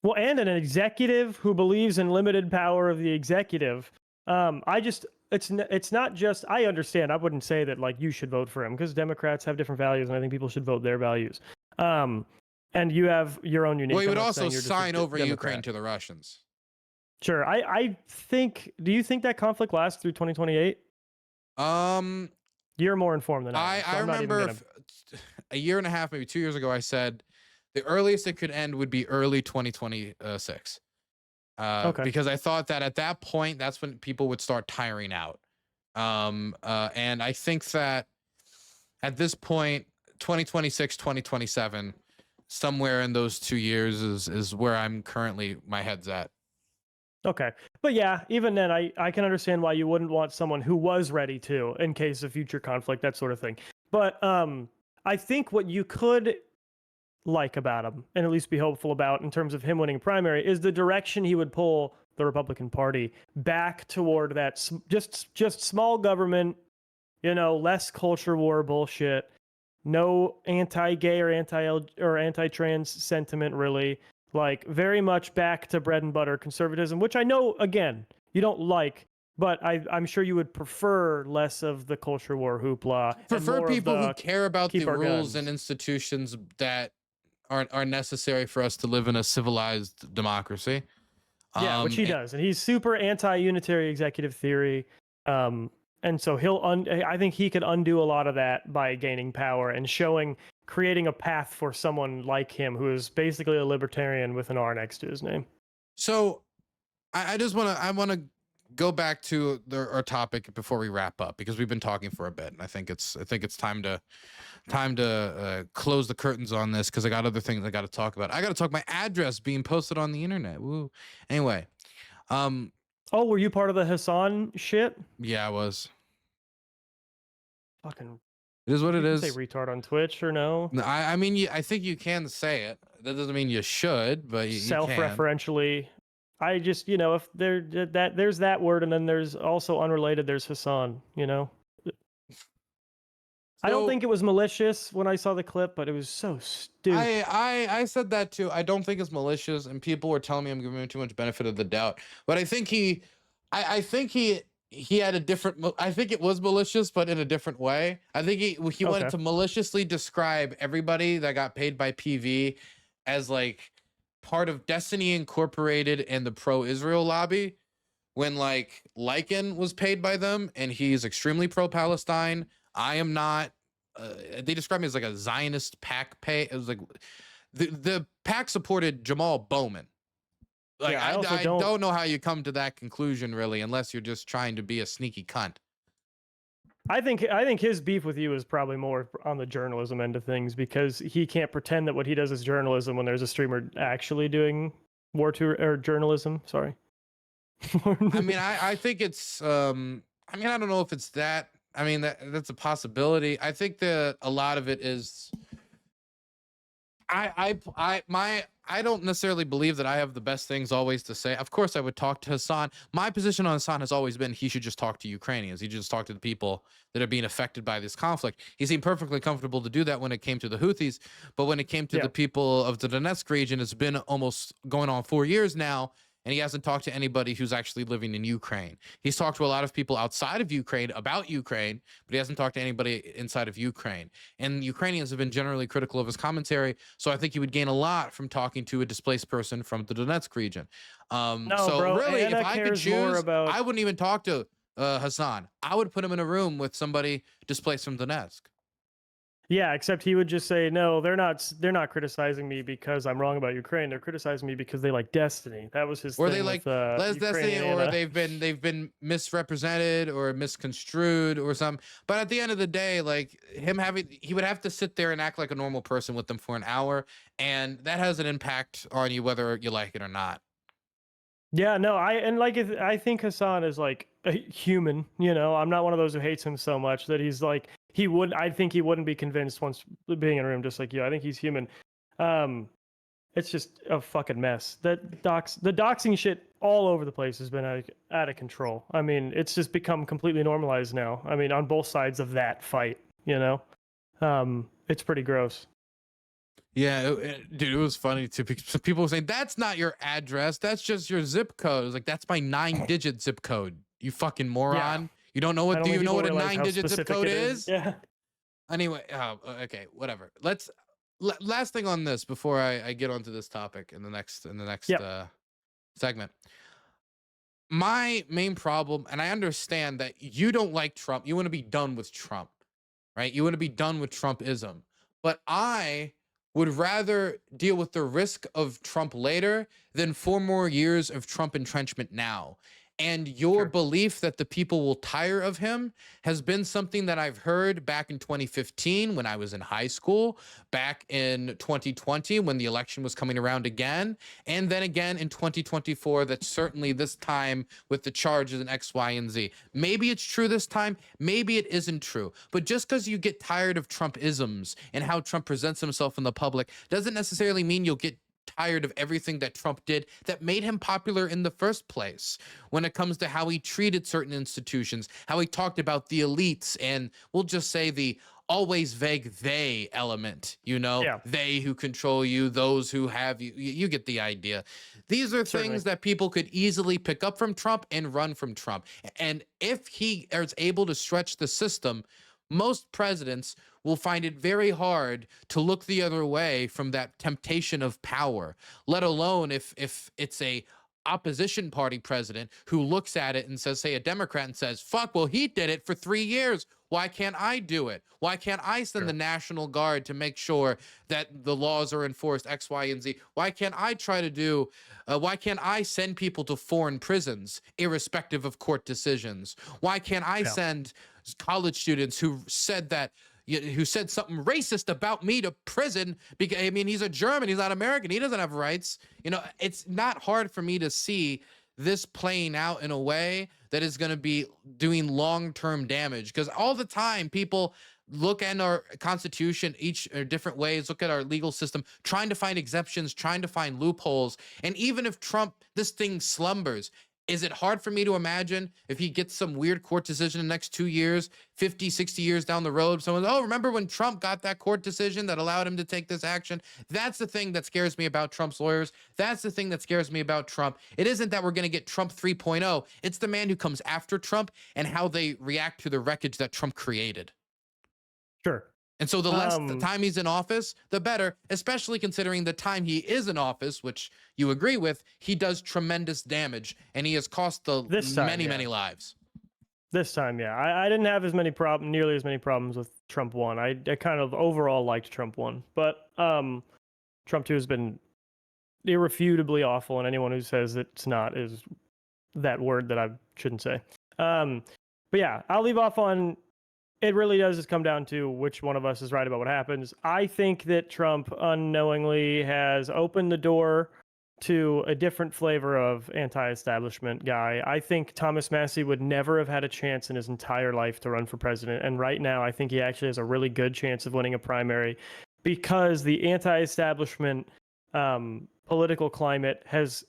[SPEAKER 2] Well, and an executive who believes in limited power of the executive. It's not just, I understand. I wouldn't say that like you should vote for him, because Democrats have different values, and I think people should vote their values. And you have your own unique.
[SPEAKER 1] Well, he would also sign over Ukraine to the Russians.
[SPEAKER 2] Sure. I think, do you think that conflict lasts through 2028? You're more informed than I am.
[SPEAKER 1] I remember a year and a half, maybe 2 years ago, I said the earliest it could end would be early 2026. Because I thought that at that point, that's when people would start tiring out. And I think that at this point, 2026, 2027, somewhere in those 2 years is where I'm currently, my head's at.
[SPEAKER 2] Okay. But yeah, even then, I can understand why you wouldn't want someone who was ready to, in case of future conflict, that sort of thing. But I think what you could like about him, and at least be hopeful about in terms of him winning a primary, is the direction he would pull the Republican Party back toward that just small government, less culture war bullshit, no anti-gay or anti-trans sentiment really, like very much back to bread and butter conservatism, which I know again you don't like, but I'm sure you would prefer less of the culture war hoopla.
[SPEAKER 1] Prefer people who care about the
[SPEAKER 2] keep our
[SPEAKER 1] rules
[SPEAKER 2] guns
[SPEAKER 1] and institutions that are necessary for us to live in a civilized democracy.
[SPEAKER 2] Yeah, which he does, and he's super anti-unitary executive theory. And so I think he could undo a lot of that by gaining power and creating a path for someone like him who is basically a libertarian with an R next to his name.
[SPEAKER 1] So I want to go back to our topic before we wrap up, because we've been talking for a bit, and I think it's time to close the curtains on this, because I got other things I got to talk about. I got to talk my address being posted on the internet. Woo. Anyway,
[SPEAKER 2] oh, were you part of the Hassan shit?
[SPEAKER 1] Yeah, I was.
[SPEAKER 2] Fucking.
[SPEAKER 1] It is what it is.
[SPEAKER 2] Say retard on Twitch or no?
[SPEAKER 1] I mean, I think you can say it. That doesn't mean you should, but you
[SPEAKER 2] self-referentially. I just, if there's that word, and then there's also unrelated. There's Hassan. I don't think it was malicious when I saw the clip, but it was so stupid.
[SPEAKER 1] I said that too. I don't think it's malicious, and people were telling me I'm giving him too much benefit of the doubt. But I think he had a different. I think it was malicious, but in a different way. I think he wanted to maliciously describe everybody that got paid by PV as like part of Destiny Incorporated and the pro-Israel lobby, when like Lycan was paid by them, and he's extremely pro-Palestine. I am not. They described me as like a Zionist PAC pay. It was like the PAC supported Jamal Bowman. Like, yeah, I don't know how you come to that conclusion, really, unless you're just trying to be a sneaky cunt.
[SPEAKER 2] I think his beef with you is probably more on the journalism end of things, because he can't pretend that what he does is journalism when there's a streamer actually doing war tour or journalism. Sorry.
[SPEAKER 1] I mean, I think it's. I mean, I don't know if it's that. I mean, that's a possibility. I think that a lot of it is. I don't necessarily believe that I have the best things always to say. Of course, I would talk to Hassan. My position on Hassan has always been he should just talk to Ukrainians. He should just talk to the people that are being affected by this conflict. He seemed perfectly comfortable to do that when it came to the Houthis, but when it came to the people of the Donetsk region, it's been almost going on 4 years now, and he hasn't talked to anybody who's actually living in Ukraine. He's talked to a lot of people outside of Ukraine about Ukraine, but he hasn't talked to anybody inside of Ukraine. And Ukrainians have been generally critical of his commentary, so I think he would gain a lot from talking to a displaced person from the Donetsk region. Really, if I could choose, I wouldn't even talk to Hassan. I would put him in a room with somebody displaced from Donetsk.
[SPEAKER 2] Yeah, except he would just say, no, they're not criticizing me because I'm wrong about Ukraine. They're criticizing me because they like Destiny. That was his thing.
[SPEAKER 1] Or they like less Destiny, or they've been misrepresented or misconstrued or something. But at the end of the day, like he would have to sit there and act like a normal person with them for an hour, and that has an impact on you whether you like it or not.
[SPEAKER 2] Yeah, no, I think Hassan is like a human, I'm not one of those who hates him so much that he's like, I think he wouldn't be convinced once being in a room just like you. I think he's human. It's just a fucking mess. The doxing shit all over the place has been out of control. I mean, it's just become completely normalized now. I mean, on both sides of that fight, it's pretty gross.
[SPEAKER 1] Yeah, dude, it was funny too. People were saying, that's not your address. That's just your zip code. It was like, that's my 9-digit zip code. You fucking moron. Yeah. You don't know what, do you know what a 9-digit zip code is?
[SPEAKER 2] Yeah.
[SPEAKER 1] Anyway, okay, whatever. Last thing on this before I get onto this topic in the next segment. My main problem, and I understand that you don't like Trump. You want to be done with Trump, right? You want to be done with Trumpism. But I would rather deal with the risk of Trump later than 4 more years of Trump entrenchment now. And your
[SPEAKER 2] Sure.
[SPEAKER 1] belief that the people will tire of him has been something that I've heard back in 2015 when I was in high school, back in 2020 when the election was coming around again, and then again in 2024. That certainly this time with the charges and X, Y, and Z. Maybe it's true this time, maybe it isn't true. But just because you get tired of Trumpisms and how Trump presents himself in the public doesn't necessarily mean you'll get tired of everything that Trump did that made him popular in the first place. When it comes to how he treated certain institutions, how he talked about the elites, and we'll just say the always vague they element,
[SPEAKER 2] Yeah.
[SPEAKER 1] they who control you, those who have you. You get the idea. These are
[SPEAKER 2] Certainly.
[SPEAKER 1] things that people could easily pick up from Trump and run from Trump. And if he is able to stretch the system, most presidents will find it very hard to look the other way from that temptation of power, let alone if it's a opposition party president who looks at it and says, say a Democrat, and says, fuck, well, he did it for 3 years. Why can't I do it? Why can't I send
[SPEAKER 2] Sure.
[SPEAKER 1] the National Guard to make sure that the laws are enforced, X, Y, and Z? Why can't I try to do, why can't I send people to foreign prisons, irrespective of court decisions? Why can't I
[SPEAKER 2] Yeah.
[SPEAKER 1] send college students who said something racist about me to prison? Because I mean, he's a German, he's not American, he doesn't have rights. It's not hard for me to see this playing out in a way that is going to be doing long-term damage, because all the time people look at our constitution each different ways, look at our legal system, trying to find exceptions, trying to find loopholes. And even if this thing slumbers, is it hard for me to imagine if he gets some weird court decision in the next 2 years, 50, 60 years down the road, someone's, oh, remember when Trump got that court decision that allowed him to take this action? That's the thing that scares me about Trump's lawyers. That's the thing that scares me about Trump. It isn't that we're going to get Trump 3.0. It's the man who comes after Trump and how they react to the wreckage that Trump created.
[SPEAKER 2] Sure.
[SPEAKER 1] And so the less the time he's in office, the better, especially considering the time he is in office, which you agree with, he does tremendous damage, and he has cost many lives.
[SPEAKER 2] This time, yeah. I didn't have nearly as many problems with Trump 1. I kind of overall liked Trump 1. But Trump 2 has been irrefutably awful, and anyone who says it's not is that word that I shouldn't say. But yeah, I'll leave off on, it really does just come down to which one of us is right about what happens. I think that Trump unknowingly has opened the door to a different flavor of anti-establishment guy. I think Thomas Massie would never have had a chance in his entire life to run for president. And right now, I think he actually has a really good chance of winning a primary, because the anti-establishment political climate has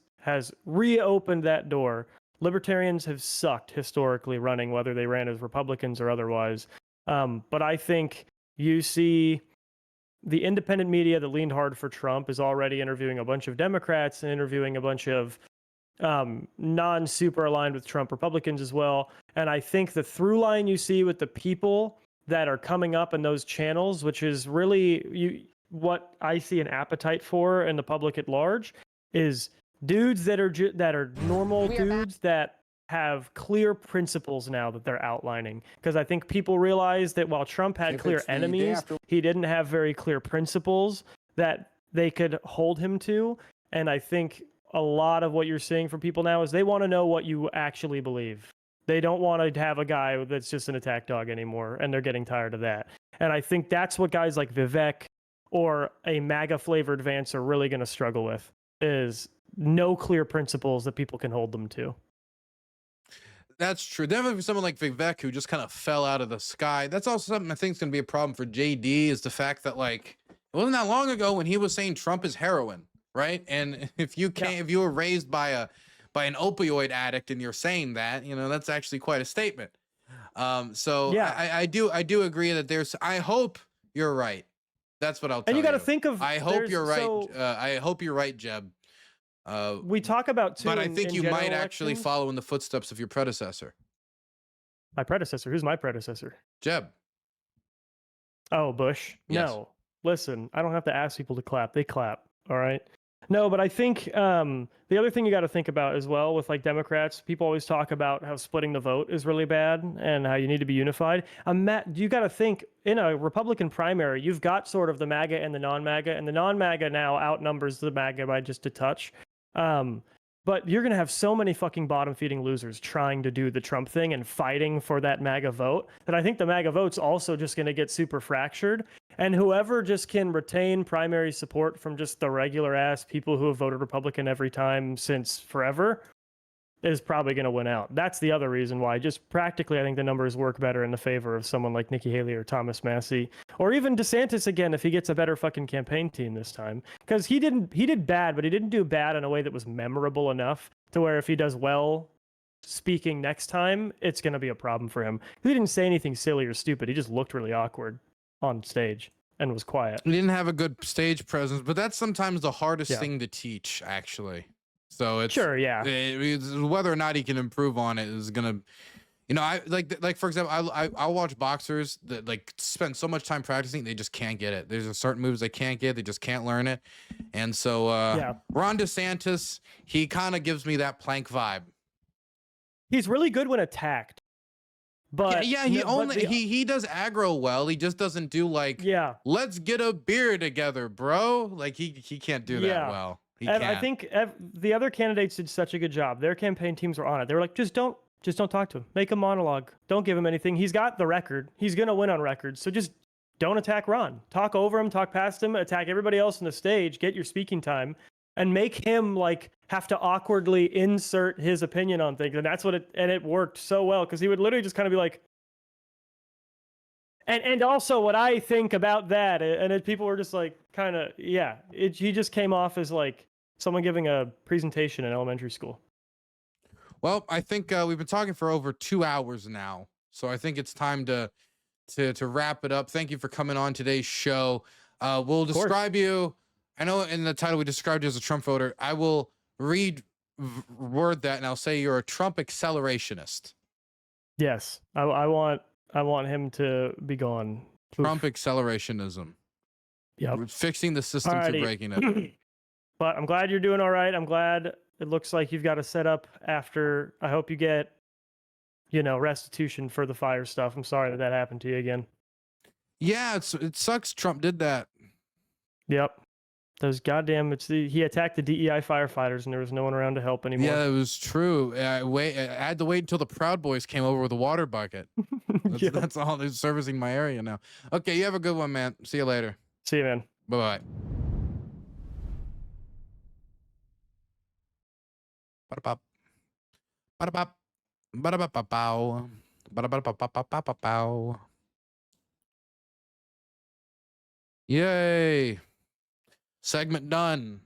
[SPEAKER 2] reopened that door. Libertarians have sucked historically running, whether they ran as Republicans or otherwise. But I think you see the independent media that leaned hard for Trump is already interviewing a bunch of Democrats and interviewing a bunch of non-super aligned with Trump Republicans as well. And I think the through line you see with the people that are coming up in those channels, which is really what I see an appetite for in the public at large, is dudes that are normal dudes that have clear principles now that they're outlining. Because I think people realize that while Trump had clear enemies, he didn't have very clear principles that they could hold him to. And I think a lot of what you're seeing from people now is they want to know what you actually believe. They don't want to have a guy that's just an attack dog anymore, and they're getting tired of that. And I think that's what guys like Vivek or a MAGA flavored Vance are really going to struggle with, is no clear principles that people can hold them to.
[SPEAKER 1] That's true. Definitely for someone like Vivek, who just kind of fell out of the sky. That's also something I think is going to be a problem for JD, is the fact that, like, it wasn't that long ago when he was saying Trump is heroin, right? And if you were raised by an opioid addict and you're saying that, that's actually quite a statement. So yeah, I do agree that I hope you're right. That's what I'll tell you.
[SPEAKER 2] And you got to think of,
[SPEAKER 1] I hope you're right. I hope you're right, Jeb.
[SPEAKER 2] We talk about too,
[SPEAKER 1] but I think you might
[SPEAKER 2] elections,
[SPEAKER 1] actually follow in the footsteps of your predecessor.
[SPEAKER 2] My predecessor? Who's my predecessor?
[SPEAKER 1] Jeb.
[SPEAKER 2] Oh, Bush.
[SPEAKER 1] Yes.
[SPEAKER 2] No, listen, I don't have to ask people to clap. They clap. All right. No, but I think the other thing you got to think about as well with, like, Democrats, people always talk about how splitting the vote is really bad and how you need to be unified. You got to think, in a Republican primary, you've got sort of the MAGA and the non-MAGA, and the non-MAGA now outnumbers the MAGA by just a touch. But you're going to have so many fucking bottom feeding losers trying to do the Trump thing and fighting for that MAGA vote that I think the MAGA vote's also just going to get super fractured. And whoever just can retain primary support from just the regular ass people who have voted Republican every time since forever is probably going to win out. That's the other reason why. Just practically, I think the numbers work better in the favor of someone like Nikki Haley or Thomas Massie, or even DeSantis again if he gets a better fucking campaign team this time. Because he did bad, but he didn't do bad in a way that was memorable enough to where if he does well speaking next time, it's going to be a problem for him. He didn't say anything silly or stupid. He just looked really awkward on stage and was quiet.
[SPEAKER 1] He didn't have a good stage presence, but that's sometimes the hardest thing to teach, actually. So it's
[SPEAKER 2] sure, yeah.
[SPEAKER 1] It's whether or not he can improve on it is gonna, you know, I like for example, I'll watch boxers that like spend so much time practicing they just can't get it. There's a certain moves they can't get, they just can't learn it, and so Ron DeSantis, he kind of gives me that plank vibe.
[SPEAKER 2] He's really good when attacked. But
[SPEAKER 1] he does aggro well. He just doesn't do like let's get a beer together, bro. Like he can't do that well.
[SPEAKER 2] I think the other candidates did such a good job. Their campaign teams were on it. They were like, just don't talk to him. Make a monologue. Don't give him anything. He's got the record. He's gonna win on record. So just don't attack Ron. Talk over him. Talk past him. Attack everybody else on the stage. Get your speaking time, and make him like have to awkwardly insert his opinion on things. And that's what it worked so well because he would literally just kind of be like. And also what I think about that, and people were just like, kind of, he just came off as like someone giving a presentation in elementary school.
[SPEAKER 1] Well, I think we've been talking for over 2 hours now, so I think it's time to wrap it up. Thank you for coming on today's show. We'll describe you. I know in the title we described you as a Trump voter. I will word that, and I'll say you're a Trump accelerationist.
[SPEAKER 2] Yes, I want him to be gone.
[SPEAKER 1] Trump accelerationism.
[SPEAKER 2] Yeah,
[SPEAKER 1] we're fixing the system through breaking it.
[SPEAKER 2] But I'm glad you're doing all right. I'm glad it looks like you've got a setup after. I hope you get, restitution for the fire stuff. I'm sorry that happened to you again.
[SPEAKER 1] Yeah, it sucks. Trump did that.
[SPEAKER 2] Yep. Those goddamn, he attacked the DEI firefighters and there was no one around to help anymore.
[SPEAKER 1] Yeah, it was true. I had to wait until the Proud Boys came over with a water bucket. That's all. They're servicing my area now. Okay, you have a good one, man. See you later.
[SPEAKER 2] See you, man.
[SPEAKER 1] Bye-bye. Ba-da-bop. Ba-da-bop. Ba-da-bop-pow. Ba-da-bop-pow. Yay. Segment done.